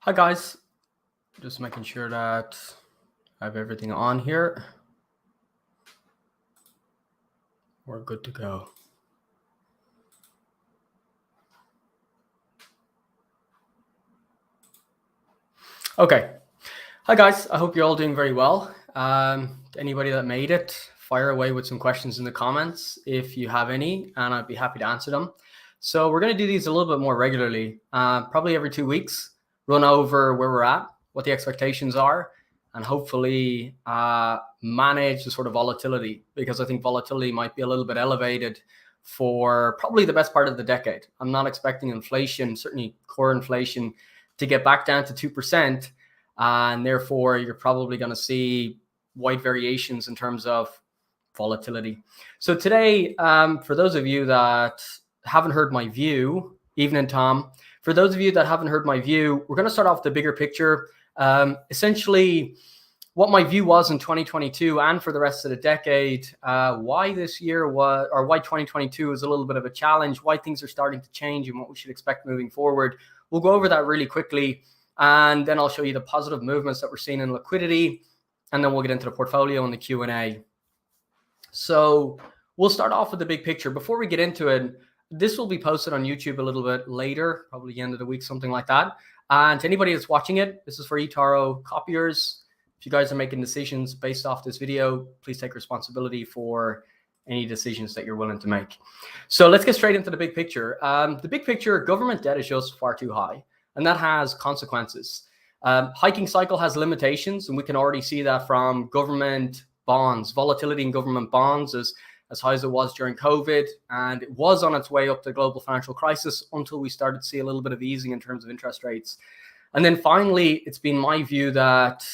Hi guys, just making sure that I have everything on here. We're good to go. Okay. Hi guys, I hope you're all doing very well. Anybody that made it, fire away with some questions in the comments if you have any, and I'd be happy to answer them. So we're going to do these a little bit more regularly, probably every 2 weeks, run over where we're at, what the expectations are, and hopefully manage the sort of volatility, because I think volatility might be a little bit elevated for probably the best part of the decade. I'm not expecting inflation, certainly core inflation, to get back down to 2%. And therefore, you're probably going to see wide variations in terms of volatility. So today, for those of you that haven't heard my view, evening, Tom, for those of you that haven't heard my view, we're going to start off the bigger picture. Essentially, what my view was in 2022 and for the rest of the decade, why this year was, or why 2022 is a little bit of a challenge, why things are starting to change and what we should expect moving forward. We'll go over that really quickly, and then I'll show you the positive movements that we're seeing in liquidity, and then we'll get into the portfolio and the Q&A. So we'll start off with the big picture. Before we get into it, this will be posted on YouTube a little bit later, probably the end of the week, something like that. And to anybody that's watching it, this is for eToro copiers. If you guys are making decisions based off this video, please take responsibility for any decisions that you're willing to make. So let's get straight into the big picture. The big picture, government debt is just far too high, and that has consequences. Hiking cycle has limitations, and we can already see that from government bonds. Volatility in government bonds is as high as it was during COVID, and it was on its way up to the global financial crisis until we started to see a little bit of easing in terms of interest rates. And then finally, it's been my view that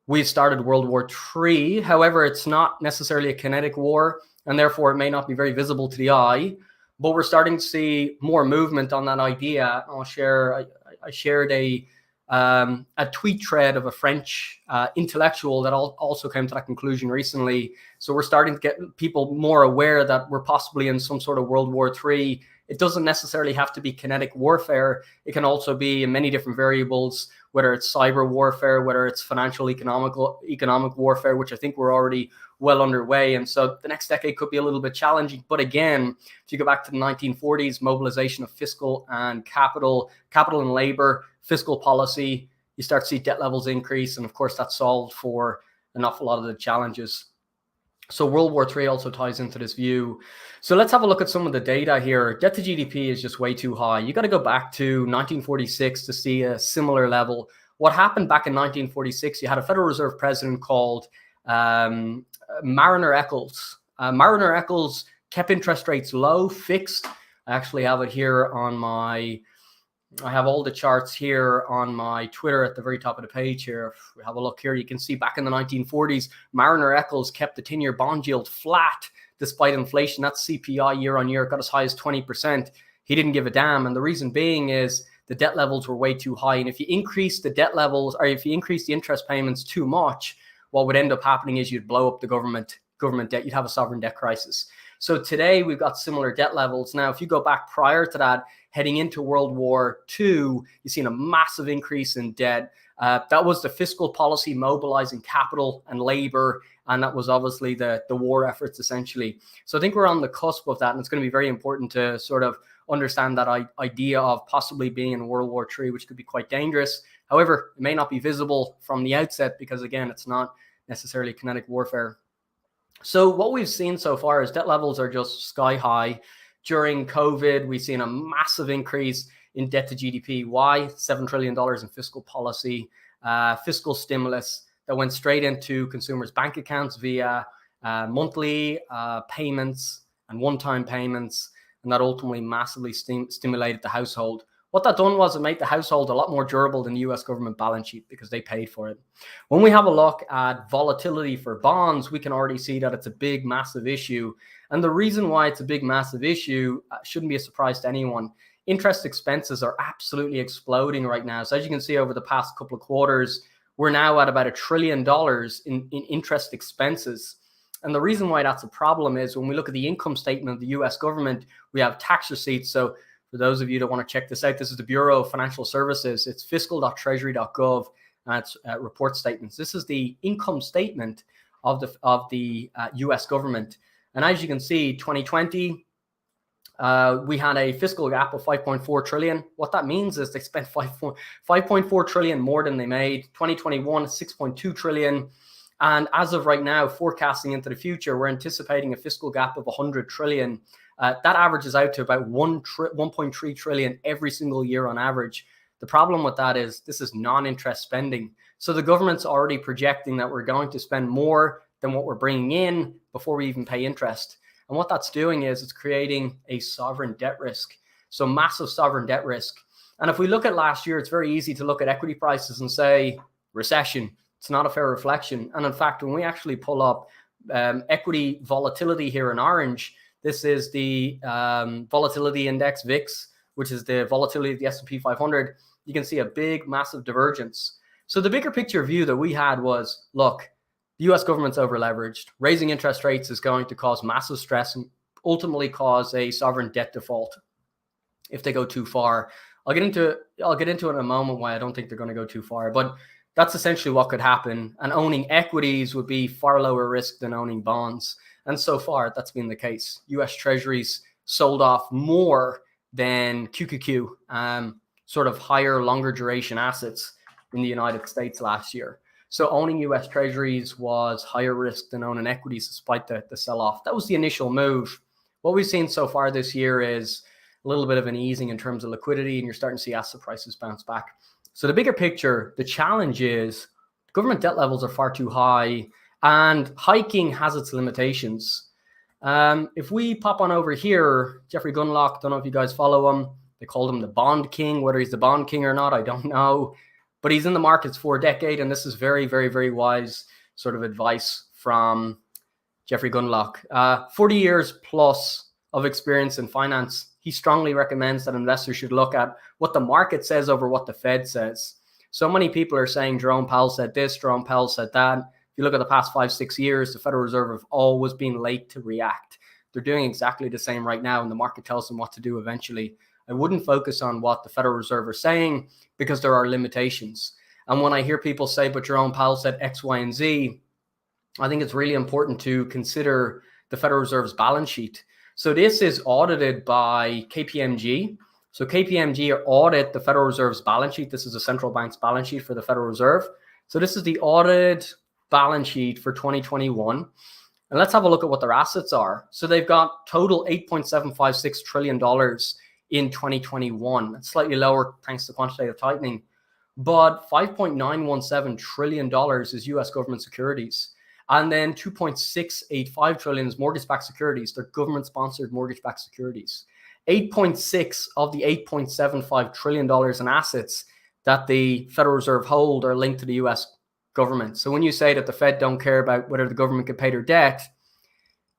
we've started World War III. However, it's not necessarily a kinetic war, and therefore it may not be very visible to the eye, but we're starting to see more movement on that idea. I'll share, I shared a tweet thread of a French intellectual that also came to that conclusion recently. So we're starting to get people more aware that we're possibly in some sort of World War III. It doesn't necessarily have to be kinetic warfare. It can also be in many different variables, whether it's cyber warfare, whether it's financial, economic warfare, which I think we're already well underway. And so the next decade could be a little bit challenging. But again, if you go back to the 1940s, mobilization of fiscal and capital and labor, fiscal policy, you start to see debt levels increase. And of course, that solved for an awful lot of the challenges. So World War III also ties into this view. So let's have a look at some of the data here. Debt to GDP is just way too high. You got to go back to 1946 to see a similar level. What happened back in 1946, you had a Federal Reserve president called Mariner Eccles. Mariner Eccles kept interest rates low, fixed. I actually have it here on I have all the charts here on my Twitter at the very top of the page here. If we have a look here, you can see back in the 1940s, Mariner Eccles kept the 10-year bond yield flat despite inflation. That's CPI year on year. It got as high as 20%. He didn't give a damn. And the reason being is the debt levels were way too high. And if you increase the debt levels, or if you increase the interest payments too much, what would end up happening is you'd blow up the government debt. You'd have a sovereign debt crisis. So today we've got similar debt levels. Now, if you go back prior to that, heading into World War II, you've seen a massive increase in debt. That was the fiscal policy mobilizing capital and labor, and that was obviously the war efforts essentially. So I think we're on the cusp of that, and it's going to be very important to sort of understand that idea of possibly being in World War III, which could be quite dangerous. However, it may not be visible from the outset because, again, it's not necessarily kinetic warfare. So what we've seen so far is debt levels are just sky high. During COVID, we've seen a massive increase in debt to GDP. Why? $7 trillion in fiscal policy, fiscal stimulus that went straight into consumers' bank accounts via monthly payments and one-time payments, and that ultimately massively stimulated the household. What that done was it made the household a lot more durable than the US government balance sheet because they paid for it. When we have a look at volatility for bonds, we can already see that it's a big, massive issue. And the reason why it's a big, massive issue shouldn't be a surprise to anyone. Interest expenses are absolutely exploding right now. So as you can see over the past couple of quarters, we're now at about $1 trillion in interest expenses. And the reason why that's a problem is when we look at the income statement of the US government, we have tax receipts. So For those of you that want to check this out, this is the Bureau of Financial Services. It's fiscal.treasury.gov, and it's report statements. This is the income statement of the US government. And as you can see, 2020, we had a fiscal gap of 5.4 trillion. What that means is they spent 5.4 trillion more than they made. 2021, 6.2 trillion. And as of right now, forecasting into the future, we're anticipating a fiscal gap of 100 trillion. That averages out to about 1.3 trillion every single year on average. The problem with that is this is non-interest spending. So the government's already projecting that we're going to spend more than what we're bringing in before we even pay interest. And what that's doing is it's creating a sovereign debt risk. So massive sovereign debt risk. And if we look at last year, it's very easy to look at equity prices and say recession. It's not a fair reflection. And in fact, when we actually pull up equity volatility here in orange, this is the volatility index VIX, which is the volatility of the S&P 500. You can see a big, massive divergence. So the bigger picture view that we had was, look, the US government's over leveraged. Raising interest rates is going to cause massive stress and ultimately cause a sovereign debt default if they go too far. I'll get into it in a moment why I don't think they're going to go too far, but that's essentially what could happen. And owning equities would be far lower risk than owning bonds. And so far, that's been the case. US Treasuries sold off more than QQQ, sort of higher, longer duration assets in the United States last year. So owning US Treasuries was higher risk than owning equities despite the sell-off. That was the initial move. What we've seen so far this year is a little bit of an easing in terms of liquidity, and you're starting to see asset prices bounce back. So the bigger picture, the challenge is government debt levels are far too high and hiking has its limitations. If we pop on over here, Jeffrey Gundlach, don't know if you guys follow him. They called him the bond king. Whether he's the bond king or not, I don't know. But he's in the markets for a decade, and this is very, very, very wise sort of advice from Jeffrey Gundlach. 40 years plus of experience in finance. He strongly recommends that investors should look at what the market says over what the Fed says. So many people are saying Jerome Powell said this, Jerome Powell said that. If you look at the past 5-6 years, the Federal Reserve have always been late to react. They're doing exactly the same right now, and the market tells them what to do eventually. I wouldn't focus on what the Federal Reserve are saying because there are limitations. And when I hear people say, but Jerome Powell said X, Y, and Z, I think it's really important to consider the Federal Reserve's balance sheet. So this is audited by KPMG. So KPMG audit the Federal Reserve's balance sheet. This is the central bank's balance sheet for the Federal Reserve. So this is the audited balance sheet for 2021. And let's have a look at what their assets are. So they've got total $8.756 trillion in 2021. That's slightly lower thanks to quantitative tightening. But $5.917 trillion is US government securities. And then 2.685 trillion is mortgage-backed securities. They're government-sponsored mortgage-backed securities. 8.6 of the $8.75 trillion in assets that the Federal Reserve hold are linked to the US government. So when you say that the Fed don't care about whether the government can pay their debt,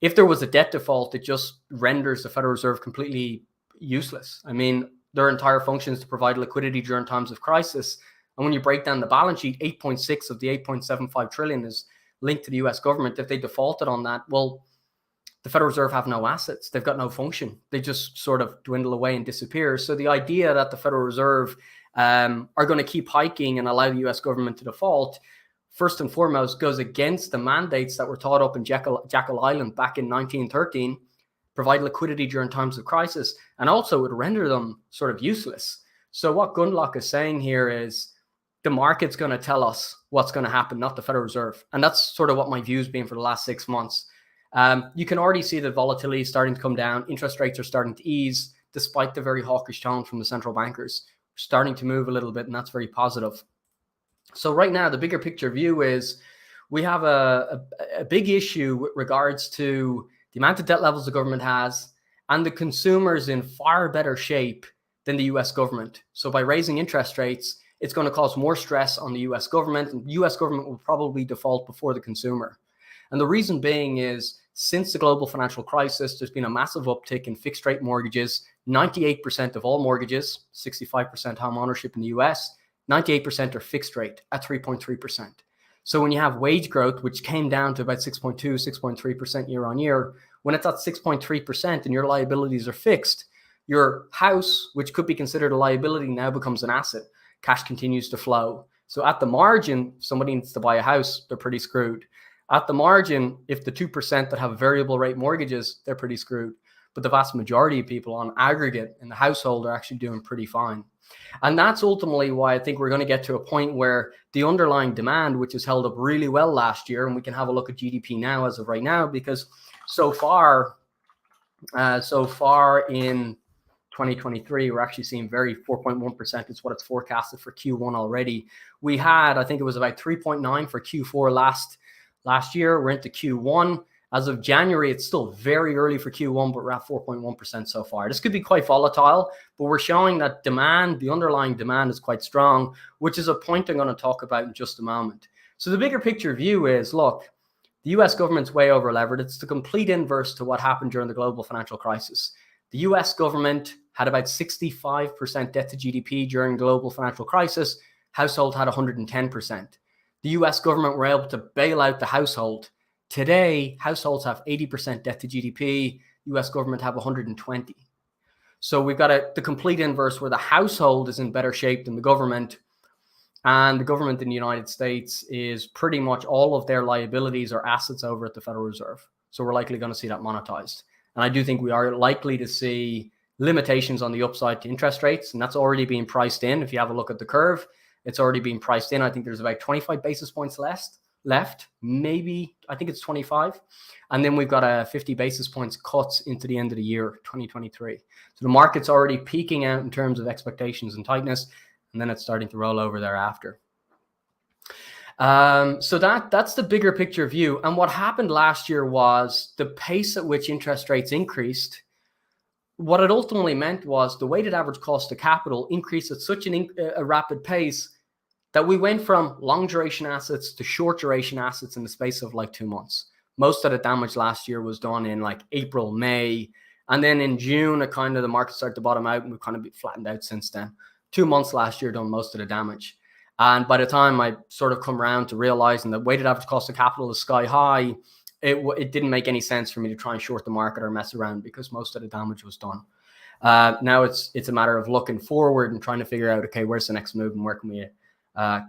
if there was a debt default, it just renders the Federal Reserve completely useless. I mean, their entire function is to provide liquidity during times of crisis. And when you break down the balance sheet, 8.6 of the 8.75 trillion is linked to the US government. If they defaulted on that, well, the Federal Reserve have no assets. They've got no function. They just sort of dwindle away and disappear. So the idea that the Federal Reserve are going to keep hiking and allow the US government to default, first and foremost, goes against the mandates that were taught up in Jekyll Island back in 1913, provide liquidity during times of crisis, and also would render them sort of useless. So what Gundlach is saying here is the market's going to tell us what's going to happen, not the Federal Reserve. And that's sort of what my view's been for the last 6 months. You can already see the volatility starting to come down. Interest rates are starting to ease, despite the very hawkish tone from the central bankers. We're starting to move a little bit, and that's very positive. So right now, the bigger picture view is we have a big issue with regards to the amount of debt levels the government has, and the consumers in far better shape than the US government. So by raising interest rates, it's going to cause more stress on the US government, and the US government will probably default before the consumer. And the reason being is since the global financial crisis, there's been a massive uptick in fixed rate mortgages. 98% of all mortgages, 65% home ownership in the US, 98% are fixed rate at 3.3%. So when you have wage growth, which came down to about 6.2, 6.3% year on year, when it's at 6.3% and your liabilities are fixed, your house, which could be considered a liability, now becomes an asset. Cash continues to flow. So at the margin, if somebody needs to buy a house, they're pretty screwed. At the margin, if the 2% that have variable rate mortgages, they're pretty screwed. But the vast majority of people on aggregate in the household are actually doing pretty fine. And that's ultimately why I think we're going to get to a point where the underlying demand, which has held up really well last year, and we can have a look at GDP now as of right now, because so far in 2023, we're actually seeing very 4.1% is what it's forecasted for Q1 already. We had, I think it was about 3.9 for Q4 last year. We're into Q1. As of January, it's still very early for Q1, but we're at 4.1% so far. This could be quite volatile, but we're showing that demand, the underlying demand is quite strong, which is a point I'm going to talk about in just a moment. So the bigger picture view is, look, the US government's way over levered. It's the complete inverse to what happened during the global financial crisis. The US government had about 65% debt to GDP during the global financial crisis. Household had 110%. The US government were able to bail out the household. Today, households have 80% debt to GDP. US government have 120. So we've got the complete inverse where the household is in better shape than the government. And the government in the United States is pretty much all of their liabilities or assets over at the Federal Reserve. So we're likely going to see that monetized. And I do think we are likely to see limitations on the upside to interest rates. And that's already being priced in. If you have a look at the curve, it's already being priced in. I think there's about 25 basis points left, maybe, I think it's 25. And then we've got a 50 basis points cuts into the end of the year, 2023. So the market's already peaking out in terms of expectations and tightness, and then it's starting to roll over thereafter. So that's the bigger picture view. And what happened last year was the pace at which interest rates increased. What it ultimately meant was the weighted average cost of capital increased at such a rapid pace that we went from long duration assets to short duration assets in the space of like 2 months. Most of the damage last year was done in like April, May. And then in June, the market started to bottom out and we've kind of been flattened out since then. 2 months last year done most of the damage. And by the time I sort of come around to realizing that weighted average cost of capital is sky high, it didn't make any sense for me to try and short the market or mess around because most of the damage was done. Now it's a matter of looking forward and trying to figure out, okay, where's the next move and where can we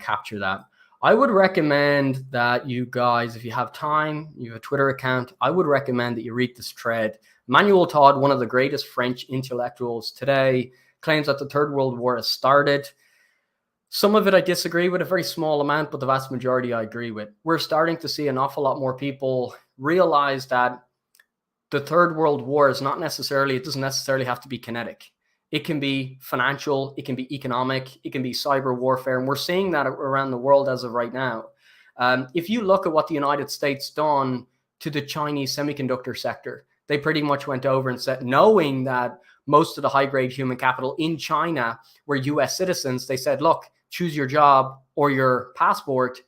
capture that? I would recommend that you guys, if you have time, you have a Twitter account, I would recommend that you read this thread. Emmanuel Todd, one of the greatest French intellectuals today, claims that the Third World War has started. Some of it I disagree with, a very small amount, but the vast majority I agree with. We're starting to see an awful lot more people realize that the Third World War is not necessarily, it doesn't necessarily have to be kinetic. It can be financial, it can be economic, it can be cyber warfare. And we're seeing that around the world as of right now. If you look at what the United States done to the Chinese semiconductor sector, they pretty much went over and said, knowing that most of the high-grade human capital in China were US citizens, they said, look, choose your job or your passport.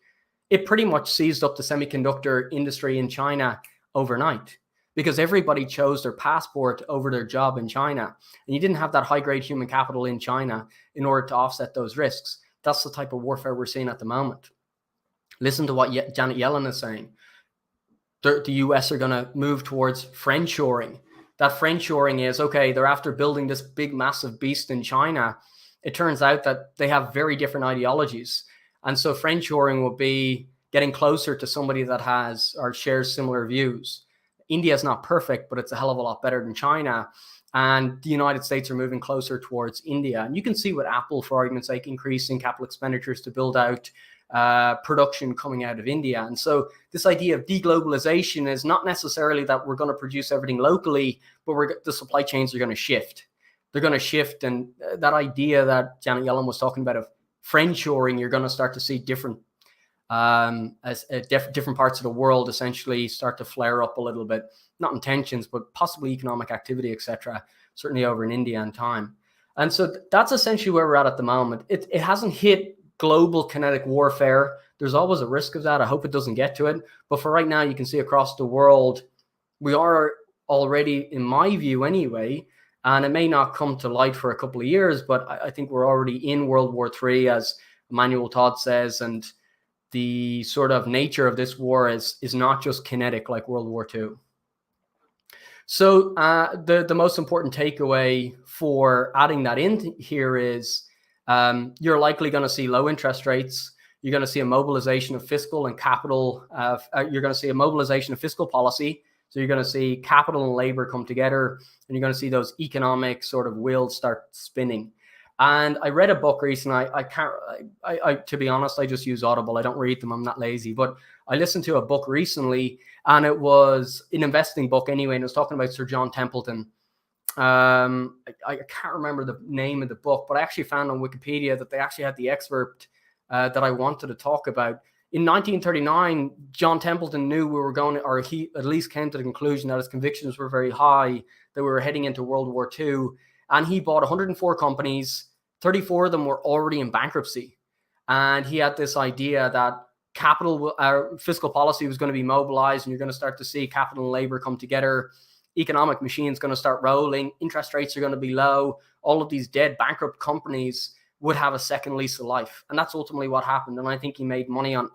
It pretty much seized up the semiconductor industry in China overnight because everybody chose their passport over their job in China. And you didn't have that high-grade human capital in China in order to offset those risks. That's the type of warfare we're seeing at the moment. Listen to what Janet Yellen is saying. The US are going to move towards friendshoring. That friendshoring is, okay, they're after building this big, massive beast in China. It turns out that they have very different ideologies. And so friendshoring will be getting closer to somebody that has or shares similar views. India is not perfect, but it's a hell of a lot better than China. And the United States are moving closer towards India. And you can see with Apple, for argument's sake, increasing capital expenditures to build out production coming out of India. And so this idea of deglobalization is not necessarily that we're going to produce everything locally, but the supply chains are going to shift. They're going to shift. And that idea that Janet Yellen was talking about of friendshoring, you're going to start to see different different parts of the world essentially start to flare up a little bit, not in tensions, but possibly economic activity, etc., certainly over in India in time. And so that's essentially where we're at the moment. It hasn't hit global kinetic warfare. There's always a risk of that. I hope it doesn't get to it. But for right now, you can see across the world, we are already, in my view anyway, and it may not come to light for a couple of years, but I think we're already in World War III, as Emmanuel Todd says, and the sort of nature of this war is not just kinetic like World War II. So the most important takeaway for adding that in here is you're likely going to see low interest rates. You're going to see a mobilization of fiscal and capital. You're going to see a mobilization of fiscal policy. So you're going to see capital and labor come together, and you're going to see those economic sort of wheels start spinning. And I read a book recently. I to be honest, I just use Audible. I don't read them. I'm not lazy. But I listened to a book recently, and it was an investing book anyway, and it was talking about Sir John Templeton. I can't remember the name of the book, but I actually found on Wikipedia that they actually had the excerpt that I wanted to talk about. In 1939, John Templeton knew we were going, or he at least came to the conclusion that his convictions were very high, that we were heading into World War II. And he bought 104 companies. 34 of them were already in bankruptcy. And he had this idea that fiscal policy was going to be mobilized, and you're going to start to see capital and labor come together. Economic machine's going to start rolling. Interest rates are going to be low. All of these dead, bankrupt companies would have a second lease of life. And that's ultimately what happened. And I think he made money on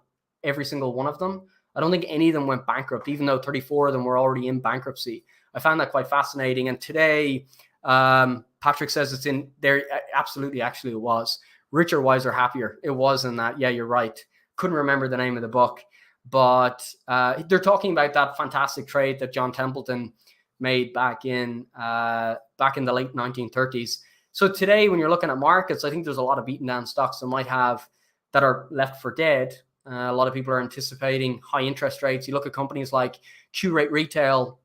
every single one of them. I don't think any of them went bankrupt, even though 34 of them were already in bankruptcy. I found that quite fascinating. And today, Patrick says it's in there. Absolutely, actually, it was. Richer, Wiser, Happier. It was in that. Yeah, you're right. Couldn't remember the name of the book. But they're talking about that fantastic trade that John Templeton made back in the late 1930s. So today, when you're looking at markets, I think there's a lot of beaten down stocks that are left for dead. A lot of people are anticipating high interest rates. You look at companies like Q-Rate Retail.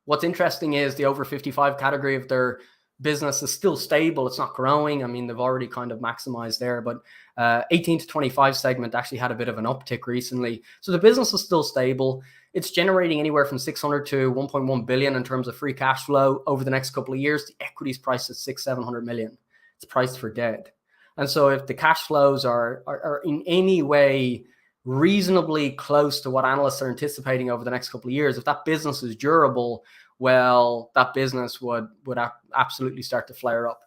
What's interesting is the over 55 category of their business is still stable. It's not growing. I mean, they've already kind of maximized there, but 18 to 25 segment actually had a bit of an uptick recently. So the business is still stable. It's generating anywhere from 600 to 1.1 billion in terms of free cash flow over the next couple of years. The equity's priced at 600-700 million. It's priced for dead. And so if the cash flows are in any way reasonably close to what analysts are anticipating over the next couple of years, if that business is durable, well, that business would absolutely start to flare up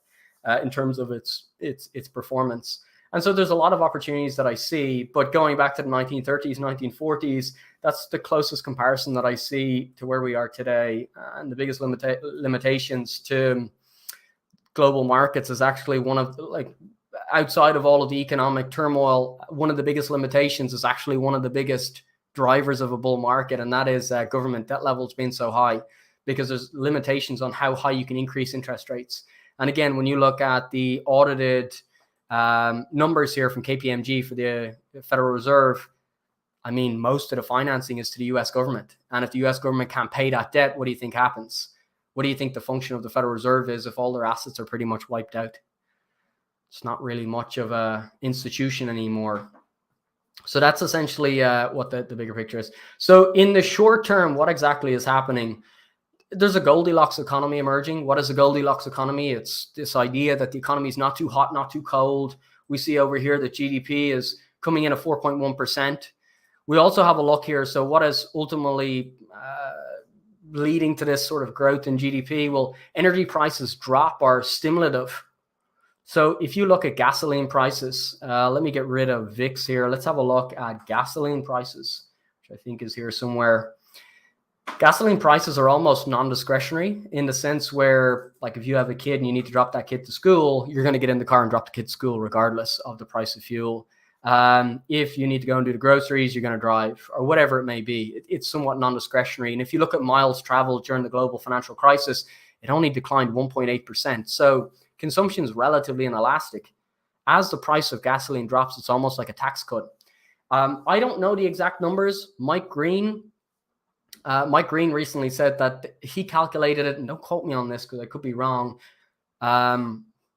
in terms of its performance. And so there's a lot of opportunities that I see, but going back to the 1930s, 1940s, that's the closest comparison that I see to where we are today. And the biggest limitations to global markets is actually one of, like, outside of all of the economic turmoil, one of the biggest limitations is actually one of the biggest drivers of a bull market, and that is government debt levels being so high, because there's limitations on how high you can increase interest rates. And again, when you look at the audited numbers here from KPMG for the Federal Reserve, I mean, most of the financing is to the US government. And if the US government can't pay that debt, what do you think happens? What do you think the function of the Federal Reserve is if all their assets are pretty much wiped out? It's not really much of a institution anymore. So that's essentially what the bigger picture is. So in the short term, what exactly is happening? There's a Goldilocks economy emerging. What is a Goldilocks economy? It's this idea that the economy is not too hot, not too cold. We see over here that GDP is coming in at 4.1%. We also have a look here. So what is ultimately leading to this sort of growth in GDP? Well, energy prices drop are stimulative. So if you look at gasoline prices, let me get rid of VIX here. Let's have a look at gasoline prices, which I think is here somewhere. Gasoline prices are almost non-discretionary in the sense where, like, if you have a kid and you need to drop that kid to school, you're going to get in the car and drop the kid to school regardless of the price of fuel. If you need to go and do the groceries, you're going to drive, or whatever it may be. It's somewhat non-discretionary. And if you look at miles traveled during the global financial crisis, it only declined 1.8%. So consumption is relatively inelastic. As the price of gasoline drops, it's almost like a tax cut. I don't know the exact numbers. Mike Green recently said that he calculated it, and don't quote me on this because I could be wrong.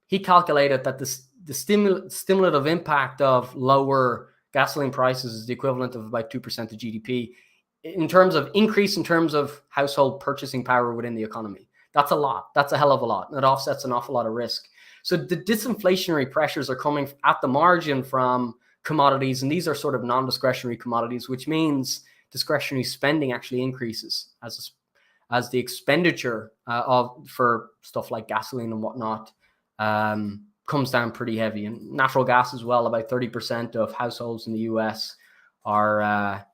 He calculated that the stimulative impact of lower gasoline prices is the equivalent of about 2% of GDP in terms of increase in terms of household purchasing power within the economy. That's a lot. That's a hell of a lot. And it offsets an awful lot of risk. So the disinflationary pressures are coming at the margin from commodities, and these are sort of non-discretionary commodities, which means discretionary spending actually increases as the expenditure for stuff like gasoline and whatnot comes down pretty heavy. And natural gas as well. About 30% of households in the US are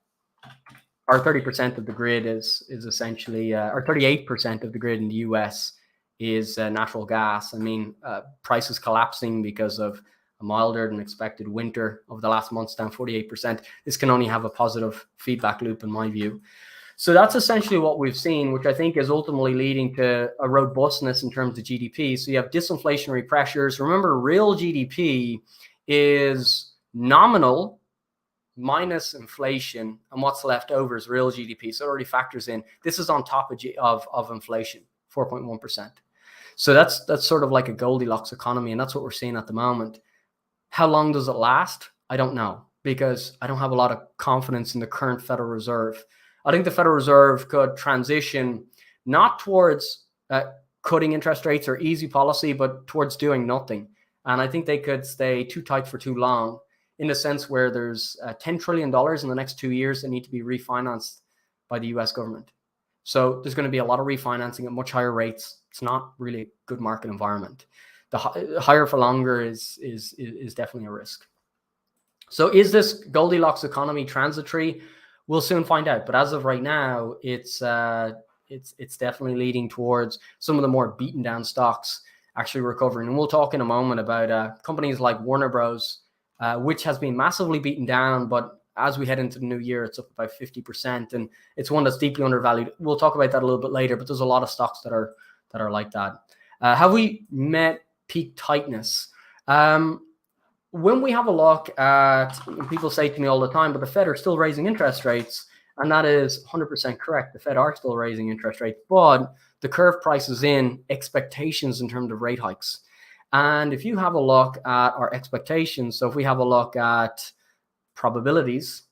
or 30% of the grid is essentially, or 38% of the grid in the US is natural gas. I mean, prices collapsing because of a milder than expected winter over the last months, down 48%. This can only have a positive feedback loop in my view. So that's essentially what we've seen, which I think is ultimately leading to a robustness in terms of GDP. So you have disinflationary pressures. Remember, real GDP is nominal minus inflation, and what's left over is real GDP. So it already factors in. This is on top of inflation, 4.1%. So that's sort of like a Goldilocks economy, and that's what we're seeing at the moment. How long does it last? I don't know, because I don't have a lot of confidence in the current Federal Reserve. I think the Federal Reserve could transition not towards cutting interest rates or easy policy, but towards doing nothing. And I think they could stay too tight for too long, in the sense where there's $10 trillion in the next 2 years that need to be refinanced by the US government. So there's going to be a lot of refinancing at much higher rates. It's not really a good market environment. The higher for longer is definitely a risk. So is this Goldilocks economy transitory? We'll soon find out. But as of right now, it's definitely leading towards some of the more beaten down stocks actually recovering. And we'll talk in a moment about companies like Warner Bros., which has been massively beaten down, but as we head into the new year, it's up about 50%, and it's one that's deeply undervalued. We'll talk about that a little bit later, but there's a lot of stocks that are like that. Have we met peak tightness? When we have a look at, people say to me all the time, but the Fed are still raising interest rates, and that is 100% correct. The Fed are still raising interest rates, but the curve prices in expectations in terms of rate hikes. And if you have a look at our expectations, so if we have a look at probabilities,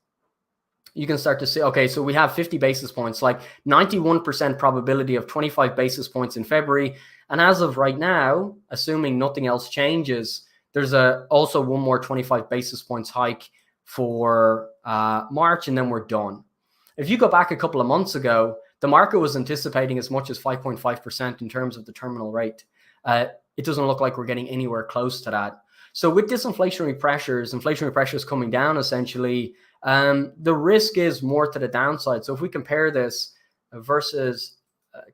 you can start to see, okay, so we have 50 basis points, like 91% probability of 25 basis points in February. And as of right now, assuming nothing else changes, there's also one more 25 basis points hike for March, and then we're done. If you go back a couple of months ago, the market was anticipating as much as 5.5% in terms of the terminal rate. It doesn't look like we're getting anywhere close to that. So with disinflationary pressures coming down, essentially, the risk is more to the downside. So if we compare this versus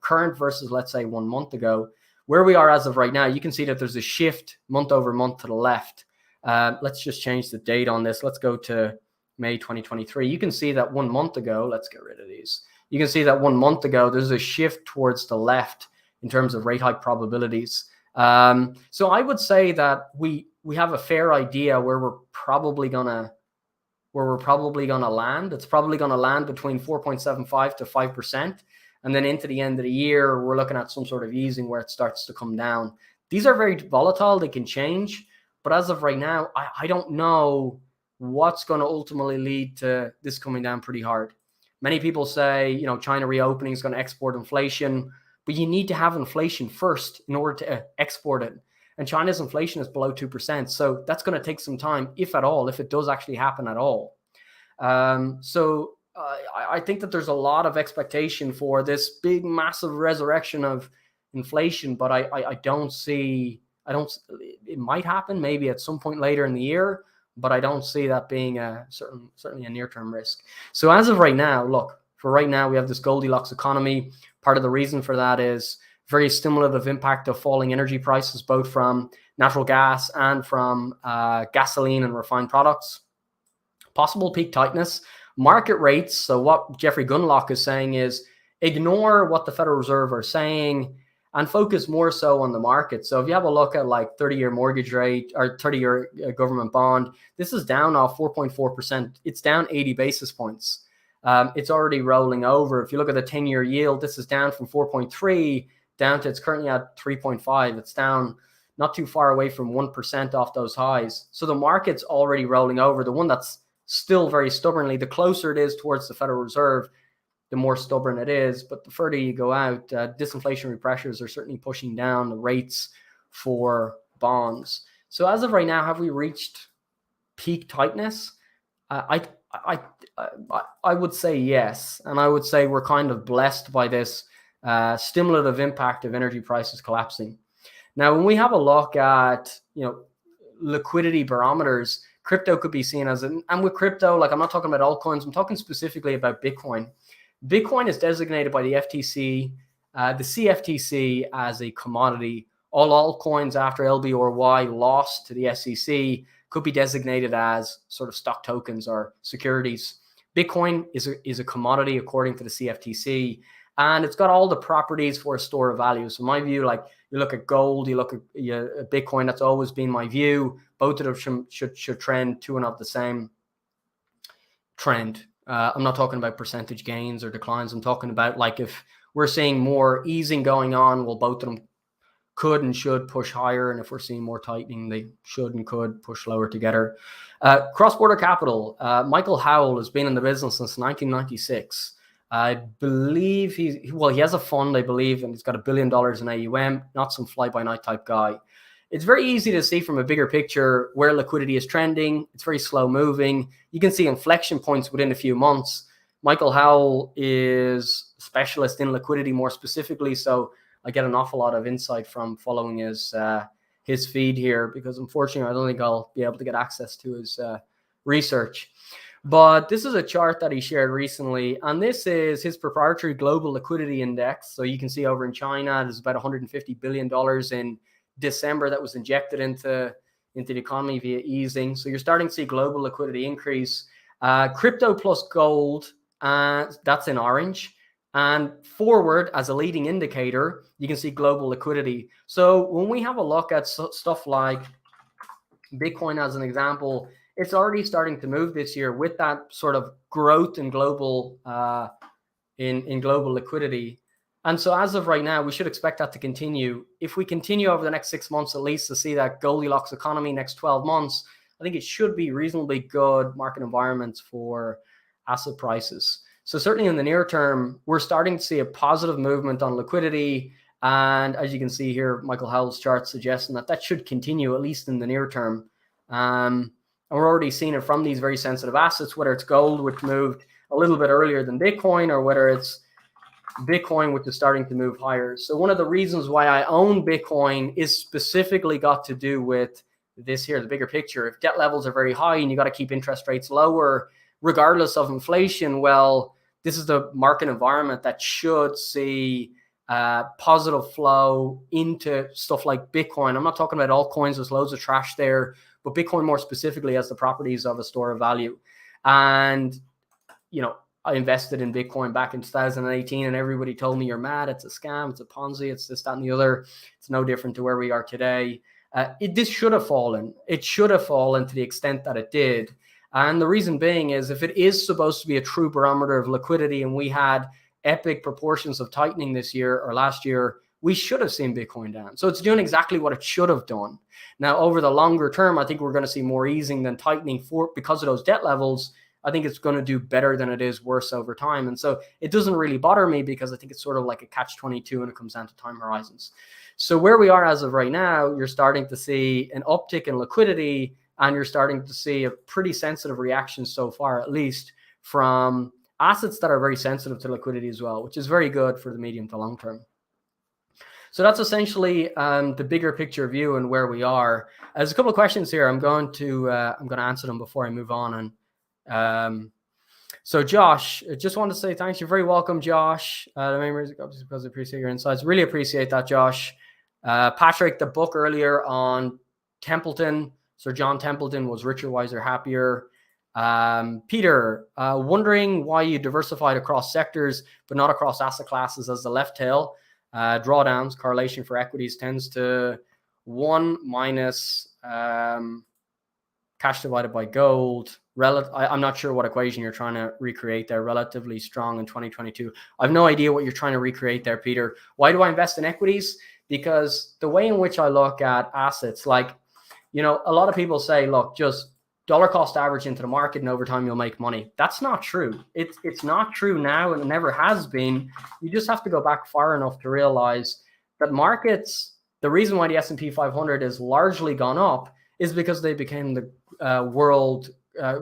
current versus, let's say, 1 month ago, where we are as of right now, you can see that there's a shift month over month to the left. Let's just change the date on this. Let's go to May 2023. You can see that 1 month ago, let's get rid of these. You can see that 1 month ago, there's a shift towards the left in terms of rate hike probabilities. So I would say that we have a fair idea where we're probably gonna land. It's probably gonna land between 4.75 to 5%, and then into the end of the year, we're looking at some sort of easing where it starts to come down. These are very volatile; they can change. But as of right now, I don't know what's going to ultimately lead to this coming down pretty hard. Many people say, China reopening is going to export inflation, but you need to have inflation first in order to export it. And China's inflation is below 2%. So that's going to take some time, if at all, if it does actually happen at all. I think that there's a lot of expectation for this big, massive resurrection of inflation, but I don't see, it might happen maybe at some point later in the year, but I don't see that being certainly a near-term risk. So as of right now, look, for right now, we have this Goldilocks economy. Part of the reason for that is very stimulative impact of falling energy prices, both from natural gas and from gasoline and refined products. Possible peak tightness. Market rates. So what Jeffrey Gundlach is saying is ignore what the Federal Reserve are saying and focus more so on the market. So if you have a look at like 30-year mortgage rate or 30-year government bond, this is down off 4.4%. It's down 80 basis points. It's already rolling over. If you look at the 10-year yield, this is down from 4.3 down to, it's currently at 3.5. It's down not too far away from 1% off those highs. So the market's already rolling over. The one that's still very stubbornly, the closer it is towards the Federal Reserve, the more stubborn it is. But the further you go out, disinflationary pressures are certainly pushing down the rates for bonds. So as of right now, have we reached peak tightness? I would say yes. And I would say we're kind of blessed by this stimulative impact of energy prices collapsing. Now, when we have a look at, liquidity barometers, crypto could be seen as an, and with crypto, like I'm not talking about altcoins, I'm talking specifically about Bitcoin. Bitcoin is designated by the FTC, the CFTC, as a commodity. All altcoins after LBRY lost to the SEC could be designated as sort of stock tokens or securities. Bitcoin is a commodity according to the CFTC, and it's got all the properties for a store of value. So my view, like you look at gold, you look at Bitcoin, that's always been my view. Both of them should trend to and of the same trend. I'm not talking about percentage gains or declines. I'm talking about like if we're seeing more easing going on, well, both of them could and should push higher. And if we're seeing more tightening, they should and could push lower together. Cross-border capital. Michael Howell has been in the business since 1996. I believe he has a fund, I believe, and he's got $1 billion in AUM, not some fly-by-night type guy. It's very easy to see from a bigger picture where liquidity is trending. It's very slow moving. You can see inflection points within a few months. Michael Howell is a specialist in liquidity more specifically, so I get an awful lot of insight from following his feed here, because unfortunately I don't think I'll be able to get access to his research. But this is a chart that he shared recently, and this is his proprietary global liquidity index. So you can see over in China, there's about $150 billion in December that was injected into the economy via easing. So you're starting to see global liquidity increase. Crypto plus gold, that's in orange. And forward as a leading indicator, you can see global liquidity. So when we have a look at stuff like Bitcoin as an example, it's already starting to move this year with that sort of growth in global in global liquidity. And so as of right now, we should expect that to continue. If we continue over the next 6 months at least to see that Goldilocks economy next 12 months, I think it should be reasonably good market environments for asset prices. So certainly in the near term, we're starting to see a positive movement on liquidity. And as you can see here, Michael Howell's chart suggesting that should continue at least in the near term. And we're already seeing it from these very sensitive assets, whether it's gold, which moved a little bit earlier than Bitcoin, or whether it's Bitcoin, which is starting to move higher. So one of the reasons why I own Bitcoin is specifically got to do with this here, the bigger picture. If debt levels are very high and you got to keep interest rates lower, regardless of inflation, well, this is the market environment that should see positive flow into stuff like Bitcoin. I'm not talking about altcoins. There's loads of trash there, but Bitcoin more specifically has the properties of a store of value. And, you know, I invested in Bitcoin back in 2018 and everybody told me, you're mad, it's a scam, it's a Ponzi, it's this, that, and the other. It's no different to where we are today. This should have fallen. It should have fallen to the extent that it did. And the reason being is if it is supposed to be a true barometer of liquidity and we had epic proportions of tightening this year or last year, we should have seen Bitcoin down. So it's doing exactly what it should have done. Now, over the longer term, I think we're going to see more easing than tightening because of those debt levels. I think it's going to do better than it is worse over time. And so it doesn't really bother me because I think it's sort of like a catch-22 when it comes down to time horizons. So where we are as of right now, you're starting to see an uptick in liquidity, and you're starting to see a pretty sensitive reaction so far, at least from assets that are very sensitive to liquidity as well, which is very good for the medium to long term. So that's essentially the bigger picture view and where we are. There's a couple of questions here. I'm going to answer them before I move on. And so Josh, I just want to say thanks. You're very welcome, Josh. The main reason, obviously, because I appreciate your insights. Really appreciate that, Josh. Patrick, the book earlier on Templeton, Sir John Templeton, was Richer, Wiser, Happier. Peter, wondering why you diversified across sectors but not across asset classes as the left tail. Drawdowns, correlation for equities tends to 1 minus cash divided by gold. I'm not sure what equation you're trying to recreate there. Relatively strong in 2022. I have no idea what you're trying to recreate there, Peter. Why do I invest in equities? Because the way in which I look at assets, like, you know, a lot of people say, look, just dollar cost average into the market and over time you'll make money. That's not true. It's not true now, and it never has been. You just have to go back far enough to realize that markets, the reason why the S&P 500 has largely gone up is because they became the world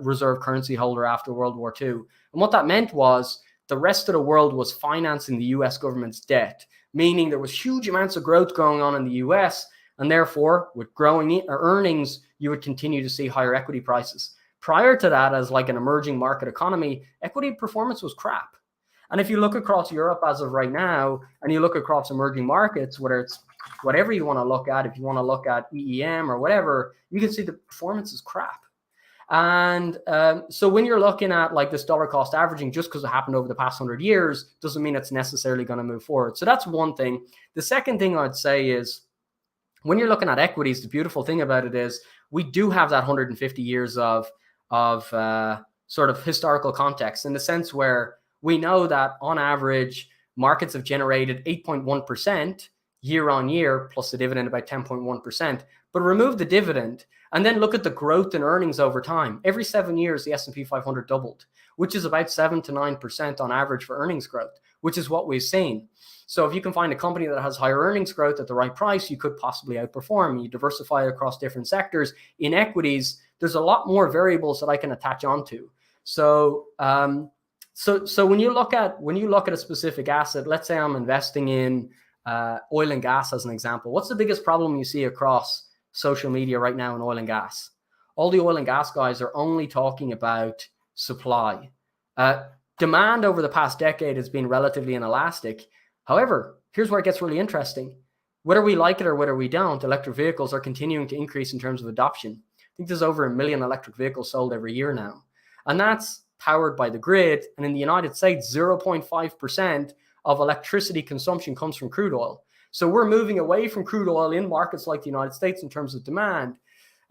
reserve currency holder after World War II. And what that meant was the rest of the world was financing the US government's debt, meaning there was huge amounts of growth going on in the US, And therefore, with growing earnings, you would continue to see higher equity prices. Prior to that, as like an emerging market economy, equity performance was crap. And if you look across Europe as of right now, and you look across emerging markets, whether it's whatever you want to look at, if you want to look at EEM or whatever, you can see the performance is crap. And so when you're looking at like this dollar cost averaging, just because it happened over the past 100 years, doesn't mean it's necessarily going to move forward. So that's one thing. The second thing I'd say is when you're looking at equities, the beautiful thing about it is we do have that 150 years of sort of historical context, in the sense where we know that on average, markets have generated 8.1% year on year, plus the dividend about 10.1%. But remove the dividend and then look at the growth in earnings over time. Every 7 years, the S&P 500 doubled, which is about 7 to 9% on average for earnings growth, which is what we've seen. So if you can find a company that has higher earnings growth at the right price, you could possibly outperform. You diversify across different sectors. In equities, there's a lot more variables that I can attach onto. So when you look at a specific asset, let's say I'm investing in oil and gas as an example. What's the biggest problem you see across social media right now in oil and gas? All the oil and gas guys are only talking about supply. Demand over the past decade has been relatively inelastic. However, here's where it gets really interesting. Whether we like it or whether we don't, electric vehicles are continuing to increase in terms of adoption. I think there's over 1 million electric vehicles sold every year now. And that's powered by the grid. And in the United States, 0.5% of electricity consumption comes from crude oil. So we're moving away from crude oil in markets like the United States in terms of demand.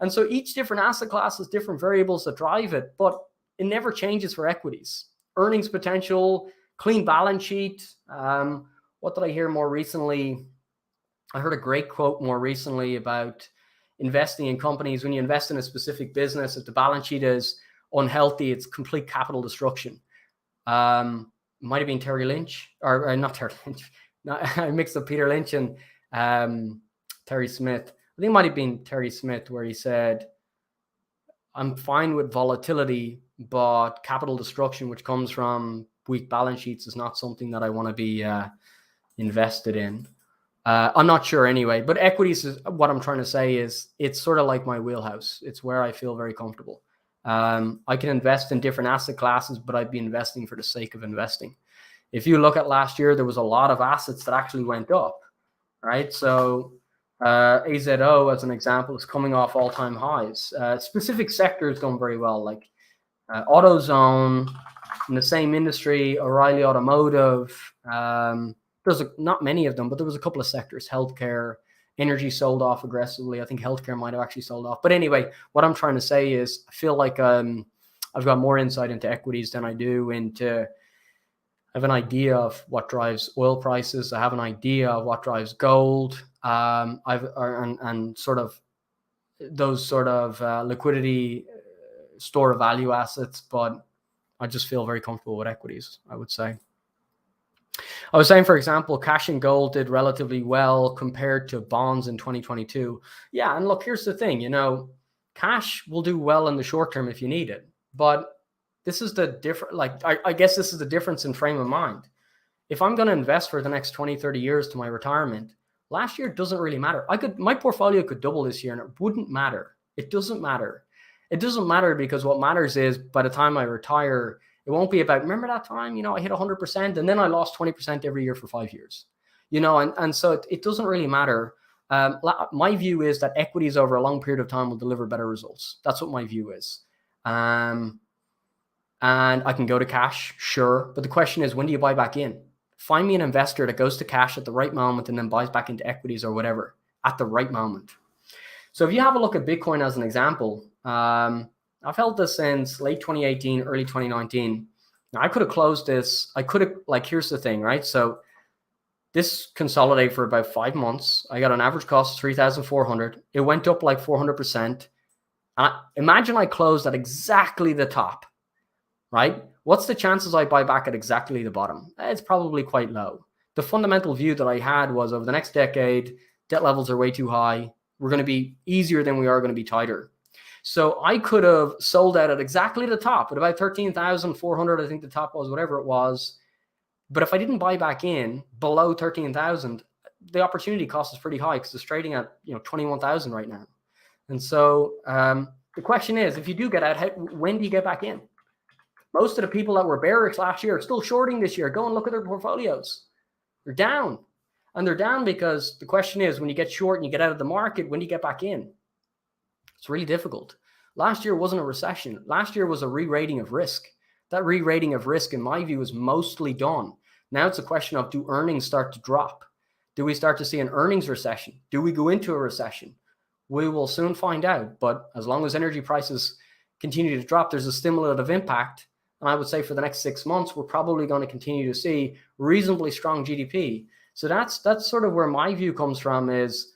And so each different asset class has different variables that drive it, but it never changes for equities. Earnings potential, clean balance sheet. What did I hear more recently? I heard a great quote more recently about investing in companies. When you invest in a specific business, if the balance sheet is unhealthy, it's complete capital destruction. Might have been Terry Lynch, or not Terry Lynch. No, I mixed up Peter Lynch and Terry Smith. I think it might have been Terry Smith, where he said, I'm fine with volatility, but capital destruction, which comes from weak balance sheets, is not something that I want to be invested in. I'm not sure anyway, but equities is what I'm trying to say is it's sort of like my wheelhouse. It's where I feel very comfortable. I can invest in different asset classes, but I'd be investing for the sake of investing. If you look at last year, there was a lot of assets that actually went up, right? So AZO, as an example, is coming off all-time highs. Specific sectors done very well, like AutoZone, in the same industry, O'Reilly Automotive. There's not many of them, but there was a couple of sectors. Healthcare, energy sold off aggressively. I think healthcare might have actually sold off. But anyway, what I'm trying to say is I feel like I've got more insight into equities than I do into. I have an idea of what drives oil prices. I have an idea of what drives gold. And sort of those sort of liquidity store of value assets, but I just feel very comfortable with equities, I would say. I was saying, for example, cash and gold did relatively well compared to bonds in 2022. Yeah, and look, here's the thing, cash will do well in the short term if you need it. But this is the different, I guess this is the difference in frame of mind. If I'm going to invest for the next 20, 30 years to my retirement, last year doesn't really matter. My portfolio could double this year and it wouldn't matter. It doesn't matter. It doesn't matter because what matters is by the time I retire, it won't be about, remember that time, I hit 100% and then I lost 20% every year for 5 years, and so it doesn't really matter. My view is that equities over a long period of time will deliver better results. That's what my view is. And I can go to cash, sure. But the question is, when do you buy back in? Find me an investor that goes to cash at the right moment and then buys back into equities or whatever at the right moment. So if you have a look at Bitcoin as an example, I've held this since late 2018, early 2019. Now, I could have closed this. Here's the thing, right? So this consolidated for about 5 months. I got an average cost of 3,400. It went up like 400%. Imagine I closed at exactly the top, right? What's the chances I buy back at exactly the bottom? It's probably quite low. The fundamental view that I had was over the next decade, debt levels are way too high. We're going to be easier than we are going to be tighter. So I could have sold out at exactly the top at about 13,400. I think the top was, whatever it was. But if I didn't buy back in below 13,000, the opportunity cost is pretty high because it's trading at 21,000 right now. And so the question is, if you do get out, when do you get back in? Most of the people that were bearish last year are still shorting this year. Go and look at their portfolios. They're down. And they're down because the question is, when you get short and you get out of the market, when do you get back in? It's really difficult. Last year wasn't a recession. Last year was a re-rating of risk. That re-rating of risk, in my view, is mostly done. Now it's a question of, do earnings start to drop? Do we start to see an earnings recession? Do we go into a recession? We will soon find out. But as long as energy prices continue to drop, there's a stimulative impact. And I would say for the next 6 months, we're probably going to continue to see reasonably strong GDP. So that's sort of where my view comes from is,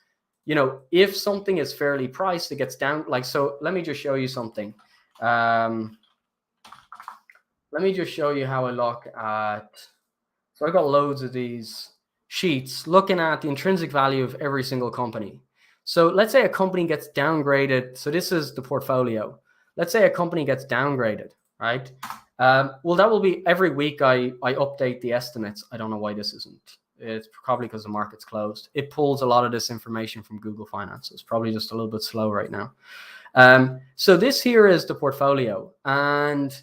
if something is fairly priced, it gets down. So let me just show you something. Let me just show you how I look at, so I've got loads of these sheets looking at the intrinsic value of every single company. So let's say a company gets downgraded. So this is the portfolio. Let's say a company gets downgraded, right? Well, that will be every week I update the estimates. I don't know why this isn't. It's probably because the market's closed. It pulls a lot of this information from Google Finance. It's probably just a little bit slow right now. So this here is the portfolio. And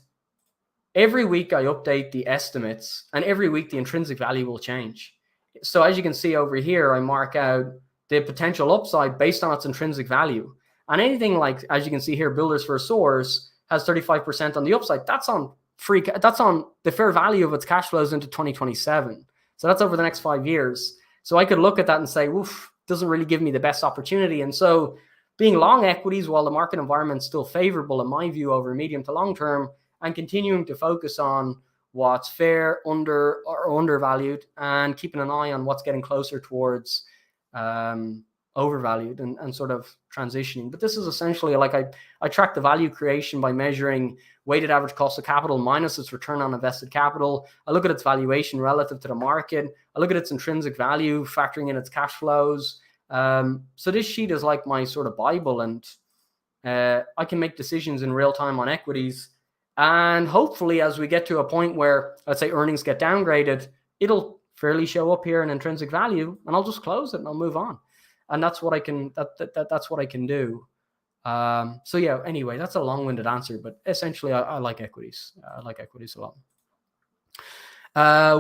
every week I update the estimates. And every week the intrinsic value will change. So as you can see over here, I mark out the potential upside based on its intrinsic value. And anything like, as you can see here, Builders for Soars has 35% on the upside. That's on the fair value of its cash flows into 2027. So that's over the next 5 years. So I could look at that and say, woof, doesn't really give me the best opportunity. And so being long equities while the market environment's still favorable, in my view, over medium to long term, and continuing to focus on what's fair, under or undervalued, and keeping an eye on what's getting closer towards overvalued and sort of transitioning. But this is essentially like I track the value creation by measuring weighted average cost of capital minus its return on invested capital. I look at its valuation relative to the market. I look at its intrinsic value, factoring in its cash flows. So this sheet is like my sort of Bible, and I can make decisions in real time on equities. And hopefully as we get to a point where, let's say, earnings get downgraded, it'll fairly show up here in intrinsic value, and I'll just close it and I'll move on. And that's what I can, that's what I can do. So yeah, anyway, that's a long-winded answer, but essentially I like equities. I like equities a lot.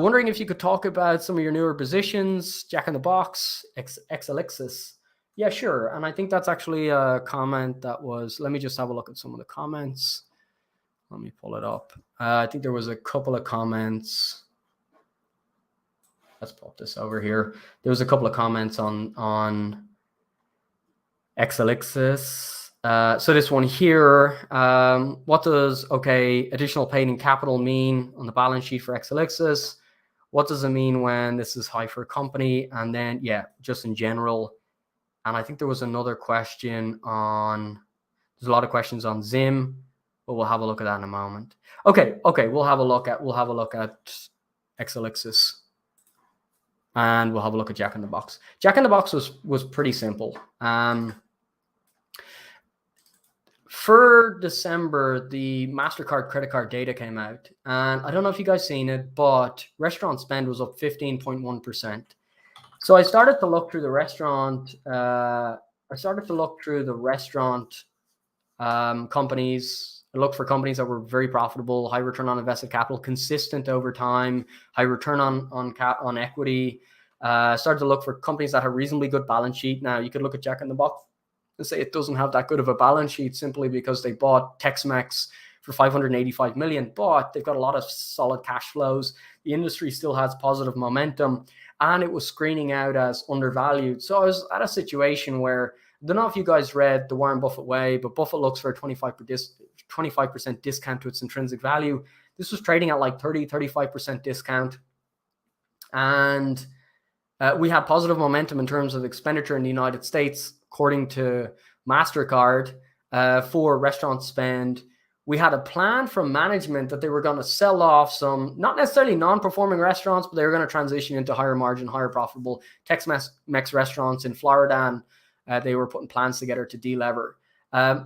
Wondering if you could talk about some of your newer positions, Jack in the Box, Exelixis. Yeah, sure. And I think that's actually a comment that was, let me just have a look at some of the comments. Let me pull it up. I think there was a couple of comments. Let's pop this over here. There was a couple of comments on Exelixis. So this one here, what does, additional paid in capital mean on the balance sheet for Exelixis? What does it mean when this is high for a company? And then, yeah, just in general. And I think there was another question on, there's a lot of questions on Zim, but we'll have a look at that in a moment. Okay, we'll have a look at Exelixis. And we'll have a look at Jack in the Box. Jack in the Box was pretty simple. For December, the MasterCard credit card data came out. And I don't know if you guys seen it, but restaurant spend was up 15.1%. So I started to look through the restaurant. Companies. I looked for companies that were very profitable, high return on invested capital, consistent over time, high return on equity. Started to look for companies that have reasonably good balance sheet. Now you could look at Jack in the Box and say it doesn't have that good of a balance sheet simply because they bought Tex-Mex for $585 million, but they've got a lot of solid cash flows. The industry still has positive momentum, and it was screening out as undervalued. So I was at a situation where, I don't know if you guys read The Warren Buffett Way, but Buffett looks for a 25% discount to its intrinsic value. This was trading at like 35% discount. And we had positive momentum in terms of expenditure in the United States, according to MasterCard, for restaurant spend. We had a plan from management that they were going to sell off some, not necessarily non-performing restaurants, but they were going to transition into higher margin, higher profitable Tex-Mex restaurants in Florida. And they were putting plans together to delever.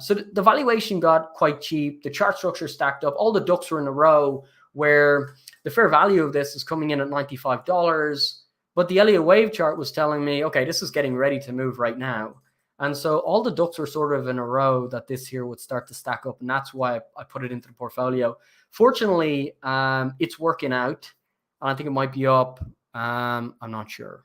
So the valuation got quite cheap. The chart structure stacked up. All the ducks were in a row where the fair value of this is coming in at $95. But the Elliott wave chart was telling me, okay, this is getting ready to move right now. And so all the ducks were sort of in a row that this here would start to stack up. And that's why I put it into the portfolio. Fortunately, it's working out. And I think it might be up. I'm not sure.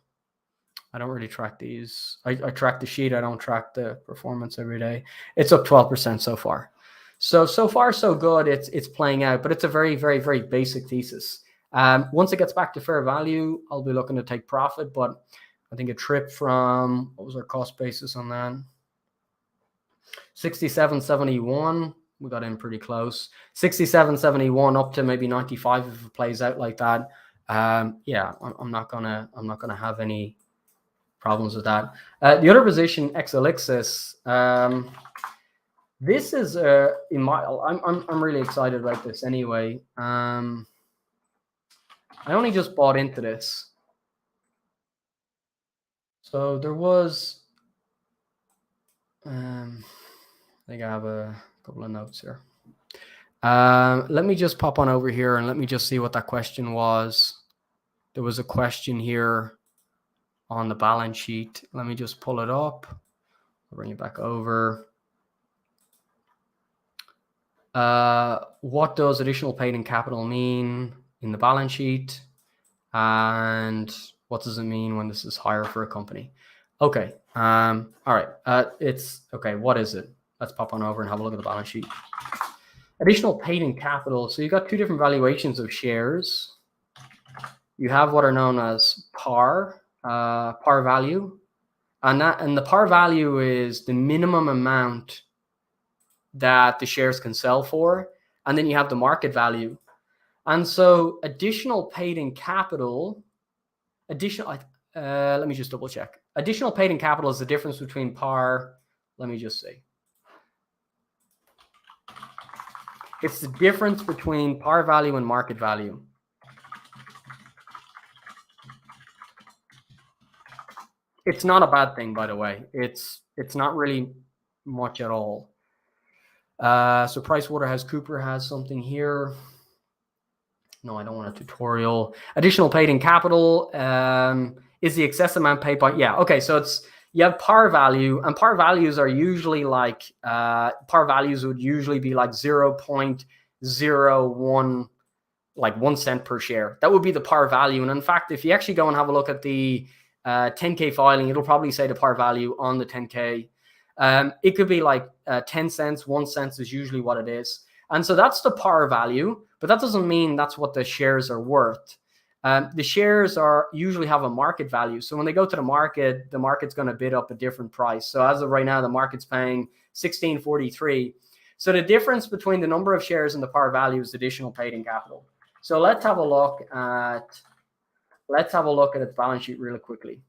I don't really track these. I track the sheet. I don't track the performance every day. It's up 12% so far. So far, so good. It's playing out, but it's a very, very, very basic thesis. Once it gets back to fair value, I'll be looking to take profit, but I think a trip from, what was our cost basis on that? 67.71. We got in pretty close. 67.71 up to maybe 95 if it plays out like that. Yeah, I'm not gonna have any problems with that. The other position, Exelixis. This is in my. I'm really excited about this anyway. I only just bought into this, so there was. I think I have a couple of notes here. Let me just pop on over here and let me just see what that question was. There was a question here on the balance sheet. Let me just pull it up. I'll bring it back over. What does additional paid in capital mean in the balance sheet? And what does it mean when this is higher for a company? Okay. All right. It's okay. What is it? Let's pop on over and have a look at the balance sheet. Additional paid in capital. So you got two different valuations of shares. You have what are known as par value, and the par value is the minimum amount that the shares can sell for, and then you have the market value. And so additional paid in capital, let me just double check. Additional paid in capital is the difference between par, let me just see. It's the difference between par value and market value. It's not a bad thing, by the way. It's not really much at all. So PricewaterhouseCoopers has something here. No, I don't want a tutorial. Additional paid in capital is the excess amount paid by. Yeah, okay. So you have par value, and par values are usually like par values would usually be like 0.01, like 1 cent per share. That would be the par value. And in fact, if you actually go and have a look at the 10K filing, it'll probably say the par value on the 10K. It could be like 10 cents, 1 cent is usually what it is. And so that's the par value, but that doesn't mean that's what the shares are worth. The shares usually have a market value. So when they go to the market's going to bid up a different price. So as of right now, the market's paying 16.43. So the difference between the number of shares and the par value is additional paid in capital. So let's have a look at its balance sheet really quickly.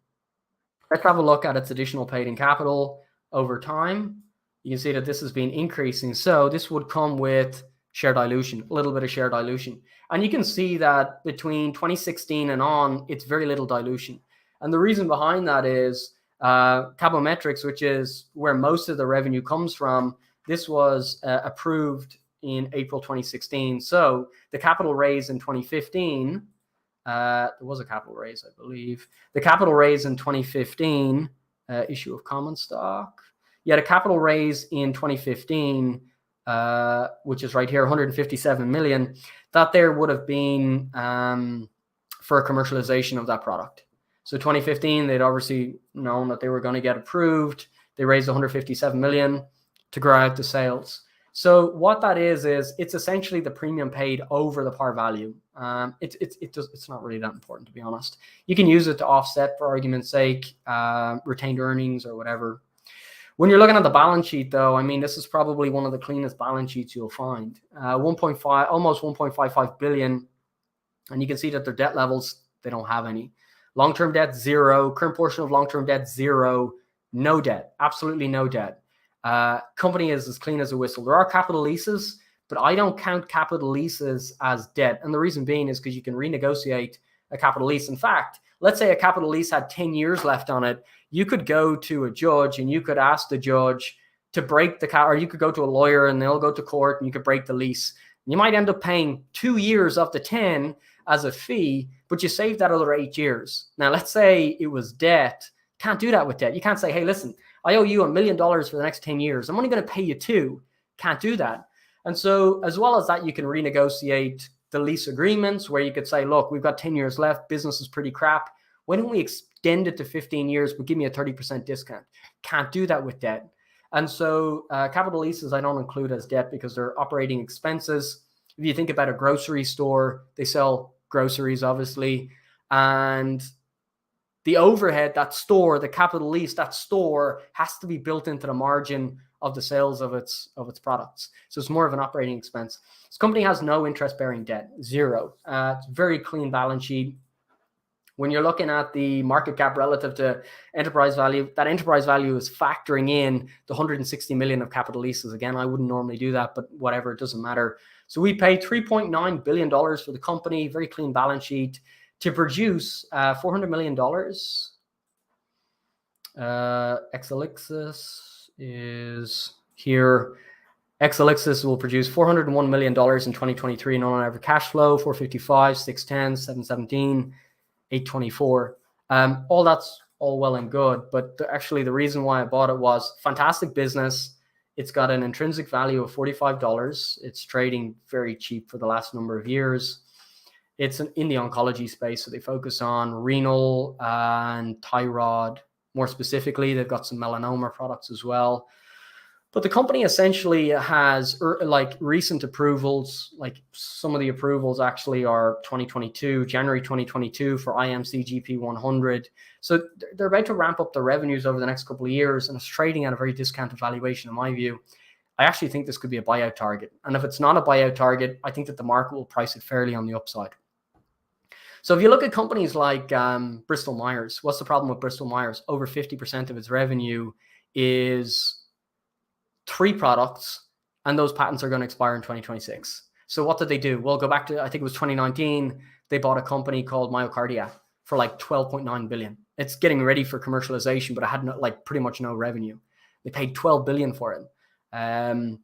Let's have a look at its additional paid in capital over time. You can see that this has been increasing. So this would come with share dilution, a little bit of share dilution. And you can see that between 2016 and on, it's very little dilution. And the reason behind that is Cabometrics, which is where most of the revenue comes from. This was approved in April 2016. So the capital raise in 2015, there was a capital raise, I believe. The capital raise in 2015, issue of common stock. Yeah, the capital raise in 2015, which is right here, 157 million, that there would have been for a commercialization of that product. So 2015, they'd obviously known that they were going to get approved. They raised 157 million to grow out the sales. So what that is it's essentially the premium paid over the par value. It's not really that important, to be honest. You can use it to offset, for argument's sake, retained earnings or whatever. When you're looking at the balance sheet, though, I mean, this is probably one of the cleanest balance sheets you'll find. Almost 1.55 billion, and you can see that their debt levels, they don't have any. Long-term debt, zero. Current portion of long-term debt, zero. No debt, absolutely no debt. Company is as clean as a whistle. There are capital leases, but I don't count capital leases as debt. And the reason being is because you can renegotiate a capital lease. In fact, let's say a capital lease had 10 years left on it. You could go to a judge and you could ask the judge to break the or you could go to a lawyer and they'll go to court and you could break the lease. You might end up paying 2 years of the 10, as a fee, but you save that other 8 years. Now, let's say it was debt. Can't do that with debt. You can't say, hey, listen, I owe you $1 million for the next 10 years. I'm only going to pay you 2. Can't do that. And so as well as that, you can renegotiate the lease agreements where you could say, look, we've got 10 years left. Business is pretty crap. Why don't we extend it to 15 years, but give me a 30% discount? Can't do that with debt. And so capital leases I don't include as debt because they're operating expenses. If you think about a grocery store, they sell groceries, obviously, and the overhead, that store, the capital lease, that store has to be built into the margin of the sales of its products. So it's more of an operating expense. This company has no interest-bearing debt, 0. It's very clean balance sheet. When you're looking at the market cap relative to enterprise value, that enterprise value is factoring in the 160 million of capital leases. Again, I wouldn't normally do that, but whatever, it doesn't matter. So we paid $3.9 billion for the company, very clean balance sheet, to produce $400 million. Exelixis is here. Exelixis will produce $401 million in 2023 non-average cash flow, 455, 610, 717. 824. All that's all well and good, but actually the reason why I bought it was fantastic business. It's got an intrinsic value of $45. It's trading very cheap for the last number of years. It's in the oncology space, so they focus on renal and thyroid. More specifically, they've got some melanoma products as well. But the company essentially has like recent approvals, like some of the approvals actually are January 2022 for IMC GP100. So they're about to ramp up the revenues over the next couple of years, and it's trading at a very discounted valuation in my view. I actually think this could be a buyout target. And if it's not a buyout target, I think that the market will price it fairly on the upside. So if you look at companies like Bristol Myers, what's the problem with Bristol Myers? Over 50% of its revenue is 3 products, and those patents are going to expire in 2026. So what did they do? Well, go back to, I think it was 2019, they bought a company called Myocardia for like 12.9 billion. It's getting ready for commercialization, but it had pretty much no revenue. They paid 12 billion for it. And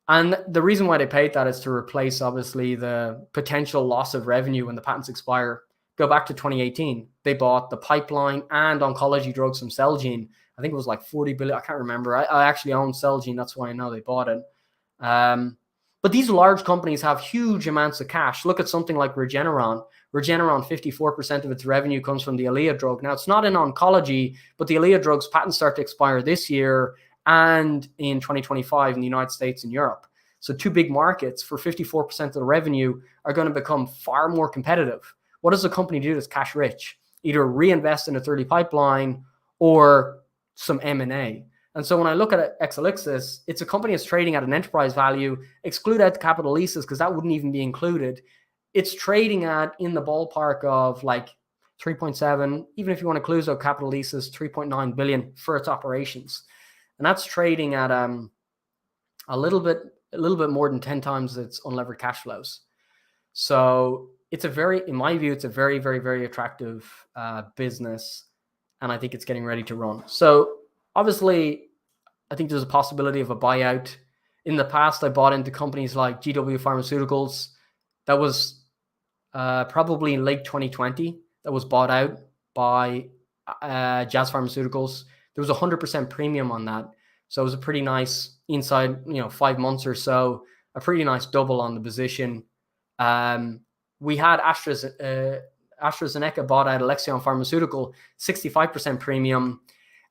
the reason why they paid that is to replace, obviously, the potential loss of revenue when the patents expire. Go back to 2018. They bought the pipeline and oncology drugs from Celgene. I think it was like 40 billion. I can't remember. I actually own Celgene. That's why I know they bought it. But these large companies have huge amounts of cash. Look at something like Regeneron. Regeneron, 54% of its revenue comes from the Eylea drug. Now, it's not in oncology, but the Eylea drug's patents start to expire this year and in 2025 in the United States and Europe. So 2 big markets for 54% of the revenue are going to become far more competitive. What does a company do that's cash rich? Either reinvest in a 30 pipeline or some M&A. And so when I look at Exelixis, it's a company that's trading at an enterprise value, exclude out the capital leases because that wouldn't even be included. It's trading at in the ballpark of like 3.7, even if you want to include those capital leases, 3.9 billion for its operations. And that's trading at a little bit more than 10 times its unlevered cash flows. So it's in my view, it's a very, very, very attractive business. And I think it's getting ready to run. So obviously, I think there's a possibility of a buyout. In the past, I bought into companies like GW Pharmaceuticals. That was probably in late 2020. That was bought out by Jazz Pharmaceuticals. There was a 100% premium on that. So it was a pretty nice inside, 5 months or so, a pretty nice double on the position. We had AstraZeneca bought out Alexion Pharmaceutical, 65% premium.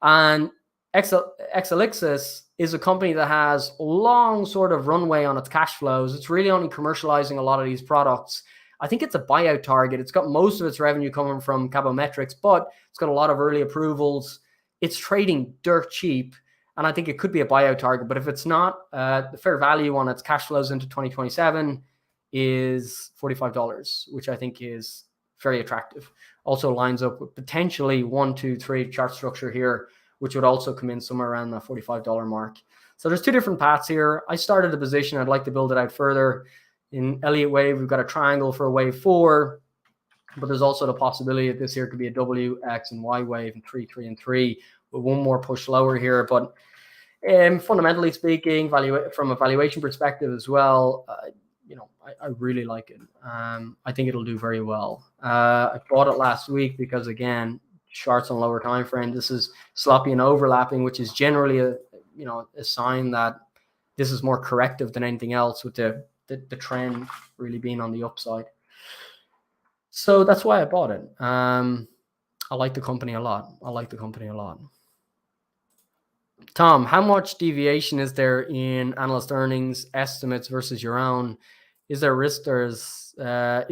And Exelixis is a company that has long sort of runway on its cash flows. It's really only commercializing a lot of these products. I think it's a buyout target. It's got most of its revenue coming from Cabometyx, but it's got a lot of early approvals. It's trading dirt cheap, and I think it could be a buyout target. But if it's not, the fair value on its cash flows into 2027 is $45, which I think is very attractive. Also lines up with potentially 1, 2, 3 chart structure here, which would also come in somewhere around the $45 mark. So there's 2 different paths here. I started a position. I'd like to build it out further. In Elliott wave, we've got a triangle for a wave 4, but there's also the possibility that this here could be a W, X, and Y wave, and 3, 3, and 3, with one more push lower here. But fundamentally speaking, from a valuation perspective as well, I really like it. I think it'll do very well. I bought it last week because, again, charts on lower time frame. This is sloppy and overlapping, which is generally a sign that this is more corrective than anything else, with the trend really being on the upside. So that's why I bought it. I like the company a lot. Tom, how much deviation is there in analyst earnings estimates versus your own? Is there risk? Is there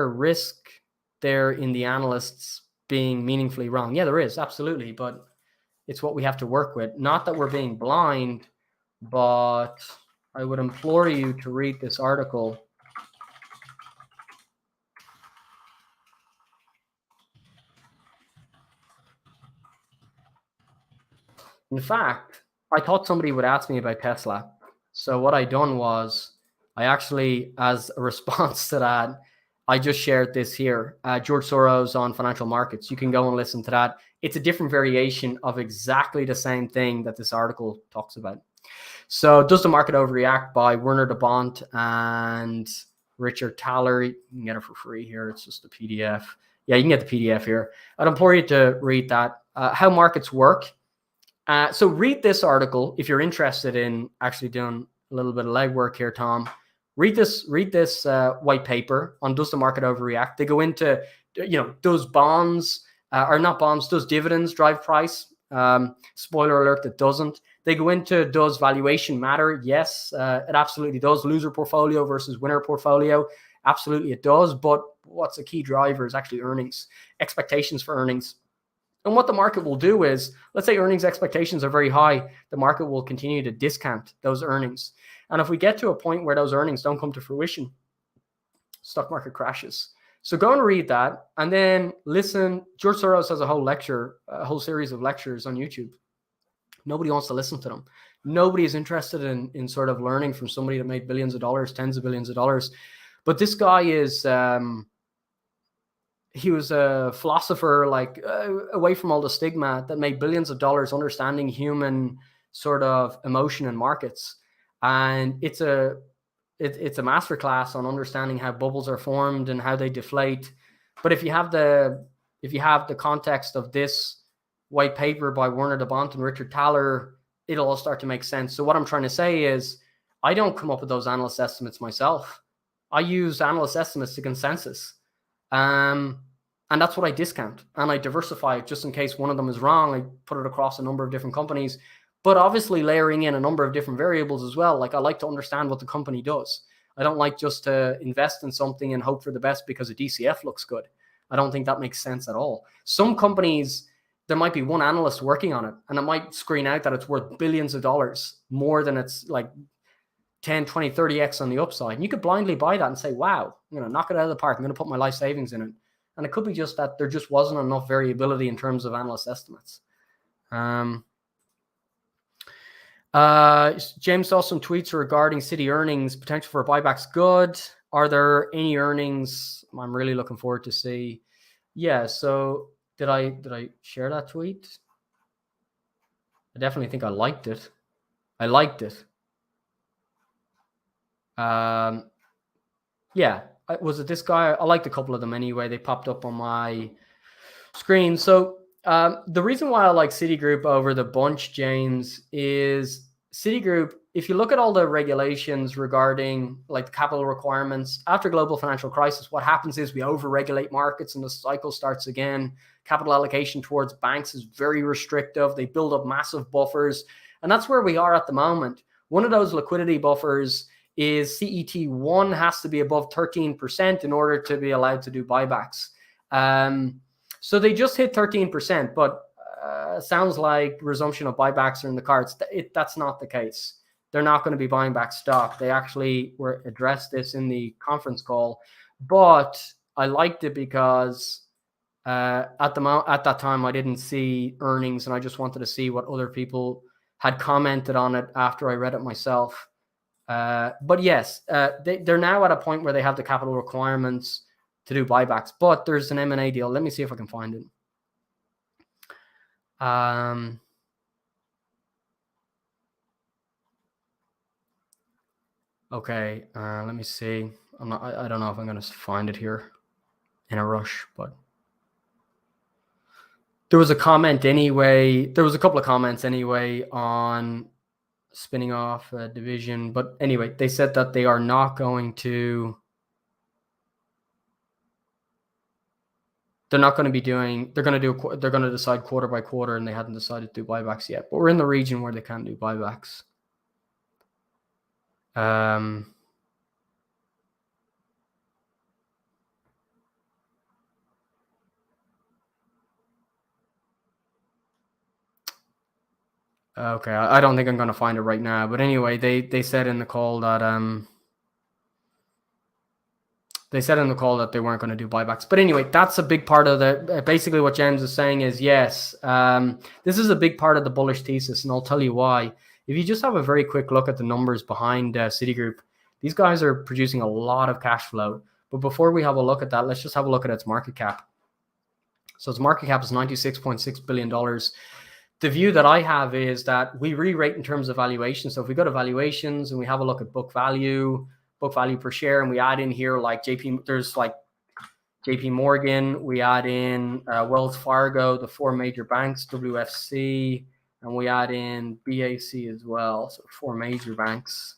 risk there in the analysts being meaningfully wrong? Yeah, there is, absolutely, but it's what we have to work with. Not that we're being blind, but I would implore you to read this article. In fact, I thought somebody would ask me about Tesla. So what I done was, I actually, as a response to that, I just shared this here. George Soros on financial markets. You can go and listen to that. It's a different variation of exactly the same thing that this article talks about. So, Does the Market Overreact by Werner de Bont and Richard Thaler. You can get it for free here. It's just a PDF. Yeah, you can get the PDF here. I'd implore you to read that. How markets work. So read this article if you're interested in actually doing a little bit of legwork here, Tom. Read this white paper on Does the Market Overreact. They go into, does bonds, or not bonds, does dividends drive price? Spoiler alert, it doesn't. They go into, does valuation matter? Yes, it absolutely does. Loser portfolio versus winner portfolio. Absolutely it does. But what's a key driver is actually earnings, expectations for earnings. And what the market will do is, let's say earnings expectations are very high, the market will continue to discount those earnings. And if we get to a point where those earnings don't come to fruition, stock market crashes. So go and read that, and then listen. George Soros has a whole series of lectures on YouTube. Nobody wants to listen to them. Nobody is interested in sort of learning from somebody that made billions of dollars, tens of billions of dollars. But this guy is... he was a philosopher, away from all the stigma, that made billions of dollars understanding human sort of emotion in markets. And it's a masterclass on understanding how bubbles are formed and how they deflate. But if you have the context of this white paper by Werner de Bont and Richard Thaler, it'll all start to make sense. So what I'm trying to say is, I don't come up with those analyst estimates myself. I use analyst estimates to consensus. And that's what I discount, and I diversify it just in case one of them is wrong. I put it across a number of different companies, but obviously layering in a number of different variables as well. Like, I like to understand what the company does. I don't like just to invest in something and hope for the best because a DCF looks good. I don't think that makes sense at all. Some companies, there might be one analyst working on it, and it might screen out that it's worth billions of dollars, more than it's like 10, 20, 30x on the upside. And you could blindly buy that and say, wow, knock it out of the park. I'm going to put my life savings in it. And it could be just that there just wasn't enough variability in terms of analyst estimates. James saw some tweets regarding Citi earnings, potential for buybacks. Good. Are there any earnings I'm really looking forward to see? Yeah. So did I share that tweet? I definitely think I liked it. Yeah. Was it this guy? I liked a couple of them anyway. They popped up on my screen. So the reason why I like Citigroup over the bunch, James, is Citigroup, if you look at all the regulations regarding like the capital requirements after global financial crisis, what happens is we over-regulate markets and the cycle starts again. Capital allocation towards banks is very restrictive. They build up massive buffers. And that's where we are at the moment. One of those liquidity buffers is CET1 has to be above 13% in order to be allowed to do buybacks. So they just hit 13%, but sounds like resumption of buybacks are in the cards. That's not the case. They're not going to be buying back stock. They actually addressed this in the conference call, but I liked it because at that time I didn't see earnings, and I just wanted to see what other people had commented on it after I read it myself. But yes, they're now at a point where they have the capital requirements to do buybacks, but there's an M&A deal. Let me see if I can find it. Okay, let me see. I don't know if I'm going to find it here in a rush, but there was a comment anyway. There was a couple of comments anyway on spinning off a division, but anyway, they said that they are not going to. They're not going to be doing. They're going to do. They're going to decide quarter by quarter, and they hadn't decided to do buybacks yet. But we're in the region where they can't do buybacks. Okay, I don't think I'm going to find it right now. But anyway, they said in the call that they said in the call that they weren't going to do buybacks. But anyway, that's a big part of the. Basically, what James is saying is yes, this is a big part of the bullish thesis, and I'll tell you why. If you just have a very quick look at the numbers behind Citigroup, these guys are producing a lot of cash flow. But before we have a look at that, let's just have a look at its market cap. So its market cap is $96.6 billion. The view that I have is that we re-rate in terms of valuation. So if we go to valuations and we have a look at book value per share, and we add in here like there's like JP Morgan, we add in Wells Fargo, the four major banks, WFC, and we add in BAC as well. So four major banks.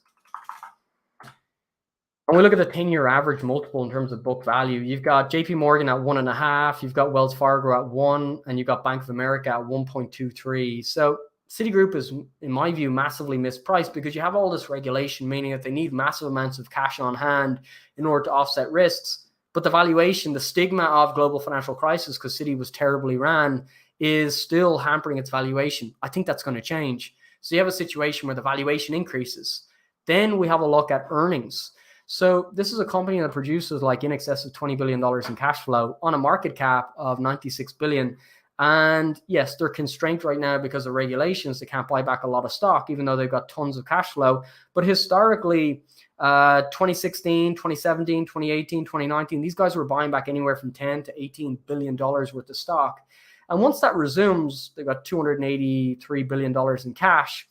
And we look at the 10-year average multiple in terms of book value. You've got JP Morgan at 1.5, you've got Wells Fargo at 1, and you've got Bank of America at 1.23. So Citigroup is, in my view, massively mispriced because you have all this regulation, meaning that they need massive amounts of cash on hand in order to offset risks. But the valuation, the stigma of global financial crisis, because Citi was terribly ran, is still hampering its valuation. I think that's going to change. So you have a situation where the valuation increases. Then we have a look at earnings. So this is a company that produces like in excess of $20 billion in cash flow on a market cap of $96 billion. And yes, they're constrained right now because of regulations. They can't buy back a lot of stock, even though they've got tons of cash flow. But historically, 2016, 2017, 2018, 2019, these guys were buying back anywhere from $10 to $18 billion worth of stock. And once that resumes, they've got $283 billion in cash.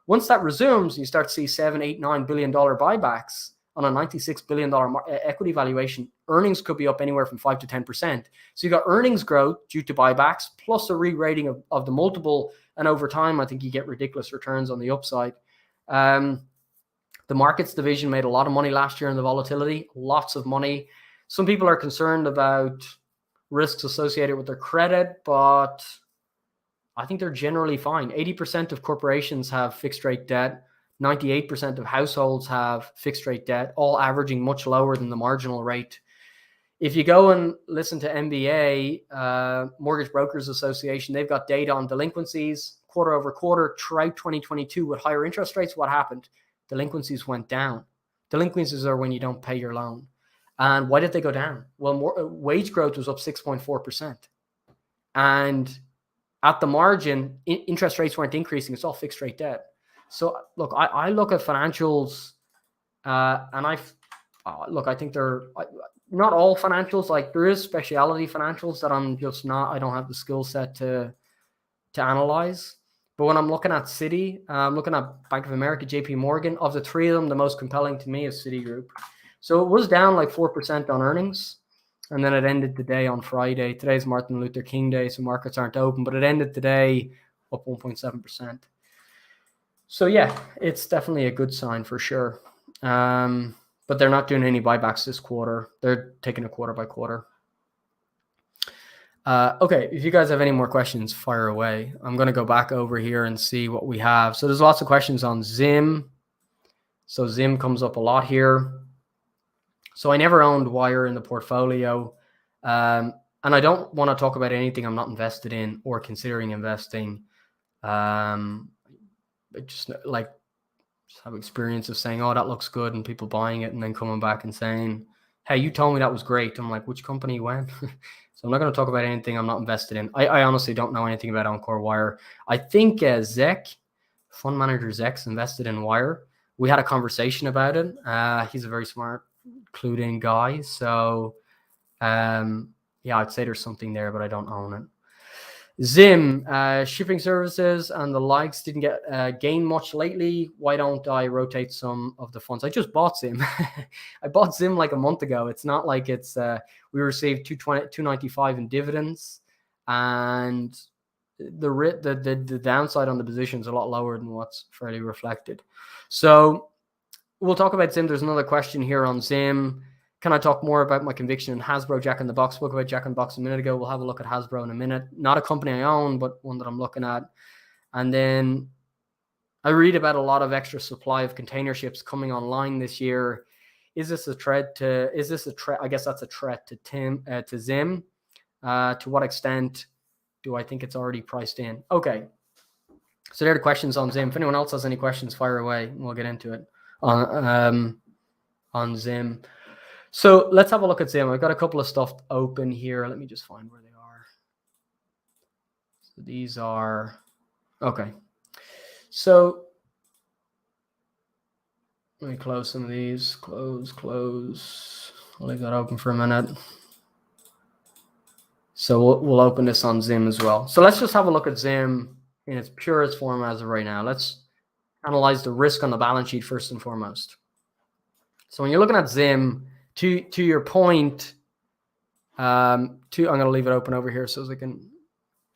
Once that resumes, you start to see $7, $8, $9 billion buybacks on a $96 billion equity valuation. Earnings could be up anywhere from 5 to 10%. So you got earnings growth due to buybacks, plus a re-rating of the multiple. And over time, I think you get ridiculous returns on the upside. The markets division made a lot of money last year in the volatility, lots of money. Some people are concerned about risks associated with their credit, but I think they're generally fine. 80% of corporations have fixed rate debt. 98% of households have fixed rate debt, all averaging much lower than the marginal rate. If you go and listen to MBA, Mortgage Brokers Association, they've got data on delinquencies quarter over quarter throughout 2022 with higher interest rates. What happened? Delinquencies went down. Delinquencies are when you don't pay your loan. And why did they go down? Well, wage growth was up 6.4%. And at the margin, interest rates weren't increasing. It's all fixed rate debt. So look, I look at financials, and I think they're not all financials. Like there is specialty financials that I'm just not. I don't have the skill set to analyze. But when I'm looking at Citi, I'm looking at Bank of America, JP Morgan. Of the three of them, the most compelling to me is Citigroup. So it was down like 4% on earnings, and then it ended the day on Friday. Today's Martin Luther King Day, so markets aren't open, but it ended today up 1.7%. So yeah, it's definitely a good sign for sure. But they're not doing any buybacks this quarter. They're taking it quarter by quarter. Okay, if you guys have any more questions, fire away. I'm going to go back over here and see what we have. So there's lots of questions on Zim. So Zim comes up a lot here. So I never owned Wire in the portfolio. And I don't want to talk about anything I'm not invested in or considering investing. Just have experience of saying, oh, that looks good, and people buying it and then coming back and saying, hey, you told me that was great. I'm like, which company when? So I'm not going to talk about anything I'm not invested in. I honestly don't know anything about Encore Wire. I think Zek, fund manager Zek's invested in Wire. We had a conversation about it. He's a very smart, clued in guy. So yeah, I'd say there's something there, but I don't own it. Zim, shipping services and the likes didn't get gain much lately. Why don't I rotate some of the funds? I just bought Zim. I bought Zim like a month ago. It's not like it's we received 295 in dividends, and the downside on the position is a lot lower than what's fairly reflected. So we'll talk about Zim. There's another question here on Zim. Can I talk more about my conviction in Hasbro, Jack in the Box? Spoke about Jack in the Box a minute ago. We'll have a look at Hasbro in a minute. Not a company I own, but one that I'm looking at. And then I read about a lot of extra supply of container ships coming online this year. Is this a threat to? Is this a threat? I guess that's a threat to Zim. To what extent do I think it's already priced in? Okay. So there are the questions on Zim. If anyone else has any questions, fire away, and we'll get into it on Zim. So let's have a look at Zim. I've got a couple of stuff open here. Let me just find where they are. So these are, okay. So let me close some of these. Close. I'll leave that open for a minute. So we'll open this on Zim as well. So let's just have a look at Zim in its purest form as of right now. Let's analyze the risk on the balance sheet first and foremost. So when you're looking at Zim, to your point, I'm going to leave it open over here so I can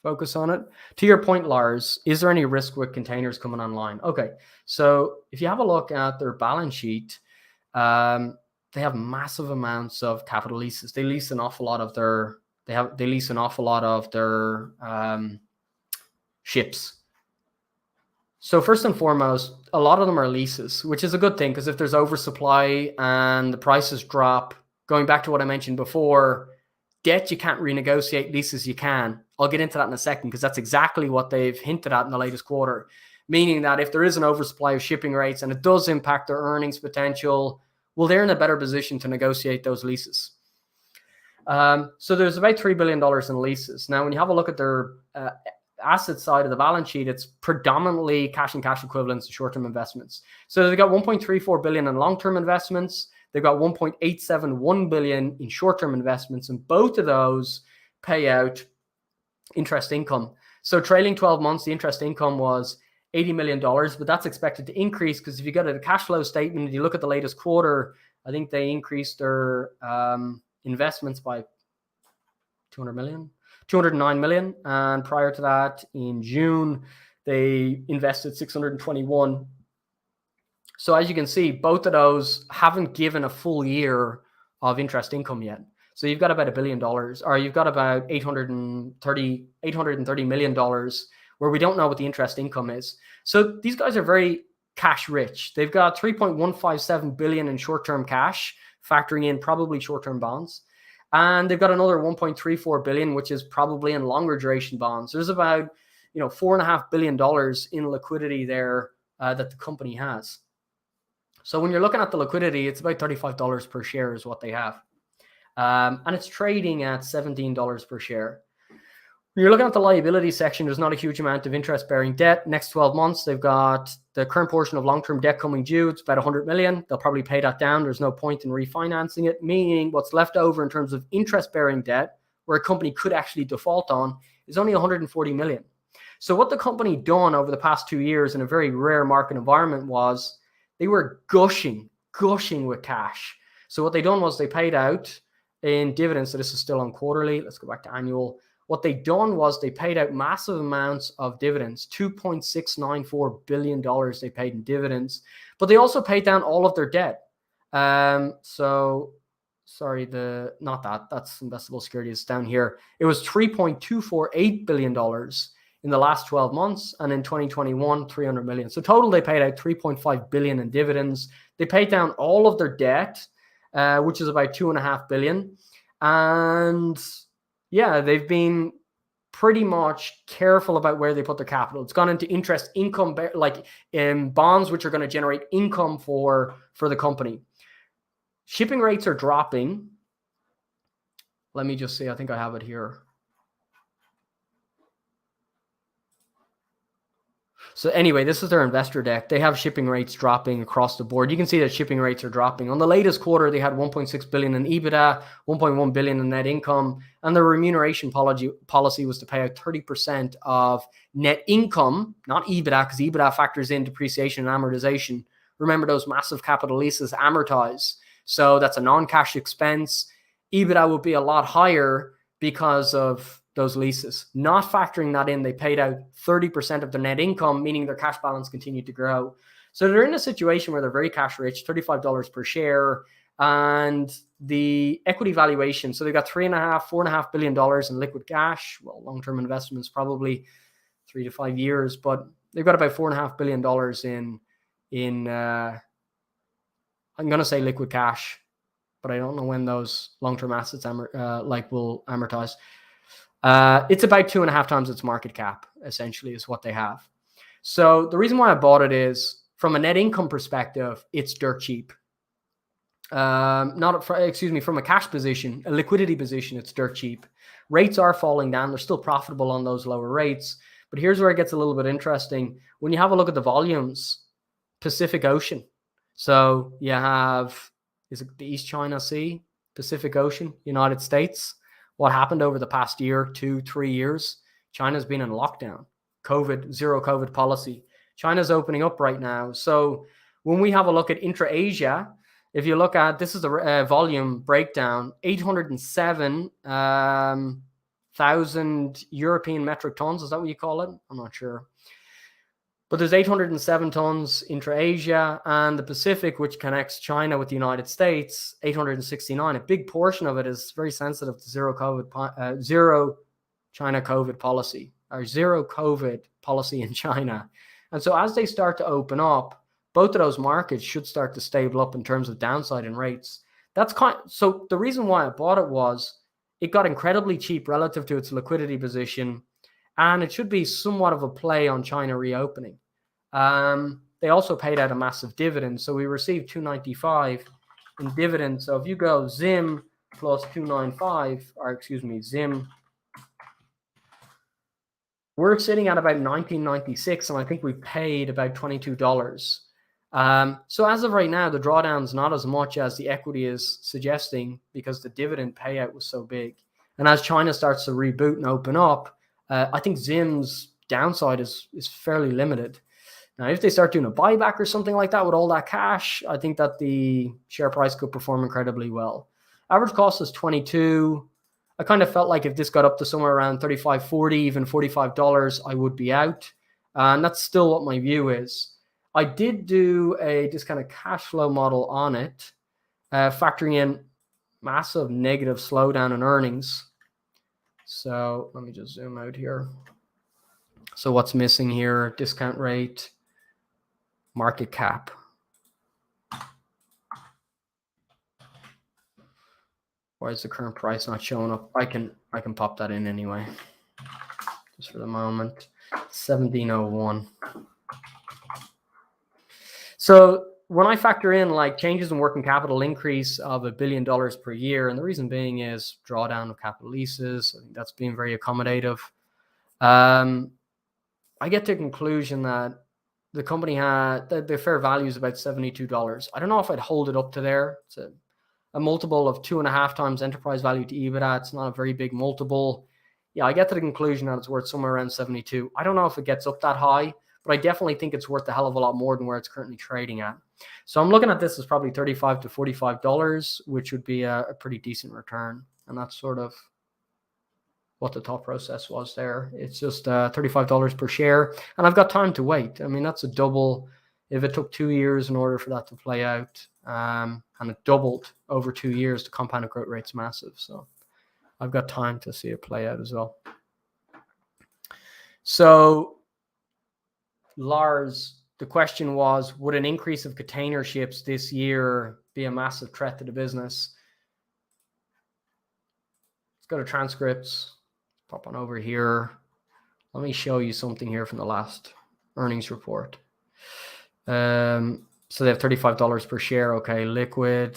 focus on it. To your point, Lars, is there any risk with containers coming online? Okay, so if you have a look at their balance sheet, they have massive amounts of capital leases. They lease an awful lot of their ships. So first and foremost, a lot of them are leases, which is a good thing because if there's oversupply and the prices drop, going back to what I mentioned before, debt you can't renegotiate, leases you can. I'll get into that in a second because that's exactly what they've hinted at in the latest quarter, meaning that if there is an oversupply of shipping rates and it does impact their earnings potential, well, they're in a better position to negotiate those leases. So there's about $3 billion in leases. Now, when you have a look at their asset side of the balance sheet, it's predominantly cash and cash equivalents and short-term investments. So they've got 1.34 billion in long-term investments. They've got 1.871 billion in short-term investments, and both of those pay out interest income. So trailing 12 months, the interest income was $80 million, but that's expected to increase because if you go to the cash flow statement, if you look at the latest quarter, I think they increased their investments by 209 million. And prior to that, in June, they invested 621. So as you can see, both of those haven't given a full year of interest income yet. So you've got about $1 billion, or you've got about $830 million where we don't know what the interest income is. So these guys are very cash rich. They've got 3.157 billion in short-term cash, factoring in probably short-term bonds. And they've got another 1.34 billion, which is probably in longer duration bonds. There's about, $4.5 billion in liquidity there that the company has. So when you're looking at the liquidity, it's about $35 per share is what they have. And it's trading at $17 per share. When you're looking at the liability section, there's not a huge amount of interest-bearing debt. Next 12 months, they've got the current portion of long-term debt coming due. It's about 100 million. They'll probably pay that down. There's no point in refinancing it, meaning what's left over in terms of interest-bearing debt, where a company could actually default on, is only 140 million. So what the company done over the past 2 years in a very rare market environment was they were gushing with cash. So what they done was they paid out in dividends. So this is still on quarterly. Let's go back to annual. What they done was they paid out massive amounts of dividends, $2.694 billion they paid in dividends, but they also paid down all of their debt. That's investable securities down here. It was $3.248 billion in the last 12 months. And in 2021, 300 million. So total, they paid out 3.5 billion in dividends. They paid down all of their debt, which is about 2.5 billion. And yeah, they've been pretty much careful about where they put their capital. It's gone into interest income, like in bonds, which are going to generate income for the company. Shipping rates are dropping. Let me just see. I think I have it here. So anyway, this is their investor deck. They have shipping rates dropping across the board. You can see that shipping rates are dropping. On the latest quarter, they had 1.6 billion in EBITDA, 1.1 billion in net income, and their remuneration policy was to pay out 30% of net income, not EBITDA, because EBITDA factors in depreciation and amortization. Remember, those massive capital leases amortize. So that's a non-cash expense. EBITDA would be a lot higher because of those leases. Not factoring that in, they paid out 30% of their net income, meaning their cash balance continued to grow. So they're in a situation where they're very cash rich, $35 per share, and the equity valuation. So they got $4.5 billion in liquid cash. Well, long-term investments, probably 3 to 5 years, but they've got about $4.5 billion in I'm going to say liquid cash, but I don't know when those long-term assets will amortize. It's about 2.5 times its market cap, essentially, is what they have. So the reason why I bought it is, from a net income perspective, it's dirt cheap. From a cash position, a liquidity position, it's dirt cheap. Rates are falling down. They're still profitable on those lower rates. But here's where it gets a little bit interesting. When you have a look at the volumes, Pacific Ocean. So you have, is it the East China Sea, Pacific Ocean, United States? What happened over the past year, 2-3 years? China's been in lockdown, zero COVID policy. China's opening up right now. So when we have a look at intra-Asia, if you look at, this is the volume breakdown, 807,000 European metric tons. Is that what you call it? I'm not sure. But there's 807 tons intra-Asia, and the Pacific, which connects China with the United States, 869. A big portion of it is very sensitive to zero China COVID policy, or zero COVID policy in China. And so as they start to open up, both of those markets should start to stable up in terms of downside in rates. So the reason why I bought it was it got incredibly cheap relative to its liquidity position, and it should be somewhat of a play on China reopening. They also paid out a massive dividend. So we received $2.95 in dividends. So if you go ZIM plus 295, or excuse me, ZIM, we're sitting at about 1996, and I think we paid about $22. So as of right now, the drawdown's not as much as the equity is suggesting, because the dividend payout was so big. And as China starts to reboot and open up, I think ZIM's downside is fairly limited. Now, if they start doing a buyback or something like that with all that cash, I think that the share price could perform incredibly well. Average cost is 22. I kind of felt like if this got up to somewhere around 35, 40, even $45, I would be out. And that's still what my view is. I did do a discounted cash flow model on it, factoring in massive negative slowdown in earnings. So let me just zoom out here. So what's missing here? Discount rate, market cap. Why is the current price not showing up? I can pop that in anyway, just for the moment. 1701. So when I factor in like changes in working capital increase of $1 billion per year, and the reason being is drawdown of capital leases, I think that's being very accommodative. I get to the conclusion that the company had the fair value is about $72. I don't know if I'd hold it up to there. It's a multiple of 2.5 times enterprise value to EBITDA. It's not a very big multiple. Yeah, I get to the conclusion that it's worth somewhere around 72. I don't know if it gets up that high, but I definitely think it's worth a hell of a lot more than where it's currently trading at. So I'm looking at this as probably $35 to $45, which would be a pretty decent return. And that's sort of what the thought process was there. It's just $35 per share, and I've got time to wait. I mean, that's a double. If it took 2 years in order for that to play out, and it doubled over 2 years, the compounded growth rate's massive. So I've got time to see it play out as well. So Lars, the question was, would an increase of container ships this year be a massive threat to the business? Let's go to transcripts. Pop on over here. Let me show you something here from the last earnings report. So they have $35 per share. Okay, liquid.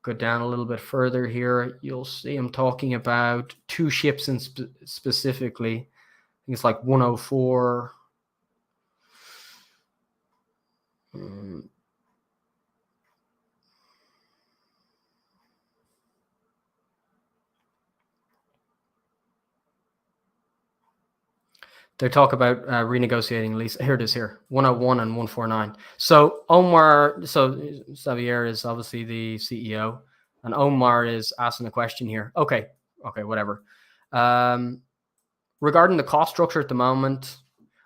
Go down a little bit further here. You'll see I'm talking about 2 ships in specifically. I think it's like 104. They talk about renegotiating lease. Here it is here, 101 and 149. So Omar, so Xavier is obviously the CEO, and Omar is asking a question here. Okay, whatever. Regarding the cost structure at the moment,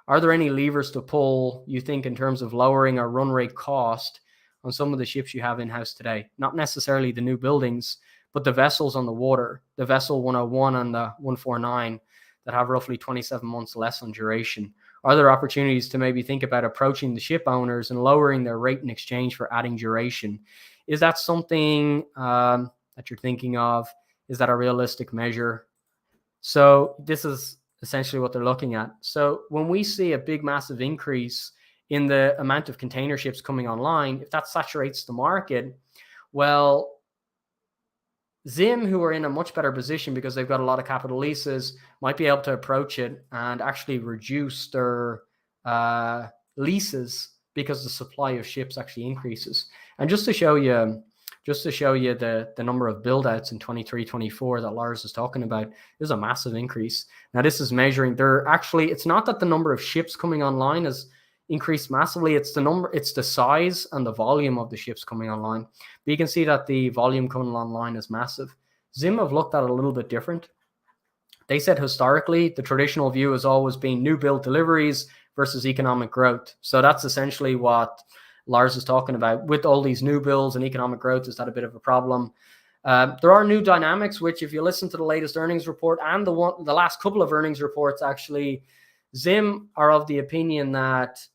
are there any levers to pull, you think, in terms of lowering our run rate cost on some of the ships you have in-house today? Not necessarily the new buildings, but the vessels on the water, the vessel 101 and the 149 that have roughly 27 months less on duration. Are there opportunities to maybe think about approaching the ship owners and lowering their rate in exchange for adding duration? Is that something that you're thinking of? Is that a realistic measure? So this is essentially what they're looking at. So when we see a big, massive increase in the amount of container ships coming online, if that saturates the market, well, Zim, who are in a much better position because they've got a lot of capital leases, might be able to approach it and actually reduce their leases because the supply of ships actually increases. And just to show you the number of build outs in 23-24 that Lars is talking about, there's a massive increase. Now this is measuring, it's not that the number of ships coming online has increased massively, it's the size and the volume of the ships coming online. But you can see that the volume coming online is massive. Zim have looked at it a little bit different. They said historically the traditional view has always been new build deliveries versus economic growth. So that's essentially what Lars is talking about. With all these new builds and economic growth, is that a bit of a problem? There are new dynamics, which if you listen to the latest earnings report and the last couple of earnings reports, actually, Zim are of the opinion that,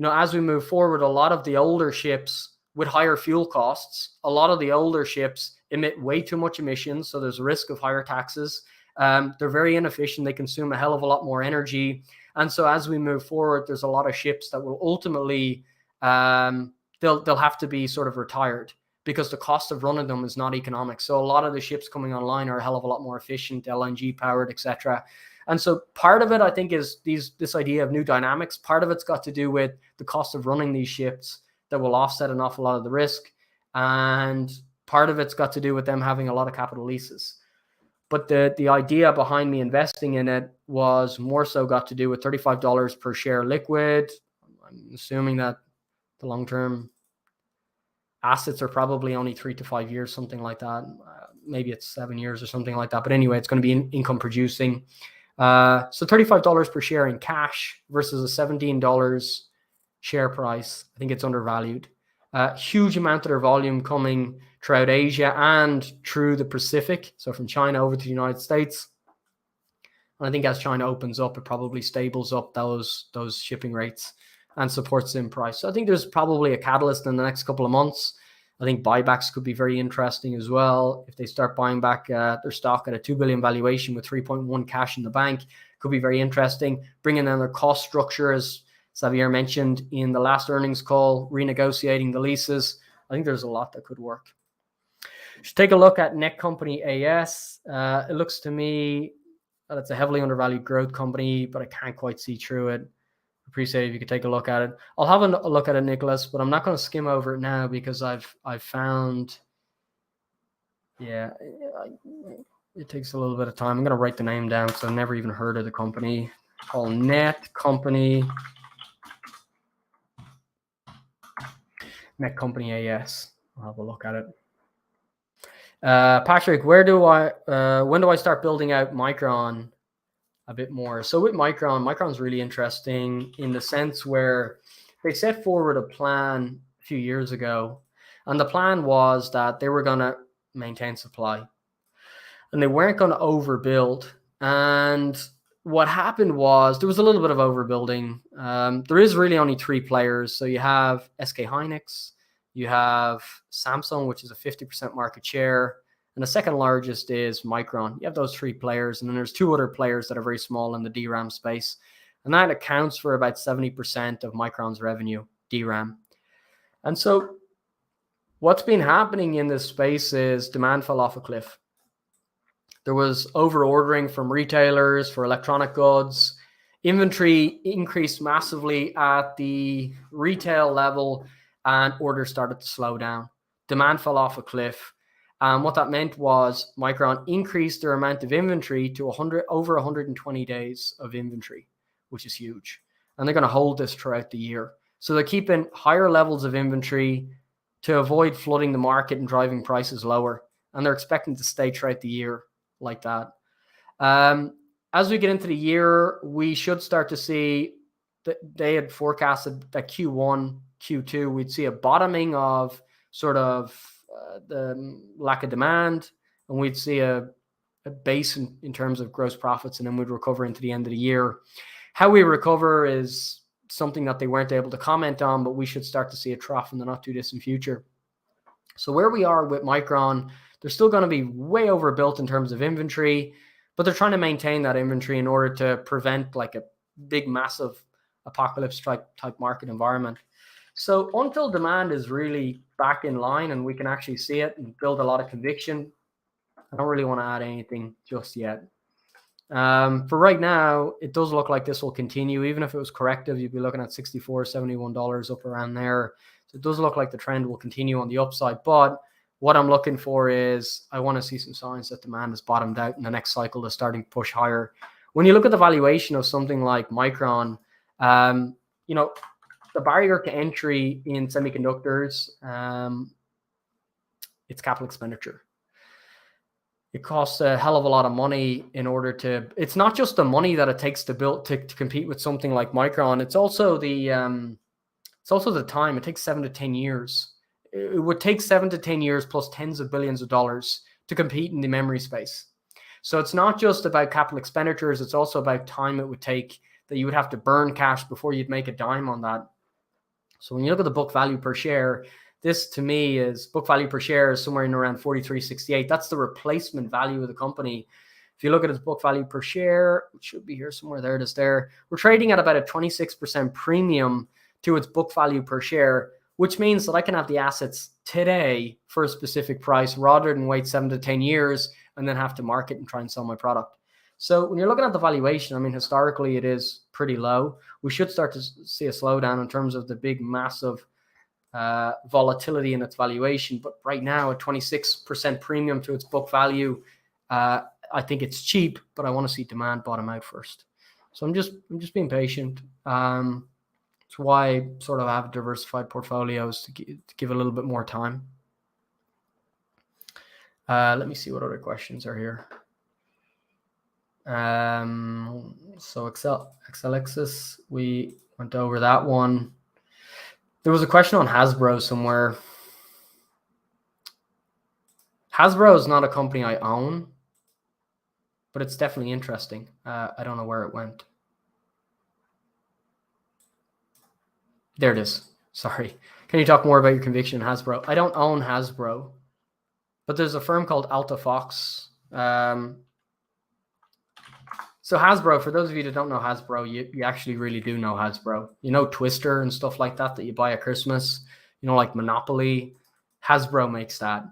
as we move forward, a lot of the older ships with higher fuel costs, a lot of the older ships emit way too much emissions, so there's a risk of higher taxes. They're very inefficient. They consume a hell of a lot more energy. And so as we move forward, there's a lot of ships that will ultimately, they'll have to be sort of retired because the cost of running them is not economic. So a lot of the ships coming online are a hell of a lot more efficient, LNG powered, etc. And so part of it, I think, is this idea of new dynamics. Part of it's got to do with the cost of running these ships that will offset an awful lot of the risk. And part of it's got to do with them having a lot of capital leases. But the idea behind me investing in it was more so got to do with $35 per share liquid. I'm assuming that the long-term assets are probably only 3 to 5 years, something like that. Maybe it's 7 years or something like that. But anyway, it's going to be income producing. So $35 per share in cash versus a $17 share price. I think it's undervalued. Huge amount of their volume coming throughout Asia and through the Pacific. So from China over to the United States. And I think as China opens up, it probably stables up those shipping rates and supports Zim price. So I think there's probably a catalyst in the next couple of months. I think buybacks could be very interesting as well. If they start buying back their stock at a $2 billion valuation with 3.1 cash in the bank, could be very interesting. Bringing down their cost structure, as Xavier mentioned in the last earnings call, renegotiating the leases. I think there's a lot that could work. Just take a look at Net Company AS. It looks to me that it's a heavily undervalued growth company, but I can't quite see through it. Appreciate it if you could take a look at it. I'll have a look at it, Nicholas, but I'm not going to skim over it now because I've found, it takes a little bit of time. I'm going to write the name down because I've never even heard of the company. Called Net Company AS. I'll have a look at it. Patrick, when do I start building out Micron a bit more? So with Micron's really interesting in the sense where they set forward a plan a few years ago, and the plan was that they were going to maintain supply and they weren't going to overbuild. And what happened was there was a little bit of overbuilding. There is really only 3 players. So you have SK Hynix, you have Samsung, which is a 50% market share, and the second largest is Micron. You have those 3 players, and then there's 2 other players that are very small in the DRAM space. And that accounts for about 70% of Micron's revenue, DRAM. And so what's been happening in this space is demand fell off a cliff. There was over ordering from retailers for electronic goods. Inventory increased massively at the retail level and orders started to slow down. Demand fell off a cliff. And what that meant was Micron increased their amount of inventory to over 120 days of inventory, which is huge. And they're going to hold this throughout the year. So they're keeping higher levels of inventory to avoid flooding the market and driving prices lower. And they're expecting to stay throughout the year like that. As we get into the year, we should start to see that they had forecasted that Q1, Q2, we'd see a bottoming of sort of the lack of demand, and we'd see a base in terms of gross profits, and then we'd recover into the end of the year. How we recover is something that they weren't able to comment on, but we should start to see a trough in the not too distant future. So where we are with Micron, they're still going to be way overbuilt in terms of inventory, but they're trying to maintain that inventory in order to prevent like a big, massive apocalypse type market environment. So until demand is really back in line and we can actually see it and build a lot of conviction, I don't really want to add anything just yet. For right now, it does look like this will continue. Even if it was corrective, you'd be looking at $64, $71 up around there. So it does look like the trend will continue on the upside. But what I'm looking for is I want to see some signs that demand has bottomed out and the next cycle is starting to push higher. When you look at the valuation of something like Micron, the barrier to entry in semiconductors, it's capital expenditure. It costs a hell of a lot of money in order to, it's not just the money that it takes to build to compete with something like Micron. It's also the time. It takes 7 to 10 years. It would take 7 to 10 years plus tens of billions of dollars to compete in the memory space. So it's not just about capital expenditures. It's also about time it would take that you would have to burn cash before you'd make a dime on that. So when you look at the book value per share, this to me is book value per share is somewhere in around 43.68. That's the replacement value of the company. If you look at its book value per share, it should be here somewhere. There it is there. We're trading at about a 26% premium to its book value per share, which means that I can have the assets today for a specific price rather than wait 7 to 10 years and then have to market and try and sell my product. So when you're looking at the valuation, I mean, historically, it is pretty low. We should start to see a slowdown in terms of the big, massive volatility in its valuation. But right now, a 26% premium to its book value, I think it's cheap, but I want to see demand bottom out first. So I'm just being patient. It's why I sort of have diversified portfolios to give a little bit more time. Let me see what other questions are here. So Excelexis, we went over that one. There was a question on Hasbro somewhere. Hasbro is not a company I own, but it's definitely interesting. I don't know where it went. There it is. Sorry. Can you talk more about your conviction in Hasbro? I don't own Hasbro, but there's a firm called Alta Fox. So Hasbro, for those of you that don't know Hasbro, you actually really do know Hasbro. You know Twister and stuff like that you buy at Christmas, like Monopoly. Hasbro makes that.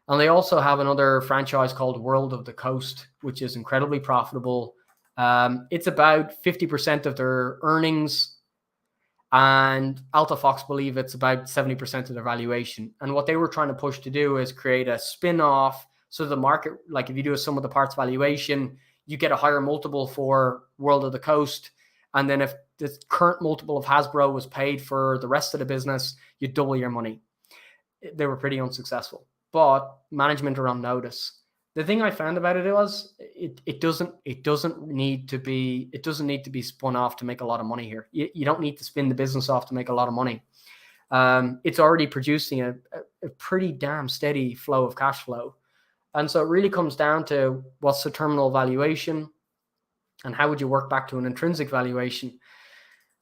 And they also have another franchise called World of the Coast, which is incredibly profitable. It's about 50% of their earnings. And Alta Fox believe it's about 70% of their valuation. And what they were trying to push to do is create a spin-off. So the market, like if you do a sum of the parts valuation, you get a higher multiple for World of the Coast. And then if the current multiple of Hasbro was paid for the rest of the business, you double your money. They were pretty unsuccessful, but management are on notice. The thing I found about it was it doesn't need to be spun off to make a lot of money here. You don't need to spin the business off to make a lot of money. It's already producing a pretty damn steady flow of cash flow. And so it really comes down to what's the terminal valuation and how would you work back to an intrinsic valuation.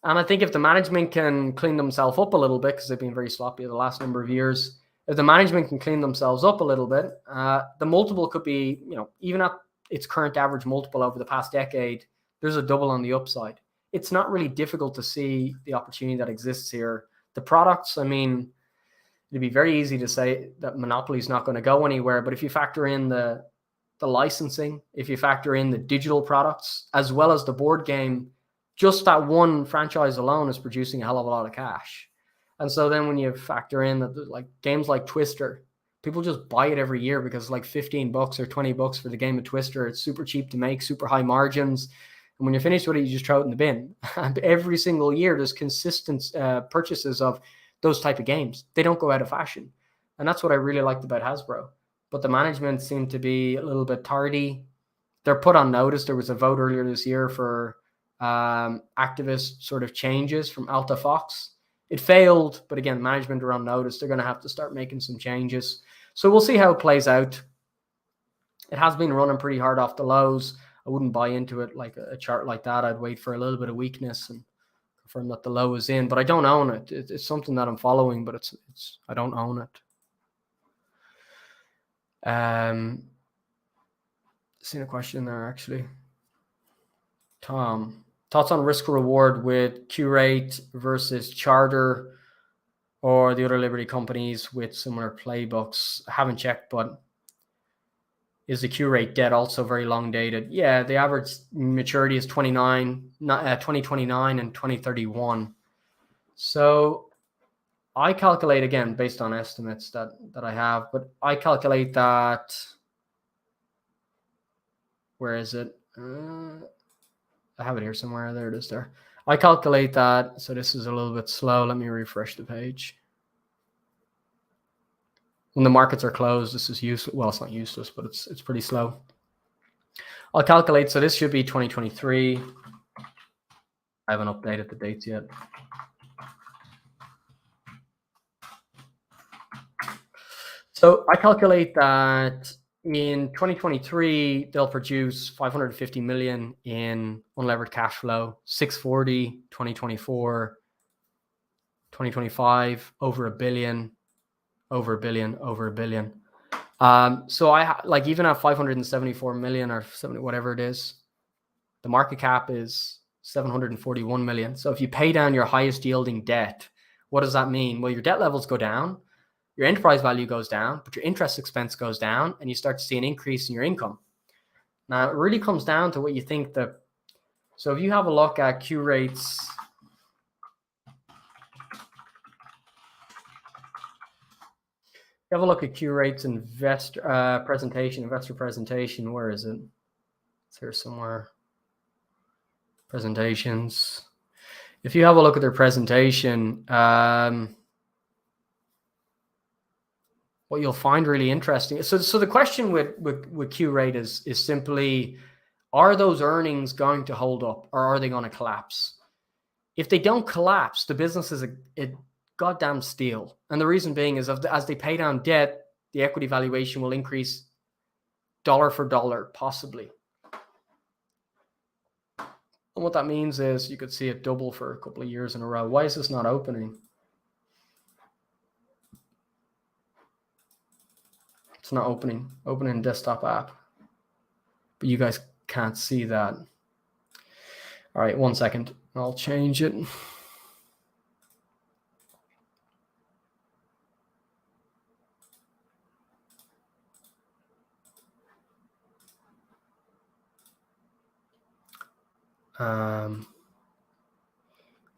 And I think if the management can clean themselves up a little bit, because they've been very sloppy the last number of years, if the management can clean themselves up a little bit, the multiple could be, even at its current average multiple over the past decade, there's a double on the upside. It's not really difficult to see the opportunity that exists here. The products, I mean, it'd be very easy to say that Monopoly is not going to go anywhere, but if you factor in the licensing, if you factor in the digital products, as well as the board game, just that one franchise alone is producing a hell of a lot of cash. And so then when you factor in that, like games like Twister, people just buy it every year because it's like $15 or $20 for the game of Twister. It's super cheap to make, super high margins. And when you're finished with it, you just throw it in the bin. And every single year, there's consistent purchases of those type of games. They don't go out of fashion. And that's what I really liked about Hasbro. But the management seemed to be a little bit tardy. They're put on notice. There was a vote earlier this year for activist sort of changes from Alta Fox. It failed, but again, management are on notice. They're going to have to start making some changes. So we'll see how it plays out. It has been running pretty hard off the lows. I wouldn't buy into it like a chart like that. I'd wait for a little bit of weakness and confirm that the low is in, but I don't own it. It's something that I'm following, but it's I don't own it. Seen a question there actually. Tom, thoughts on risk reward with Qrate versus Charter or the other Liberty companies with similar playbooks? I haven't checked, but is the Qrate debt also very long dated? Yeah, the average maturity is 2029 and 2031. So I calculate, again, based on estimates that I have, but I calculate that, where is it? I have it here somewhere. There it is there. I calculate that, so this is a little bit slow. Let me refresh the page. When the markets are closed, this is useless. Well, it's not useless, but it's pretty slow. I'll calculate, so this should be 2023. I haven't updated the dates yet. So I calculate that in 2023, they'll produce 550 million in unlevered cash flow, 640, 2024, 2025, over $1 billion, over $1 billion, over $1 billion. So I like even at 574 million or 70, whatever it is, the market cap is 741 million. So if you pay down your highest yielding debt, what does that mean? Well, your debt levels go down, your enterprise value goes down, but your interest expense goes down, and you start to see an increase in your income. Now, it really comes down to what you think that. So if you have a look at Qrate's, have a look at Qrate's investor presentation. Where is it? It's here somewhere. Presentations. If you have a look at their presentation, what you'll find really interesting. So the question with Qrate is simply, are those earnings going to hold up or are they going to collapse? If they don't collapse, the business is a goddamn steal. And the reason being is as they pay down debt, the equity valuation will increase dollar for dollar, possibly. And what that means is you could see it double for a couple of years in a row. Why is this not opening? It's not opening. Opening desktop app. But you guys can't see that. All right, 1 second. I'll change it.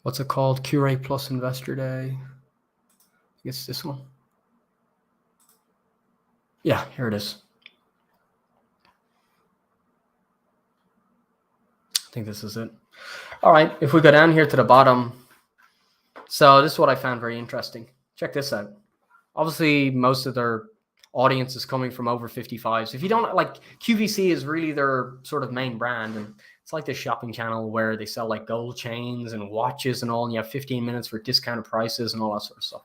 What's it called? Qrate Plus Investor Day. I guess this one. Yeah, here it is. I think this is it. All right, if we go down here to the bottom. So this is what I found very interesting. Check this out. Obviously, most of their audience is coming from over 55. So if you don't like, QVC is really their sort of main brand. And it's like this shopping channel where they sell like gold chains and watches and all, and you have 15 minutes for discounted prices and all that sort of stuff.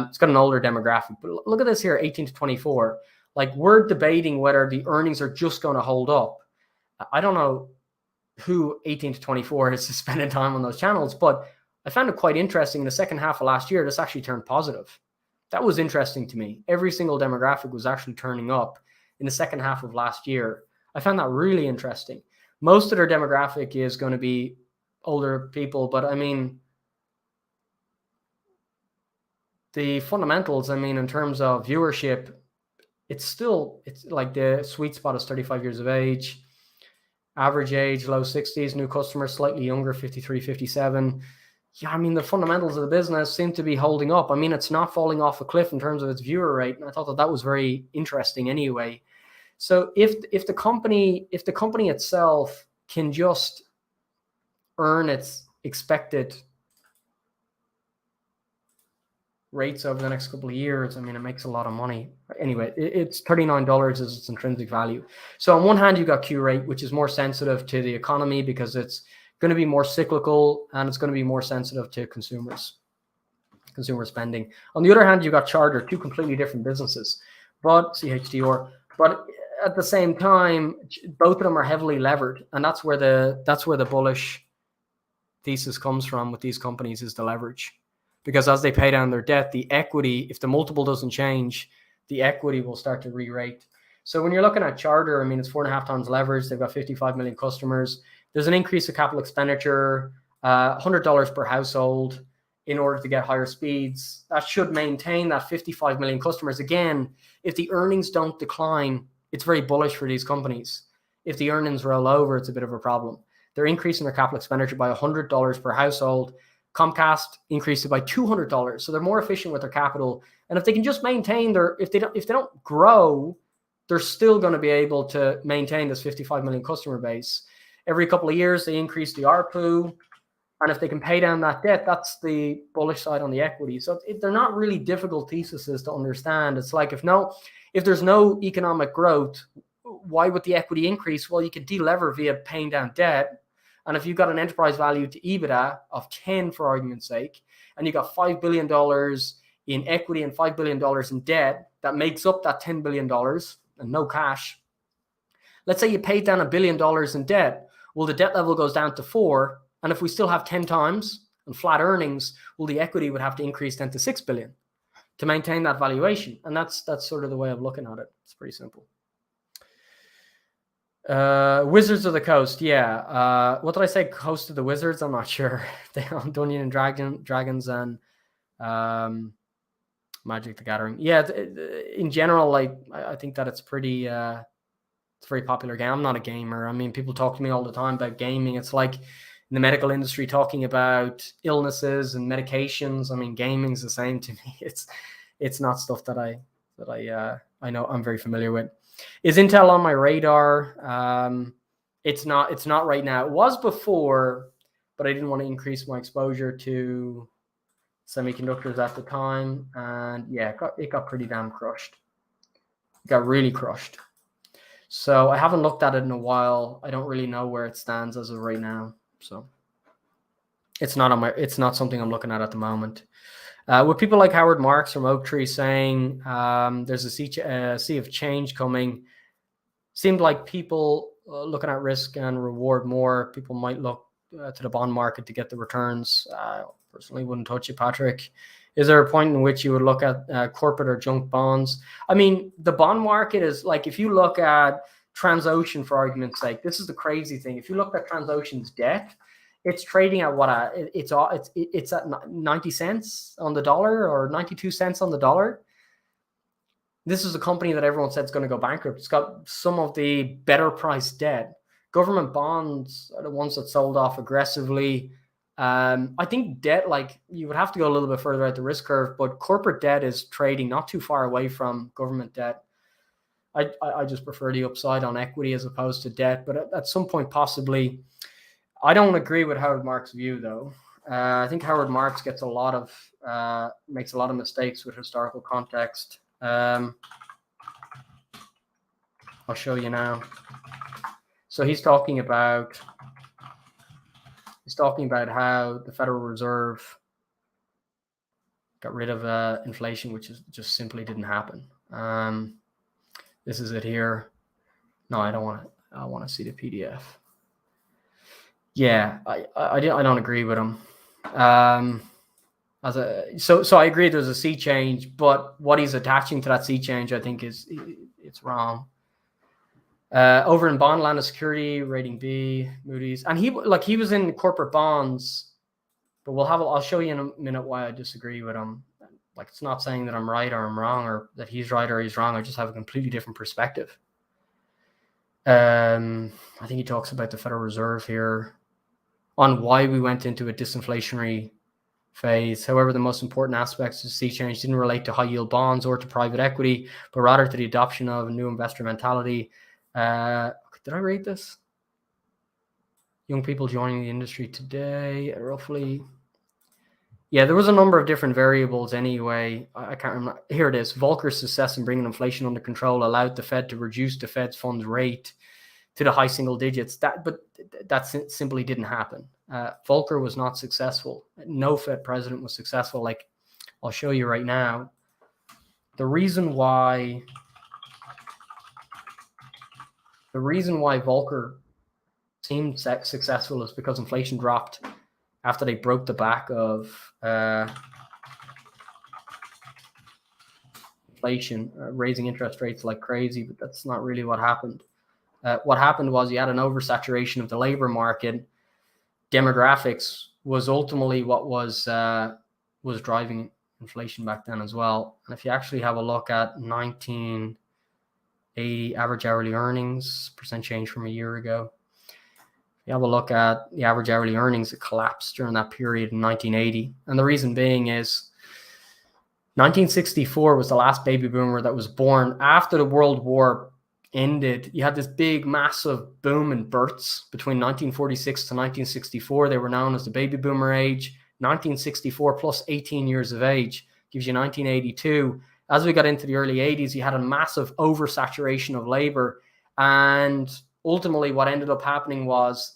It's got an older demographic, but look at this here, 18 to 24. Like, we're debating whether the earnings are just going to hold up. I don't know who 18 to 24 is spending time on those channels, but I found it quite interesting. In the second half of last year, this actually turned positive. That was interesting to me. Every single demographic was actually turning up in the second half of last year. I found that really interesting. Most of their demographic is going to be older people, but I mean, the fundamentals, I mean, in terms of viewership, it's like the sweet spot is 35 years of age. Average age, low 60s. New customers, slightly younger, 53, 57. Yeah, I mean, the fundamentals of the business seem to be holding up. I mean, it's not falling off a cliff in terms of its viewer rate. And I thought that was very interesting anyway. So if the company itself can just earn its expected rates over the next couple of years, I mean, it makes a lot of money. Anyway, it's $39 is its intrinsic value. So on one hand, you've got Q rate, which is more sensitive to the economy because it's going to be more cyclical and it's going to be more sensitive to consumer spending. On the other hand, you've got Charter, two completely different businesses, but CHDR. But at the same time, both of them are heavily levered, and that's where the bullish thesis comes from with these companies, is the leverage. Because as they pay down their debt, the equity, if the multiple doesn't change, the equity will start to re-rate. So when you're looking at Charter, I mean, it's 4.5 times leverage. They've got 55 million customers. There's an increase of capital expenditure, $100 per household in order to get higher speeds. That should maintain that 55 million customers. Again, if the earnings don't decline, it's very bullish for these companies. If the earnings roll over, it's a bit of a problem. They're increasing their capital expenditure by $100 per household. Comcast increased it by $200, so they're more efficient with their capital. And if they can just maintain if they don't grow, they're still going to be able to maintain this 55 million customer base. Every couple of years, they increase the ARPU, and if they can pay down that debt, that's the bullish side on the equity. So they're not really difficult theses to understand. It's like if there's no economic growth, why would the equity increase? Well, you can delever via paying down debt. And if you've got an enterprise value to EBITDA of 10, for argument's sake, and you've got $5 billion in equity and $5 billion in debt, that makes up that $10 billion and no cash. Let's say you paid down $1 billion in debt. Well, the debt level goes down to 4. And if we still have 10 times and flat earnings, well, the equity would have to increase then to 6 billion to maintain that valuation. And that's sort of the way of looking at it. It's pretty simple. Wizards of the Coast, yeah. What did I say? Coast of the Wizards? I'm not sure. They own Dungeons and Dragons and Magic the Gathering. Yeah, in general, like I think that it's pretty. It's a very popular game. I'm not a gamer. I mean, people talk to me all the time about gaming. It's like in the medical industry talking about illnesses and medications. I mean, gaming's the same to me. It's not stuff that I know I'm very familiar with. Is Intel on my radar? It's not right now. It was before, but I didn't want to increase my exposure to semiconductors at the time. And yeah, it got pretty damn crushed. It got really crushed. So I haven't looked at it in a while. I don't really know where it stands as of right now. So it's not something I'm looking at the moment. With people like Howard Marks from Oaktree saying there's a sea of change coming, seemed like people looking at risk and reward more. People might look to the bond market to get the returns. Personally wouldn't touch it, Patrick. Is there a point in which you would look at corporate or junk bonds? I mean, the bond market is like, if you look at Transocean, for argument's sake, this is the crazy thing. If you look at Transocean's debt, it's trading at what? It's at 90 cents on the dollar or 92 cents on the dollar. This is a company that everyone said is going to go bankrupt. It's got some of the better priced debt. Government bonds are the ones that sold off aggressively. I think debt, like you would have to go a little bit further out the risk curve, but corporate debt is trading not too far away from government debt. I just prefer the upside on equity as opposed to debt, but at some point possibly. I don't agree with Howard Marks' view, though. I think Howard Marks makes a lot of mistakes with historical context. I'll show you now. So he's talking about how the Federal Reserve got rid of inflation, which just simply didn't happen. This is it here. No, I don't want it. I want to see the PDF. Yeah, I don't agree with him. So I agree there's a sea change, but what he's attaching to that sea change, I think, it's wrong. Over in bond land of security, rating B, Moody's, and he was in corporate bonds, but I'll show you in a minute why I disagree with him. Like, it's not saying that I'm right or I'm wrong or that he's right or he's wrong. I just have a completely different perspective. I think he talks about the Federal Reserve here on why we went into a disinflationary phase. However, the most important aspects of sea change didn't relate to high yield bonds or to private equity, but rather to the adoption of a new investor mentality. Did I read this? Young people joining the industry today, roughly. Yeah, there was a number of different variables anyway. I can't remember. Here it is. Volcker's success in bringing inflation under control allowed the Fed to reduce the Fed's funds rate to the high single digits. But that simply didn't happen. Volcker was not successful. No Fed president was successful. Like, I'll show you right now. The reason why Volcker seemed successful is because inflation dropped after they broke the back of inflation, raising interest rates like crazy, but that's not really what happened. What happened was you had an oversaturation of the labor market. Demographics was ultimately what was driving inflation back then as well. And if you actually have a look at 1980 average hourly earnings, percent change from a year ago, you have a look at the average hourly earnings, it collapsed during that period in 1980. And the reason being is 1964 was the last baby boomer that was born. After the World War ended, you had this big, massive boom in births between 1946 to 1964. They were known as the baby boomer age. 1964 plus 18 years of age gives you 1982. As we got into the early 80s, you had a massive oversaturation of labor. And ultimately, what ended up happening was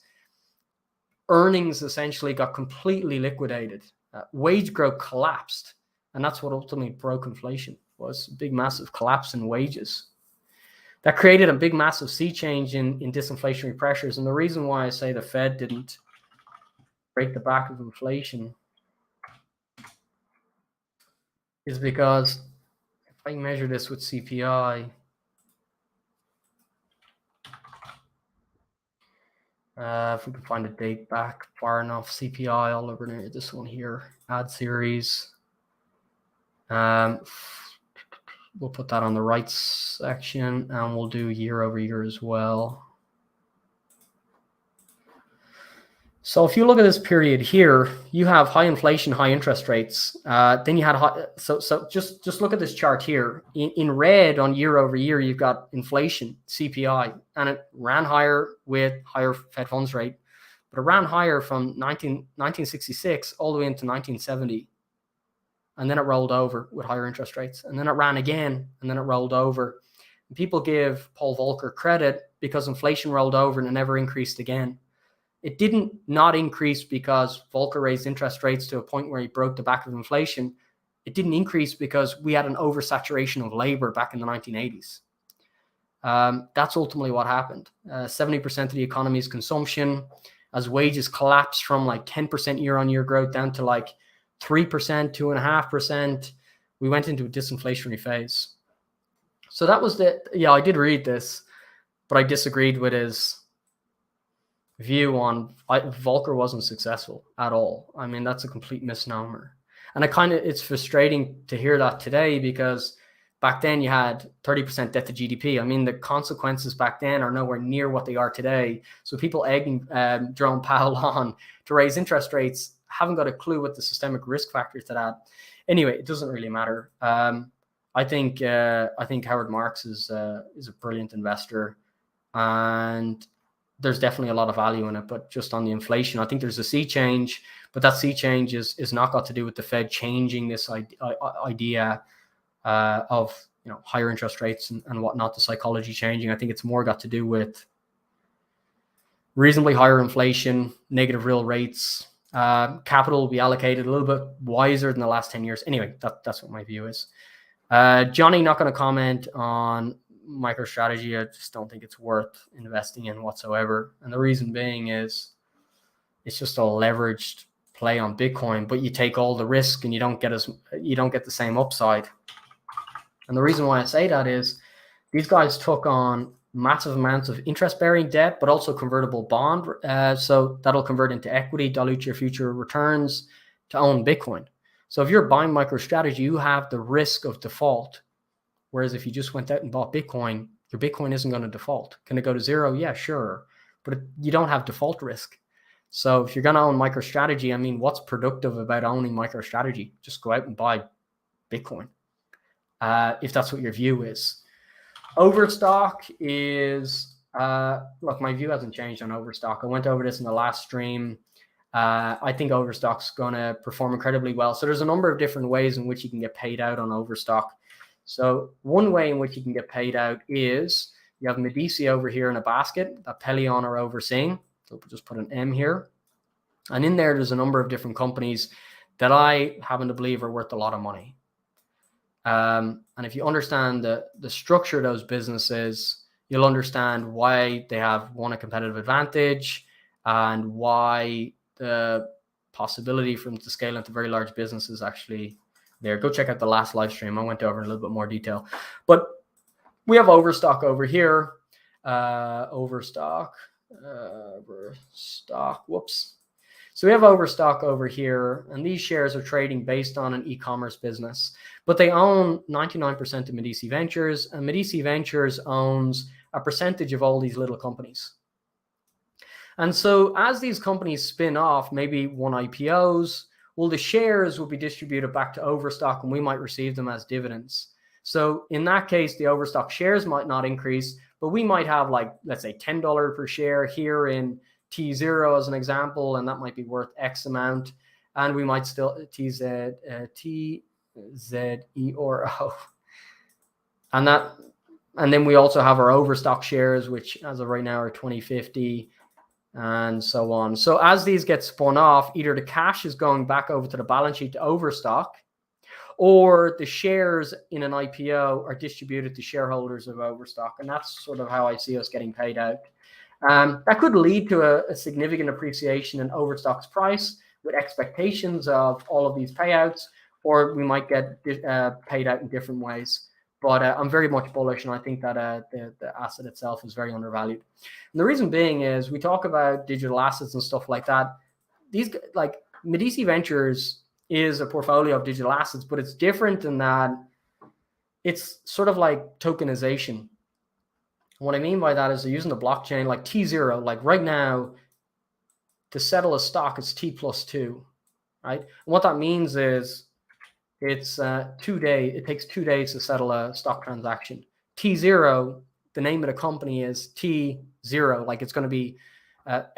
earnings essentially got completely liquidated. Wage growth collapsed. And that's what ultimately broke inflation, was a big, massive collapse in wages. That created a big, massive sea change in disinflationary pressures. And the reason why I say the Fed didn't break the back of inflation is because if I measure this with CPI, if we can find a date back far enough, CPI all over near this one here, ad series. We'll put that on the right section, and we'll do year over year as well. So if you look at this period here, you have high inflation, high interest rates. Then you had so just look at this chart here. In red on year over year, you've got inflation, CPI, and it ran higher with higher Fed funds rate, but it ran higher from 1966 all the way into 1970. And then it rolled over with higher interest rates. And then it ran again, and then it rolled over. And people give Paul Volcker credit because inflation rolled over and it never increased again. It didn't not increase because Volcker raised interest rates to a point where he broke the back of inflation. It didn't increase because we had an oversaturation of labor back in the 1980s. That's ultimately what happened. 70% of the economy's consumption, as wages collapsed from like 10% year-on-year growth down to like 3%, 2.5%, we went into a disinflationary phase. So that was I did read this, but I disagreed with his view on Volcker wasn't successful at all. I mean, that's a complete misnomer. And it's frustrating to hear that today, because back then you had 30% debt to GDP. I mean, the consequences back then are nowhere near what they are today. So people egging Jerome Powell on to raise interest rates haven't got a clue what the systemic risk factors to that. Anyway, it doesn't really matter. I think Howard Marks is a brilliant investor, and there's definitely a lot of value in it. But just on the inflation, I think there's a sea change, but that sea change is not got to do with the Fed changing this idea of higher interest rates and whatnot, the psychology changing. I think it's more got to do with reasonably higher inflation, negative real rates. Capital will be allocated a little bit wiser than the last 10 years. Anyway, that's what my view is. Johnny, not going to comment on MicroStrategy. I just don't think it's worth investing in whatsoever. And the reason being is it's just a leveraged play on Bitcoin, but you take all the risk and you don't get the same upside. And the reason why I say that is these guys took on massive amounts of interest-bearing debt, but also convertible bond. So that'll convert into equity, dilute your future returns to own Bitcoin. So if you're buying MicroStrategy, you have the risk of default. Whereas if you just went out and bought Bitcoin, Your Bitcoin isn't going to default. Can it go to zero? Yeah, sure. But you don't have default risk. So if you're going to own MicroStrategy, I mean, what's productive about owning MicroStrategy? Just go out and buy Bitcoin, if that's what your view is. Overstock is, look, my view hasn't changed on Overstock. I went over this in the last stream. I think Overstock's going to perform incredibly well. So there's a number of different ways in which you can get paid out on Overstock. So one way in which you can get paid out is you have Medici over here in a basket that Pelion are overseeing. So we'll just put an M here. And in there's a number of different companies that I happen to believe are worth a lot of money. And if you understand the structure of those businesses, you'll understand why they have a competitive advantage and why the possibility for them to scale into very large businesses actually there. Go check out the last live stream. I went over in a little bit more detail. But we have Overstock over here. Overstock. Whoops. So we have Overstock over here, and these shares are trading based on an e-commerce business. But they own 99% of Medici Ventures, and Medici Ventures owns a percentage of all these little companies. And so as these companies spin off, maybe one IPOs, well, the shares will be distributed back to Overstock, and we might receive them as dividends. So in that case, the Overstock shares might not increase, but we might have, like, let's say $10 per share here in T0 as an example, and that might be worth X amount. And we might still TZERO. And then we also have our Overstock shares, which as of right now are 2050 and so on. So as these get spun off, either the cash is going back over to the balance sheet to Overstock, or the shares in an IPO are distributed to shareholders of Overstock. And that's sort of how I see us getting paid out. That could lead to a significant appreciation in Overstock's price with expectations of all of these payouts, or we might get paid out in different ways. But I'm very much bullish, and I think that the asset itself is very undervalued. And the reason being is we talk about digital assets and stuff like that. These, like Medici Ventures, is a portfolio of digital assets, but it's different in that it's sort of like tokenization. What I mean by that is they're using the blockchain, like T0. Like right now, to settle a stock, it's T+2, right? And what that means is it's 2 days. It takes 2 days to settle a stock transaction. T0, the name of the company is T0, like it's going to be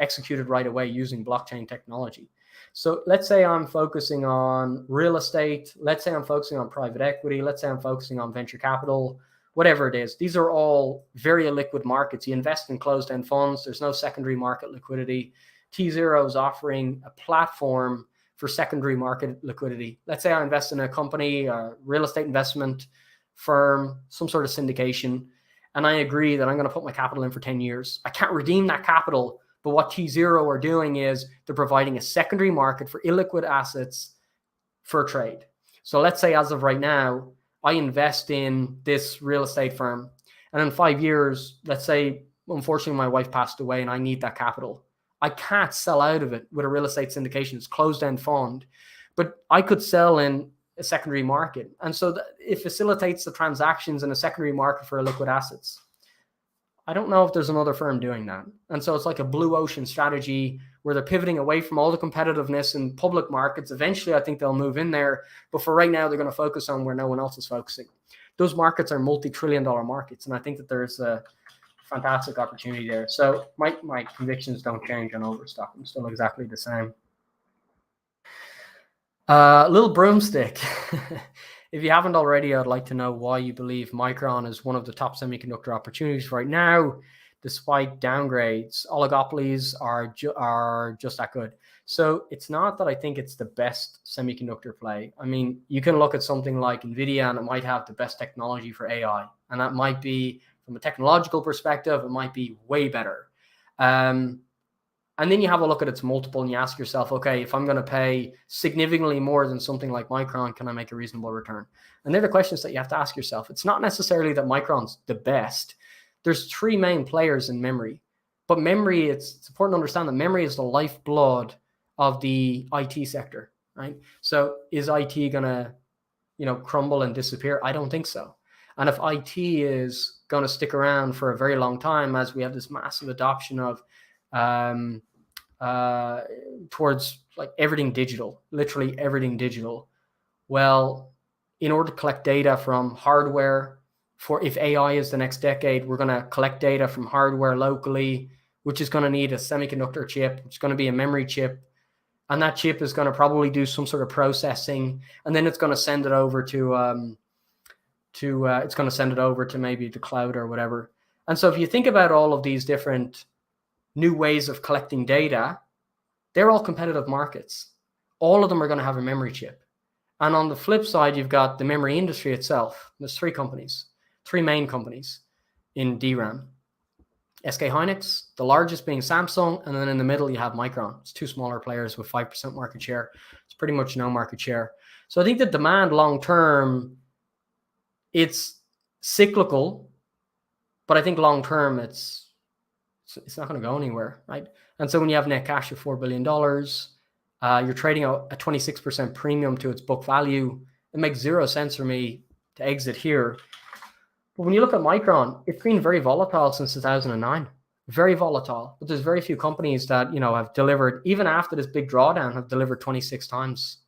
executed right away using blockchain technology. So let's say I'm focusing on real estate. Let's say I'm focusing on private equity. Let's say I'm focusing on venture capital, whatever it is. These are all very illiquid markets. You invest in closed-end funds. There's no secondary market liquidity. T0 is offering a platform for secondary market liquidity. Let's say I invest in a company, a real estate investment firm, some sort of syndication, and I agree that I'm going to put my capital in for 10 years. I can't redeem that capital, but what T0 are doing is they're providing a secondary market for illiquid assets for trade. So let's say as of right now, I invest in this real estate firm, and in 5 years, let's say, unfortunately, my wife passed away and I need that capital. I can't sell out of it with a real estate syndication. It's closed-end fund, but I could sell in a secondary market. And so it facilitates the transactions in a secondary market for illiquid assets. I don't know if there's another firm doing that. And so it's like a blue ocean strategy where they're pivoting away from all the competitiveness in public markets. Eventually, I think they'll move in there. But for right now, they're going to focus on where no one else is focusing. Those markets are multi-trillion-dollar markets. And I think that there's a fantastic opportunity there. So my convictions don't change on Overstock. I'm still exactly the same. Little broomstick. If you haven't already, I'd like to know why you believe Micron is one of the top semiconductor opportunities right now, despite downgrades. Oligopolies are just that good. So it's not that I think it's the best semiconductor play. I mean, you can look at something like NVIDIA and it might have the best technology for AI. And that might be, from a technological perspective, it might be way better. And then you have a look at its multiple and you ask yourself, okay, if I'm going to pay significantly more than something like Micron, can I make a reasonable return? And they're the questions that you have to ask yourself. It's not necessarily that Micron's the best. There's three main players in memory. But memory, it's important to understand that memory is the lifeblood of the IT sector, right? So is IT going to, crumble and disappear? I don't think so. And if IT is going to stick around for a very long time, as we have this massive adoption of towards like everything digital, literally everything digital, well, in order to collect data from hardware, for if AI is the next decade, we're going to collect data from hardware locally, which is going to need a semiconductor chip, which is going to be a memory chip. And that chip is going to probably do some sort of processing, and then it's going to send it over to maybe the cloud or whatever. And so if you think about all of these different new ways of collecting data, they're all competitive markets. All of them are going to have a memory chip. And on the flip side, you've got the memory industry itself. There's three main companies in DRAM. SK Hynix, the largest being Samsung, and then in the middle you have Micron. It's two smaller players with 5% market share. It's pretty much no market share. So I think the demand long term, it's cyclical, but I think long term it's not going to go anywhere, right? And so when you have net cash of $4 billion, you're trading a 26% premium to its book value. It makes zero sense for me to exit here. But when you look at Micron, it's been very volatile since 2009, very volatile. But there's very few companies that, have delivered, even after this big drawdown, have delivered 26 times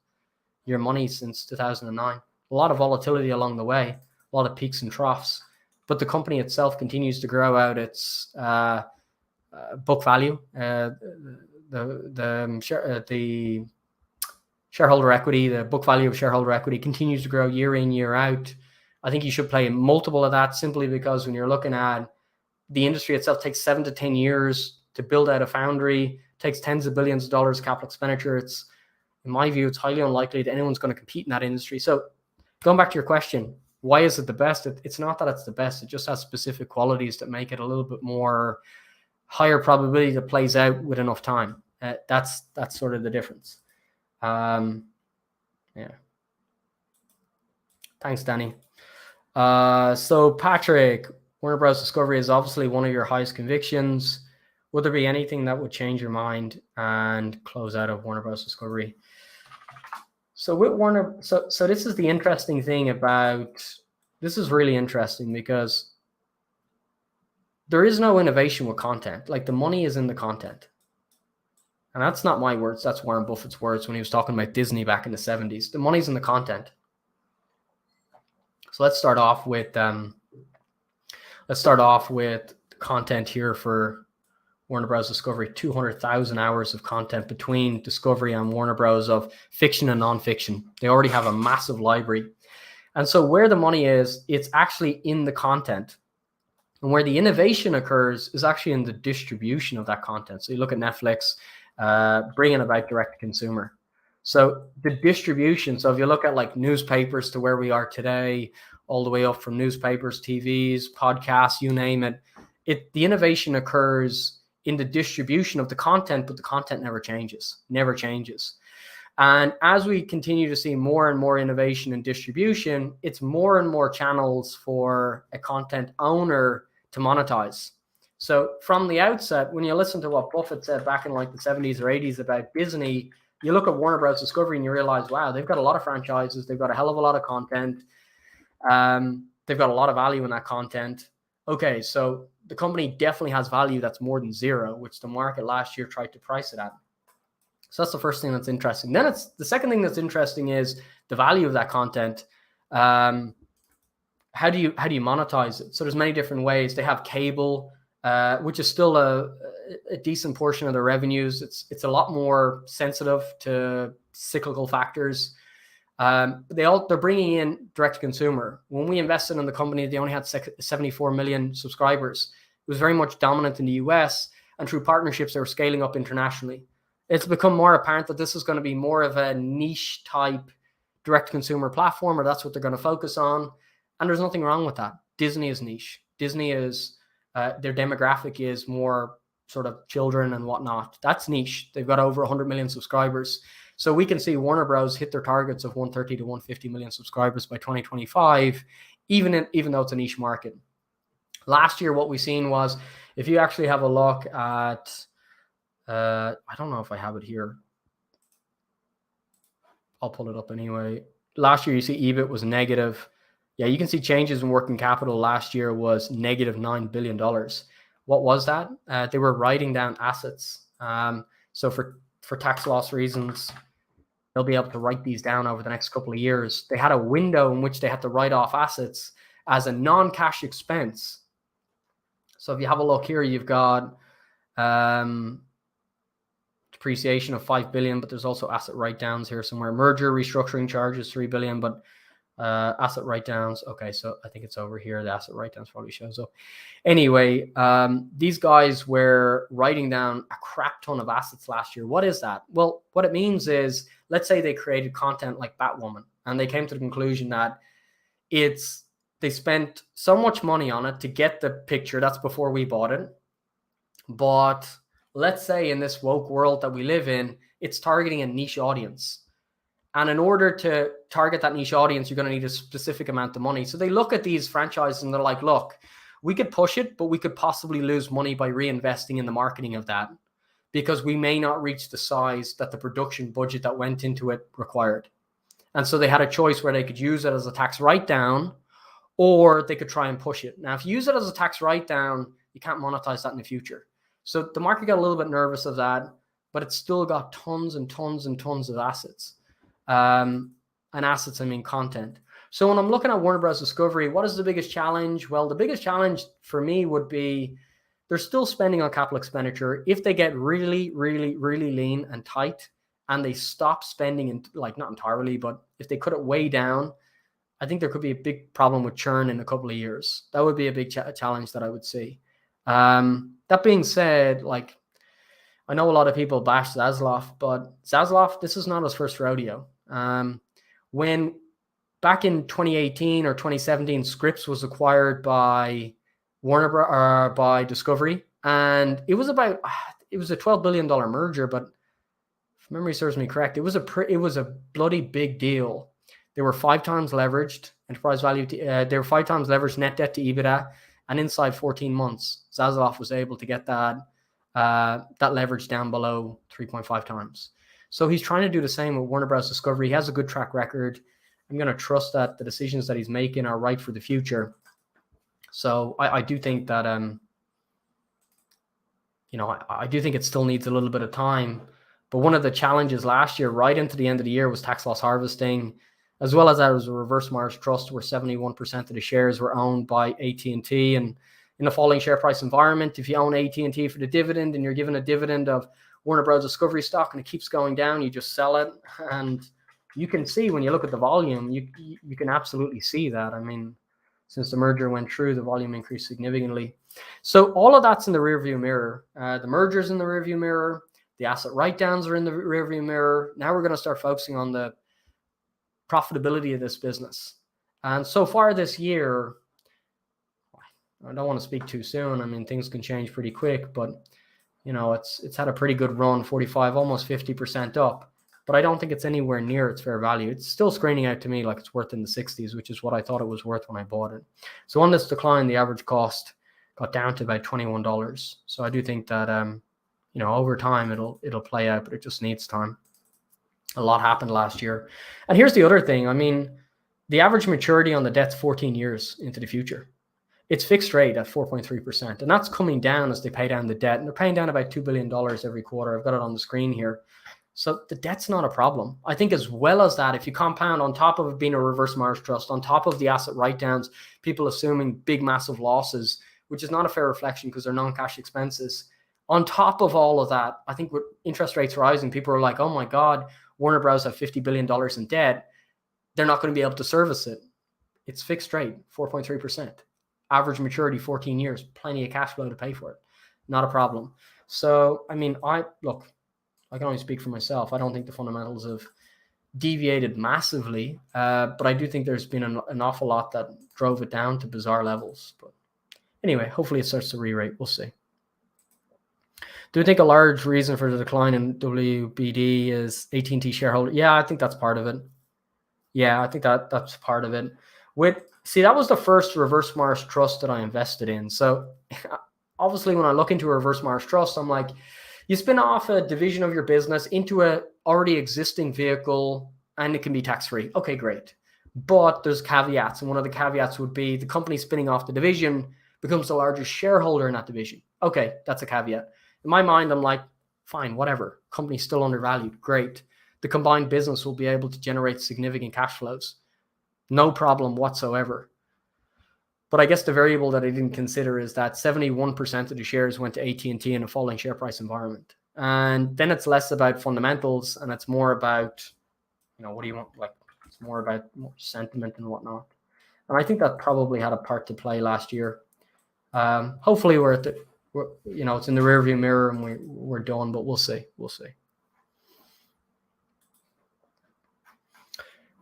your money since 2009. A lot of volatility along the way, a lot of peaks and troughs. But the company itself continues to grow out its book value. The shareholder equity, the book value of shareholder equity continues to grow year in, year out. I think you should play a multiple of that, simply because when you're looking at the industry itself, takes 7 to 10 years to build out a foundry, takes tens of billions of dollars capital expenditure. It's, in my view, it's highly unlikely that anyone's going to compete in that industry. So going back to your question, why is it the best? It's not that it's the best. It just has specific qualities that make it a little bit more higher probability that plays out with enough time. That's sort of the difference. Yeah. Thanks, Danny. So Patrick, Warner Bros. Discovery is obviously one of your highest convictions. Would there be anything that would change your mind and close out of Warner Bros. Discovery? So with Warner, so this is the interesting thing about, this is really interesting because there is no innovation with content. Like, the money is in the content. And that's not my words. That's Warren Buffett's words when he was talking about Disney back in the 70s. The money's in the content. So let's start off with content here for Warner Bros. Discovery. 200,000 hours of content between Discovery and Warner Bros. Of fiction and nonfiction. They already have a massive library. And so where the money is, it's actually in the content. And where the innovation occurs is actually in the distribution of that content. So you look at Netflix, bringing about direct to consumer. So the distribution, so if you look at like newspapers to where we are today, all the way up from newspapers, TVs, podcasts, you name it, the innovation occurs in the distribution of the content, but the content never changes. And as we continue to see more and more innovation and distribution, it's more and more channels for a content owner to monetize. So from the outset, when you listen to what Buffett said back in like the 70s or 80s about Disney, you look at Warner Bros. Discovery and you realize, wow, they've got a lot of franchises. They've got a hell of a lot of content. They've got a lot of value in that content. Okay, so the company definitely has value that's more than zero, which the market last year tried to price it at. So that's the first thing that's interesting. Then the second thing that's interesting is the value of that content. How do you monetize it? So there's many different ways. They have cable, which is still a decent portion of their revenues. It's a lot more sensitive to cyclical factors. They're bringing in direct to consumer. When we invested in the company, they only had 74 million subscribers. It was very much dominant in the US, and through partnerships, they were scaling up internationally. It's become more apparent that this is going to be more of a niche type direct to consumer platform, or that's what they're going to focus on. And there's nothing wrong with that. Disney is niche. Disney is, their demographic is more sort of children and whatnot. That's niche. They've got over 100 million subscribers. So we can see Warner Bros. Hit their targets of 130 to 150 million subscribers by 2025, even though it's a niche market. Last year, what we've seen was, if you actually have a look at, I don't know if I have it here. I'll pull it up anyway. Last year, you see EBIT was negative. Yeah, you can see changes in working capital last year was negative $9 billion. What was that? They were writing down assets. So for tax loss reasons, they'll be able to write these down over the next couple of years. They had a window in which they had to write off assets as a non-cash expense. So if you have a look here, you've got depreciation of 5 billion, but there's also asset write-downs here somewhere. Merger restructuring charges 3 billion, but asset write-downs. Okay, so I think it's over here. The asset write-downs probably shows up. Anyway, these guys were writing down a crap ton of assets last year. What is that? Well, what it means is, let's say they created content like Batwoman, and they came to the conclusion that they spent so much money on it to get the picture. That's before we bought it. But let's say in this woke world that we live in, it's targeting a niche audience. And in order to target that niche audience, you're going to need a specific amount of money. So they look at these franchises and they're like, look, we could push it, but we could possibly lose money by reinvesting in the marketing of that, because we may not reach the size that the production budget that went into it required. And so they had a choice where they could use it as a tax write-down, or they could try and push it. Now, if you use it as a tax write-down, you can't monetize that in the future. So the market got a little bit nervous of that, but it's still got tons and tons and tons of assets. And assets, I mean content. So when I'm looking at Warner Bros. Discovery, what is the biggest challenge? Well, the biggest challenge for me would be they're still spending on capital expenditure. If they get really, really, really lean and tight and they stop spending, in, like not entirely, but if they cut it way down, I think there could be a big problem with churn in a couple of years. That would be a big challenge that I would see. That being said, like, I know a lot of people bash Zaslav, but Zaslav, this is not his first rodeo. When back in 2018 or 2017, Scripps was acquired by by Discovery, and it was a $12 billion merger, but if memory serves me correct, it was a bloody big deal. They were 5 times leveraged enterprise value. They were 5 times leveraged net debt to EBITDA, and inside 14 months, Zaslav was able to get that leverage down below 3.5 times. So he's trying to do the same with Warner Bros. Discovery. He has a good track record. I'm going to trust that the decisions that he's making are right for the future. So I do think that, I do think it still needs a little bit of time. But one of the challenges last year, right into the end of the year, was tax loss harvesting, as well as that was a reverse Morris trust where 71% of the shares were owned by AT&T. And in a falling share price environment, if you own AT&T for the dividend and you're given a dividend of Warner Bros. Discovery stock and it keeps going down, you just sell it. And you can see when you look at the volume, you can absolutely see that. I mean, since the merger went through, the volume increased significantly. So all of that's in the rearview mirror. The merger's in the rearview mirror. The asset write-downs are in the rearview mirror. Now we're going to start focusing on the profitability of this business. And so far this year, I don't want to speak too soon. I mean, things can change pretty quick, but it's had a pretty good run, 45, almost 50% up. But I don't think it's anywhere near its fair value. It's still screening out to me like it's worth in the 60s, which is what I thought it was worth when I bought it. So on this decline, the average cost got down to about $21. So I do think that over time it'll play out, but it just needs time. A lot happened last year. And here's the other thing. I mean, the average maturity on the debt's 14 years into the future. It's fixed rate at 4.3%. And that's coming down as they pay down the debt. And they're paying down about $2 billion every quarter. I've got it on the screen here. So the debt's not a problem. I think as well as that, if you compound on top of it being a reverse Morris trust, on top of the asset write-downs, people assuming big, massive losses, which is not a fair reflection because they're non-cash expenses. On top of all of that, I think with interest rates rising, people are like, oh my God, Warner Bros. Have $50 billion in debt. They're not going to be able to service it. It's fixed rate, 4.3%. Average maturity, 14 years. Plenty of cash flow to pay for it. Not a problem. So, I mean, I can only speak for myself. I don't think the fundamentals have deviated massively, but I do think there's been an awful lot that drove it down to bizarre levels. But anyway, hopefully it starts to re-rate. We'll see. Do you think a large reason for the decline in WBD is AT&T shareholder? Yeah, I think that's part of it. Yeah, I think that's part of it. That was the first reverse Morris trust that I invested in. So obviously when I look into a reverse Morris trust, I'm like, you spin off a division of your business into a already existing vehicle and it can be tax-free. Okay, great. But there's caveats, and one of the caveats would be the company spinning off the division becomes the largest shareholder in that division. Okay, that's a caveat. In my mind, I'm like, fine, whatever. Company's still undervalued. Great. The combined business will be able to generate significant cash flows. No problem whatsoever. But I guess the variable that I didn't consider is that 71% of the shares went to AT&T in a falling share price environment. And then it's less about fundamentals and it's more about, what do you want? Like, it's more about sentiment and whatnot. And I think that probably had a part to play last year. Hopefully it's in the rearview mirror and we're done, but we'll see.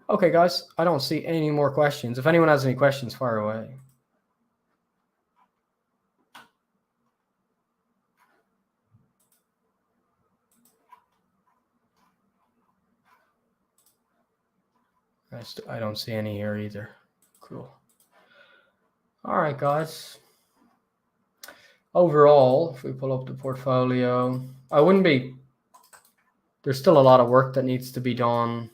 Okay, guys, I don't see any more questions. If anyone has any questions, fire away. I don't see any here either. Cool. All right, guys. Overall, if we pull up the portfolio, there's still a lot of work that needs to be done.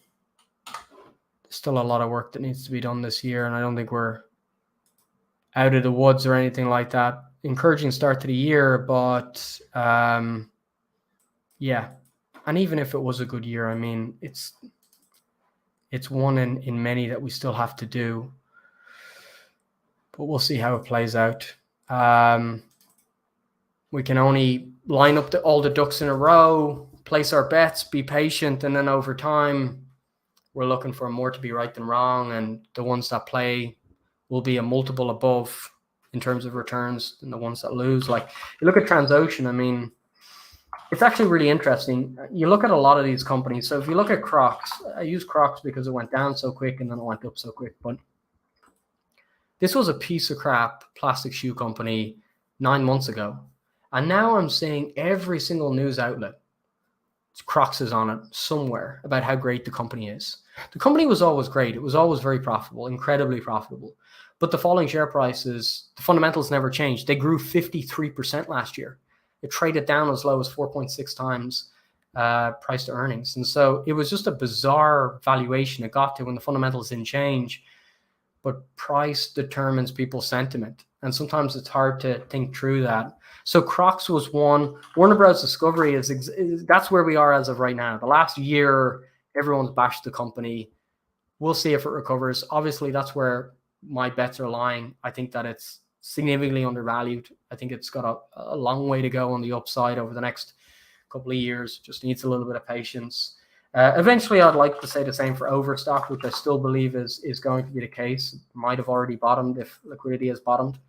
There's still a lot of work that needs to be done this year, and I don't think we're out of the woods or anything like that. Encouraging start to the year, but yeah. And even if it was a good year, I mean, it's one in many that we still have to do, but we'll see how it plays out. We can only line up all the ducks in a row, place our bets, be patient, and then over time, we're looking for more to be right than wrong, and the ones that play will be a multiple above in terms of returns than the ones that lose. Like, you look at Transocean, I mean, it's actually really interesting. You look at a lot of these companies. So if you look at Crocs, I use Crocs because it went down so quick and then it went up so quick. But this was a piece of crap plastic shoe company 9 months ago. And now I'm seeing every single news outlet, Crocs is on it somewhere about how great the company is. The company was always great. It was always very profitable, incredibly profitable. But the falling share prices, the fundamentals never changed. They grew 53% last year. It traded down as low as 4.6 times price to earnings. And so it was just a bizarre valuation it got to when the fundamentals didn't change. But price determines people's sentiment. And sometimes it's hard to think through that. So Crocs was one. Warner Bros. Discovery that's where we are as of right now. The last year, everyone's bashed the company. We'll see if it recovers. Obviously, that's where my bets are lying. I think that it's significantly undervalued. I think it's got a long way to go on the upside over the next couple of years. Just needs a little bit of patience. Eventually, I'd like to say the same for Overstock, which I still believe is going to be the case. It might have already bottomed if liquidity has bottomed.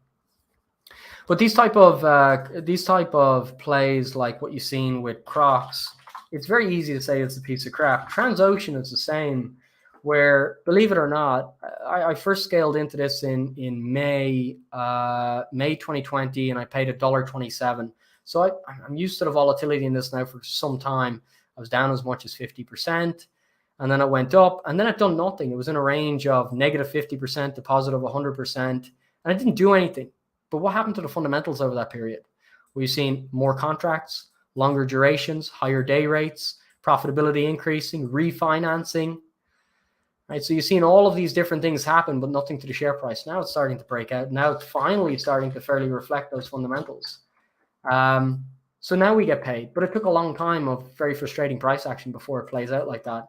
But these type of plays, like what you've seen with Crocs, it's very easy to say it's a piece of crap. Transocean is the same, where, believe it or not, I first scaled into this in May 2020, and I paid $1.27. So I'm used to the volatility in this now for some time. I was down as much as 50%, and then it went up, and then it done nothing. It was in a range of negative 50% to positive 100%, and it didn't do anything. But what happened to the fundamentals over that period? We've seen more contracts, longer durations, higher day rates, profitability increasing, refinancing. Right, so you've seen all of these different things happen, but nothing to the share price. Now it's starting to break out. Now it's finally starting to fairly reflect those fundamentals. So now we get paid, but it took a long time of very frustrating price action before it plays out like that.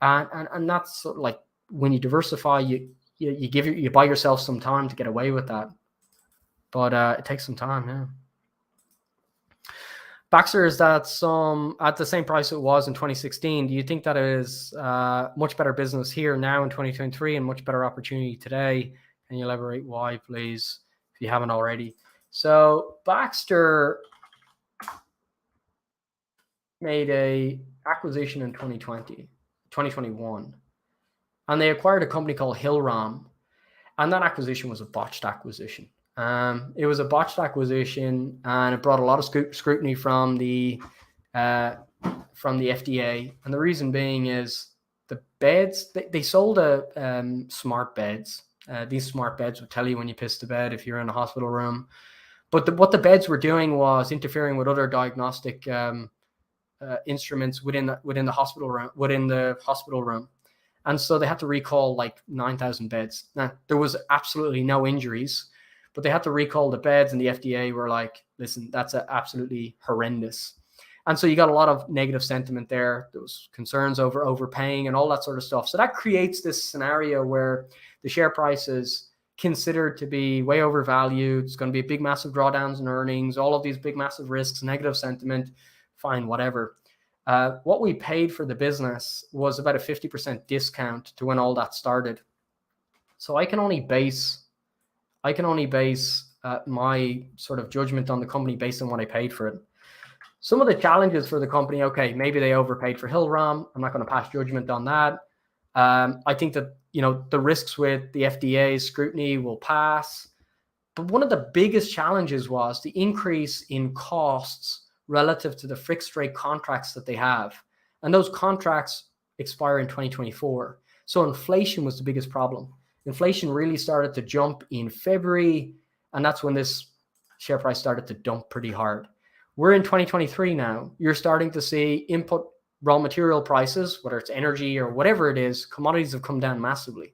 And that's sort of like when you diversify, you buy yourself some time to get away with that. But it takes some time, yeah. Baxter, is that at the same price it was in 2016? Do you think that it is much better business here now in 2023 and much better opportunity today? Can you elaborate why, please, if you haven't already? So Baxter made a acquisition in 2021, and they acquired a company called Hillrom, and that acquisition was a botched acquisition. It was a botched acquisition, and it brought a lot of scrutiny from the FDA. And the reason being is the beds, they sold smart beds. These smart beds would tell you when you pissed the bed if you're in a hospital room. But what the beds were doing was interfering with other diagnostic instruments within the hospital room. And so they had to recall like 9,000 beds. Now, there was absolutely no injuries, but they had to recall the beds, and the FDA were like, listen, that's absolutely horrendous. And so you got a lot of negative sentiment there. There was concerns over overpaying and all that sort of stuff. So that creates this scenario where the share price is considered to be way overvalued. It's going to be big, massive drawdowns in earnings, all of these big, massive risks, negative sentiment, fine, whatever. What we paid for the business was about a 50% discount to when all that started. So I can only base my sort of judgment on the company based on what I paid for it. Some of the challenges for the company, okay, maybe they overpaid for Hillrom. I'm not going to pass judgment on that. I think that, the risks with the FDA scrutiny will pass. But one of the biggest challenges was the increase in costs relative to the fixed rate contracts that they have. And those contracts expire in 2024. So inflation was the biggest problem. Inflation really started to jump in February, and that's when this share price started to dump pretty hard. We're in 2023 now. You're starting to see input raw material prices, whether it's energy or whatever it is, commodities have come down massively.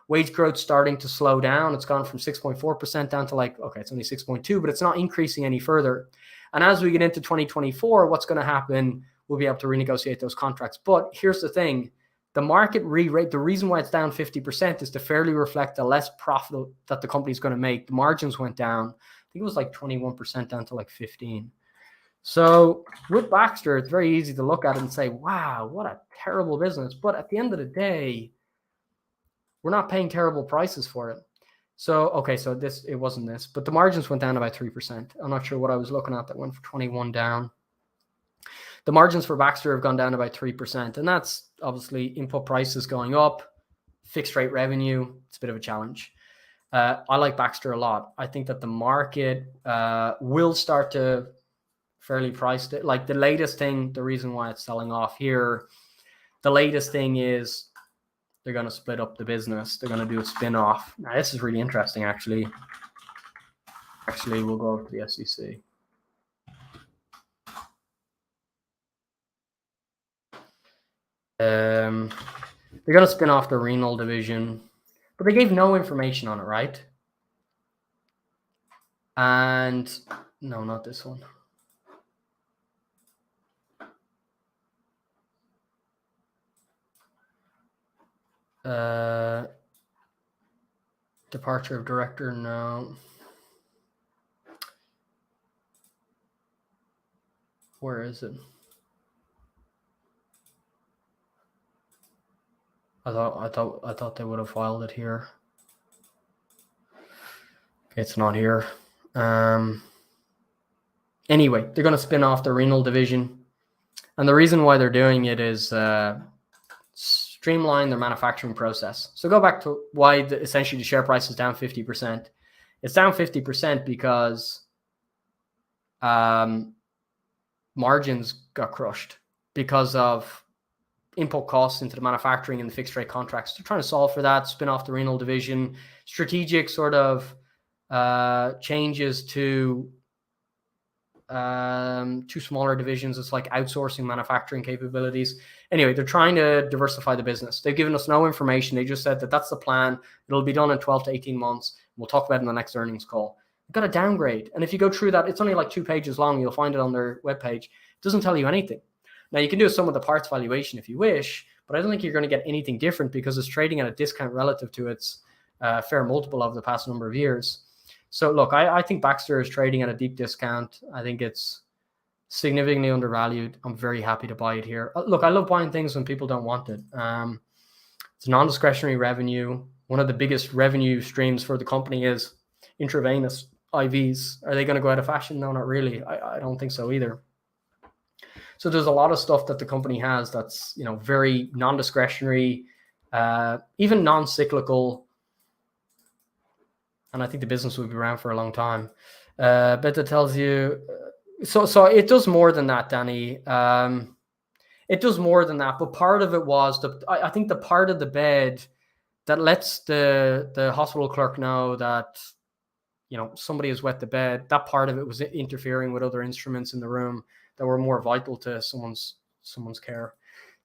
Wage growth starting to slow down. It's gone from 6.4% down to it's only 6.2, but it's not increasing any further. And as we get into 2024, what's going to happen? We'll be able to renegotiate those contracts. But here's the thing. The market re-rate, the reason why it's down 50% is to fairly reflect the less profit that the company's going to make. The margins went down. I think it was 21% down to 15. So with Baxter, it's very easy to look at it and say, wow, what a terrible business. But at the end of the day, we're not paying terrible prices for it. So, it wasn't this, but the margins went down about 3%. I'm not sure what I was looking at that went from 21 down. The margins for Baxter have gone down about 3%, and that's obviously input prices going up, fixed rate revenue. It's a bit of a challenge. I like Baxter a lot. I think that the market will start to fairly price it. Like the latest thing, the reason why it's selling off here, the latest thing is they're going to split up the business. They're going to do a spin-off. Now, this is really interesting, actually. Actually, we'll go over to the SEC. They're going to spin off the renal division, but they gave no information on it, right? And no, not this one. Departure of director, no. Where is it? I thought they would have filed it here. Okay, it's not here. Anyway, they're going to spin off the renal division, and the reason why they're doing it is streamline their manufacturing process. So go back to why essentially the share price is down 50%. It's down 50% because margins got crushed because of input costs into the manufacturing and the fixed rate contracts. They're trying to solve for that, spin off the renal division, strategic sort of changes to two smaller divisions. It's like outsourcing manufacturing capabilities. Anyway, they're trying to diversify the business. They've given us no information. They just said that that's the plan. It'll be done in 12 to 18 months. We'll talk about it in the next earnings call. You've got a downgrade. And if you go through that, it's only 2 pages long. You'll find it on their webpage. It doesn't tell you anything. Now, you can do some of the parts valuation if you wish, but I don't think you're going to get anything different because it's trading at a discount relative to its fair multiple over the past number of years. So, look, I think Baxter is trading at a deep discount. I think it's significantly undervalued. I'm very happy to buy it here. Look, I love buying things when people don't want it. It's non-discretionary revenue. One of the biggest revenue streams for the company is intravenous IVs. Are they going to go out of fashion? No, not really. I don't think so either. So there's a lot of stuff that the company has that's, very non-discretionary, even non-cyclical. And I think the business will be around for a long time. But that tells you, so it does more than that, Danny. It does more than that. But part of it was, I think the part of the bed that lets the hospital clerk know that, somebody has wet the bed, that part of it was interfering with other instruments in the room that were more vital to someone's care.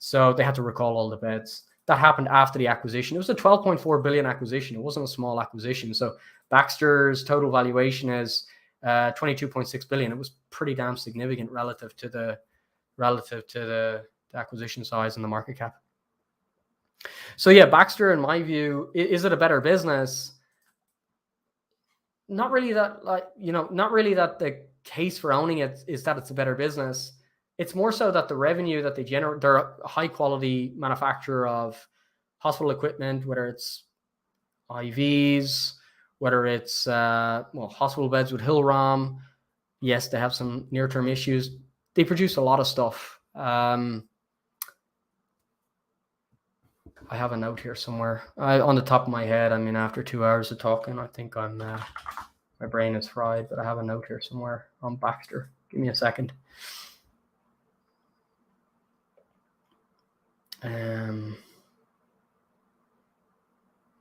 So they had to recall all the beds. that happened after the acquisition. It was a 12.4 billion acquisition. It wasn't a small acquisition. So Baxter's total valuation is 22.6 billion. It was pretty damn significant relative to the acquisition size and the market cap. So yeah, Baxter, in my view, is it a better business? Not really that, not really that the case for owning it is that it's a better business. It's more so that the revenue that they generate, they're a high quality manufacturer of hospital equipment, whether it's IVs, whether it's hospital beds with Hillrom. Yes, they have some near-term issues. They produce a lot of stuff. I have a note here somewhere. On the top of my head, I mean, after 2 hours of talking, I think my brain is fried, but I have a note here somewhere on Baxter. Give me a second.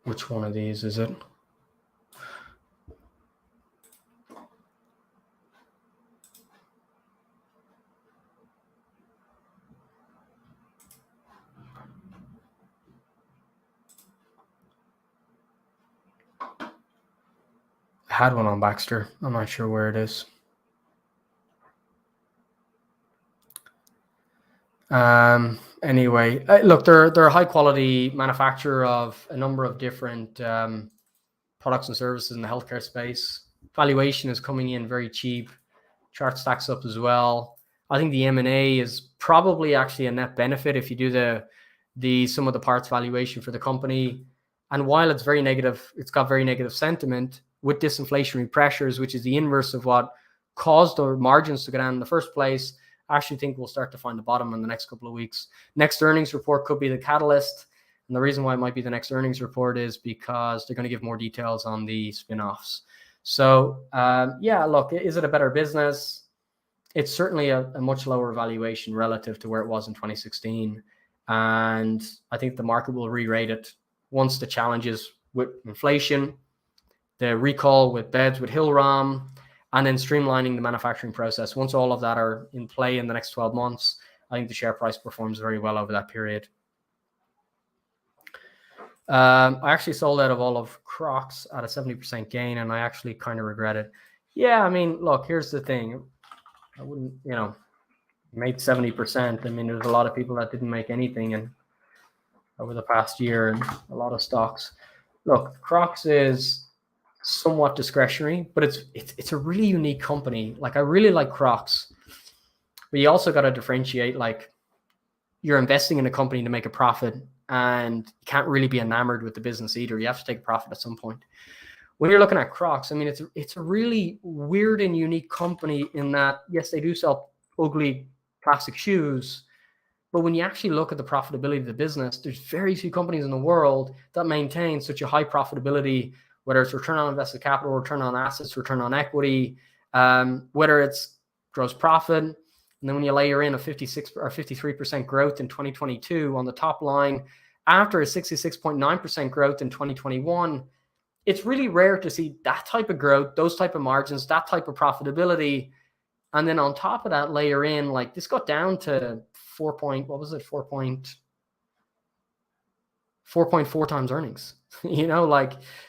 Which one of these is it? I had one on Baxter. I'm not sure where it is. Anyway, look, they're a high quality manufacturer of a number of different products and services in the healthcare space. Valuation is coming in very cheap. Chart stacks up as well. I think the M&A is probably actually a net benefit if you do the sum of the parts valuation for the company. And while it's very negative, it's got very negative sentiment with disinflationary pressures, which is the inverse of what caused the margins to go down in the first place. I actually think we'll start to find the bottom in the next couple of weeks. Next earnings report could be the catalyst. And the reason why it might be the next earnings report is because they're going to give more details on the spin-offs. So yeah, look, is it a better business? It's certainly a much lower valuation relative to where it was in 2016. And I think the market will re-rate it once the challenges with inflation, the recall with beds with Hillrom, and then streamlining the manufacturing process. Once all of that are in play in the next 12 months, I think the share price performs very well over that period. I actually sold out of all of Crocs at a 70% gain, and I actually kind of regret it. Yeah, I mean, look, here's the thing. I wouldn't, made 70%. I mean, there's a lot of people that didn't make anything over the past year, and a lot of stocks. Look, Crocs is somewhat discretionary, but it's a really unique company. Like, I really like Crocs, but you also got to differentiate. Like, you're investing in a company to make a profit, and you can't really be enamored with the business either. You have to take a profit at some point. When you're looking at Crocs, I mean, it's a really weird and unique company in that, yes, they do sell ugly plastic shoes, but when you actually look at the profitability of the business, there's very few companies in the world that maintain such a high profitability, whether it's return on invested capital, return on assets, return on equity, whether it's gross profit. And then when you layer in a 56 or 53% growth in 2022 on the top line, after a 66.9% growth in 2021, it's really rare to see that type of growth, those type of margins, that type of profitability. And then on top of that, layer in, like, this got down to 4.4 times earnings.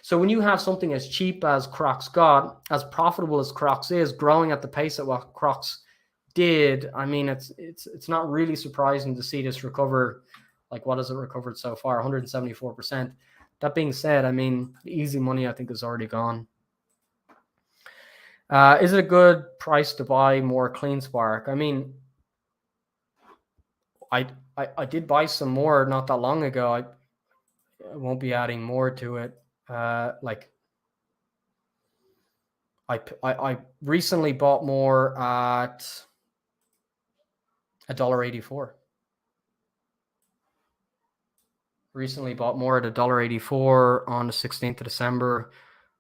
So when you have something as cheap as Crocs got, as profitable as Crocs is, growing at the pace at what Crocs did, I mean, it's not really surprising to see this recover. Like, what has it recovered so far? 174%. That being said, I mean, the easy money, I think, is already gone. Is it a good price to buy more CleanSpark? I mean, I did buy some more not that long ago. I won't be adding more to it. I recently bought more at $1.84. Recently bought more at $1.84 on the 16th of December.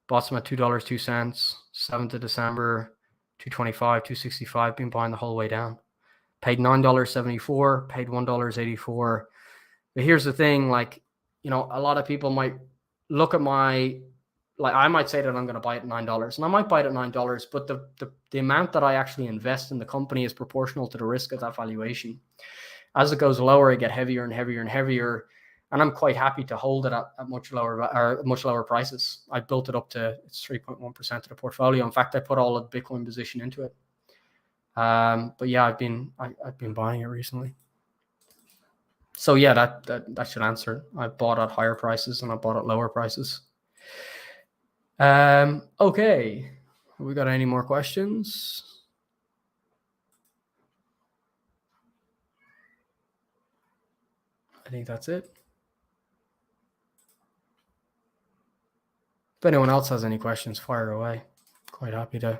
Bought some at $2.02, 7th of December, $2.25, $2.65. Been buying the whole way down. Paid $9.74, paid $1.84. But here's the thing, like, a lot of people might look at I might say that I'm going to buy it at $9, and I might buy it at $9, but the amount that I actually invest in the company is proportional to the risk of that valuation. As it goes lower, I get heavier and heavier and heavier. And I'm quite happy to hold it at much lower prices. I built it up to it's 3.1% of the portfolio. In fact, I put all of the Bitcoin position into it. But yeah, I've been buying it recently. So yeah, that should answer. I bought at higher prices and I bought at lower prices. Okay, have we got any more questions? I think that's it. If anyone else has any questions, fire away. Quite happy to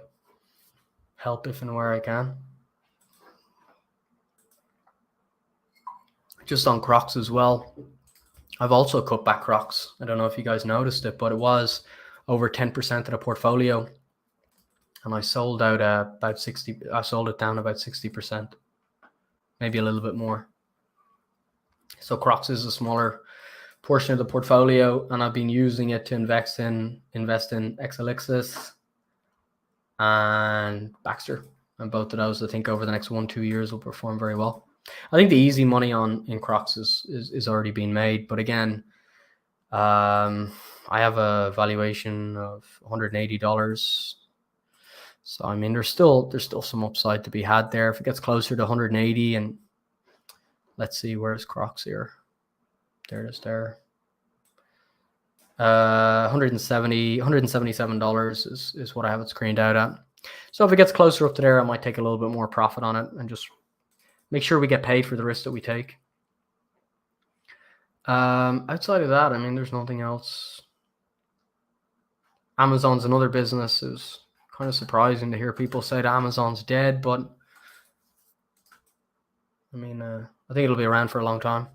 help if and where I can. Just on Crocs as well. I've also cut back Crocs. I don't know if you guys noticed it, but it was over 10% of the portfolio. And I sold out about 60. I sold it down about 60%, maybe a little bit more. So Crocs is a smaller portion of the portfolio, and I've been using it to invest in Exelixis and Baxter. And both of those, I think, over the next 1-2 years will perform very well. I think the easy money in Crocs is already being made, but again, I have a valuation of $180. So I mean, there's still some upside to be had there. If it gets closer to 180, and let's see, where's Crocs here? There it is there. $177 is what I have it screened out at. So if it gets closer up to there, I might take a little bit more profit on it and just make sure we get paid for the risk that we take. Outside of that, I mean, there's nothing else. Amazon's another business. It was kind of surprising to hear people say that Amazon's dead, but I mean, I think it'll be around for a long time.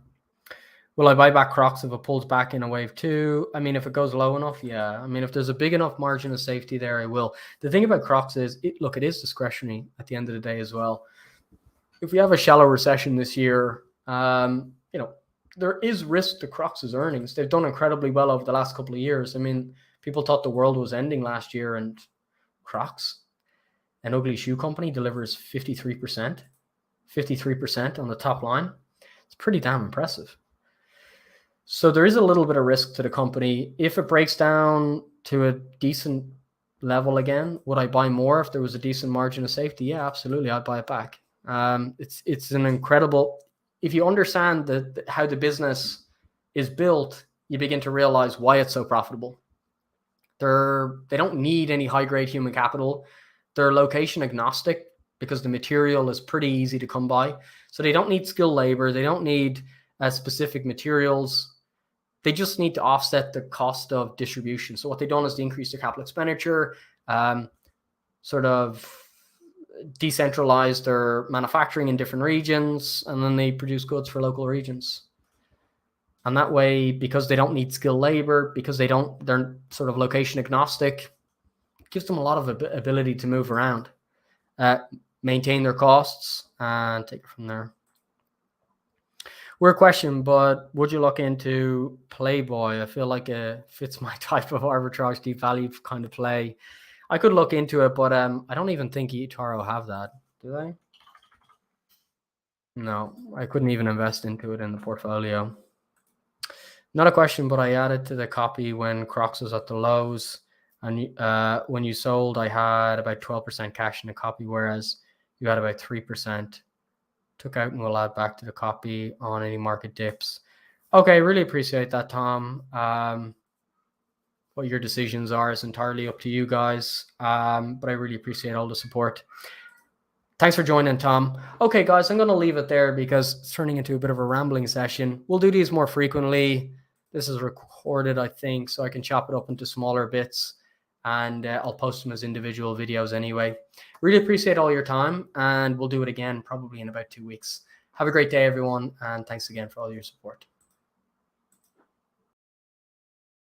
Will I buy back Crocs if it pulls back in a wave 2? I mean, if it goes low enough, yeah. I mean, if there's a big enough margin of safety there, I will. The thing about Crocs is, it is discretionary at the end of the day as well. If we have a shallow recession this year, there is risk to Crocs' earnings. They've done incredibly well over the last couple of years. I mean, people thought the world was ending last year, and Crocs, an ugly shoe company, delivers 53% on the top line. It's pretty damn impressive. So there is a little bit of risk to the company. If it breaks down to a decent level again, would I buy more if there was a decent margin of safety? Yeah, absolutely. I'd buy it back. It's an incredible, if you understand how the business is built, you begin to realize why it's so profitable. They don't need any high grade human capital. They're location agnostic because the material is pretty easy to come by. So they don't need skilled labor. They don't need specific materials. They just need to offset the cost of distribution. So what they've done is to increase their capital expenditure, sort of decentralize their manufacturing in different regions, and then they produce goods for local regions. And that way, because they don't need skilled labor, because they're sort of location agnostic, it gives them a lot of ability to move around, maintain their costs, and take it from there. Weird question, but would you look into Playboy? I feel like it fits my type of arbitrage deep value kind of play. I could look into it, but I don't even think eToro have that. Do they? No, I couldn't even invest into it in the portfolio. Not a question, but I added to the copy when Crocs was at the lows. And when you sold, I had about 12% cash in the copy, whereas you had about 3%. Took out and we'll add back to the copy on any market dips. Okay, really appreciate that, Tom. What your decisions are is entirely up to you guys. But I really appreciate all the support. Thanks for joining, Tom. Okay, guys, I'm going to leave it there because it's turning into a bit of a rambling session. We'll do these more frequently. This is recorded, I think, so I can chop it up into smaller bits. And I'll post them as individual videos anyway. Really appreciate all your time, and we'll do it again probably in about 2 weeks. Have a great day, everyone, and thanks again for all your support.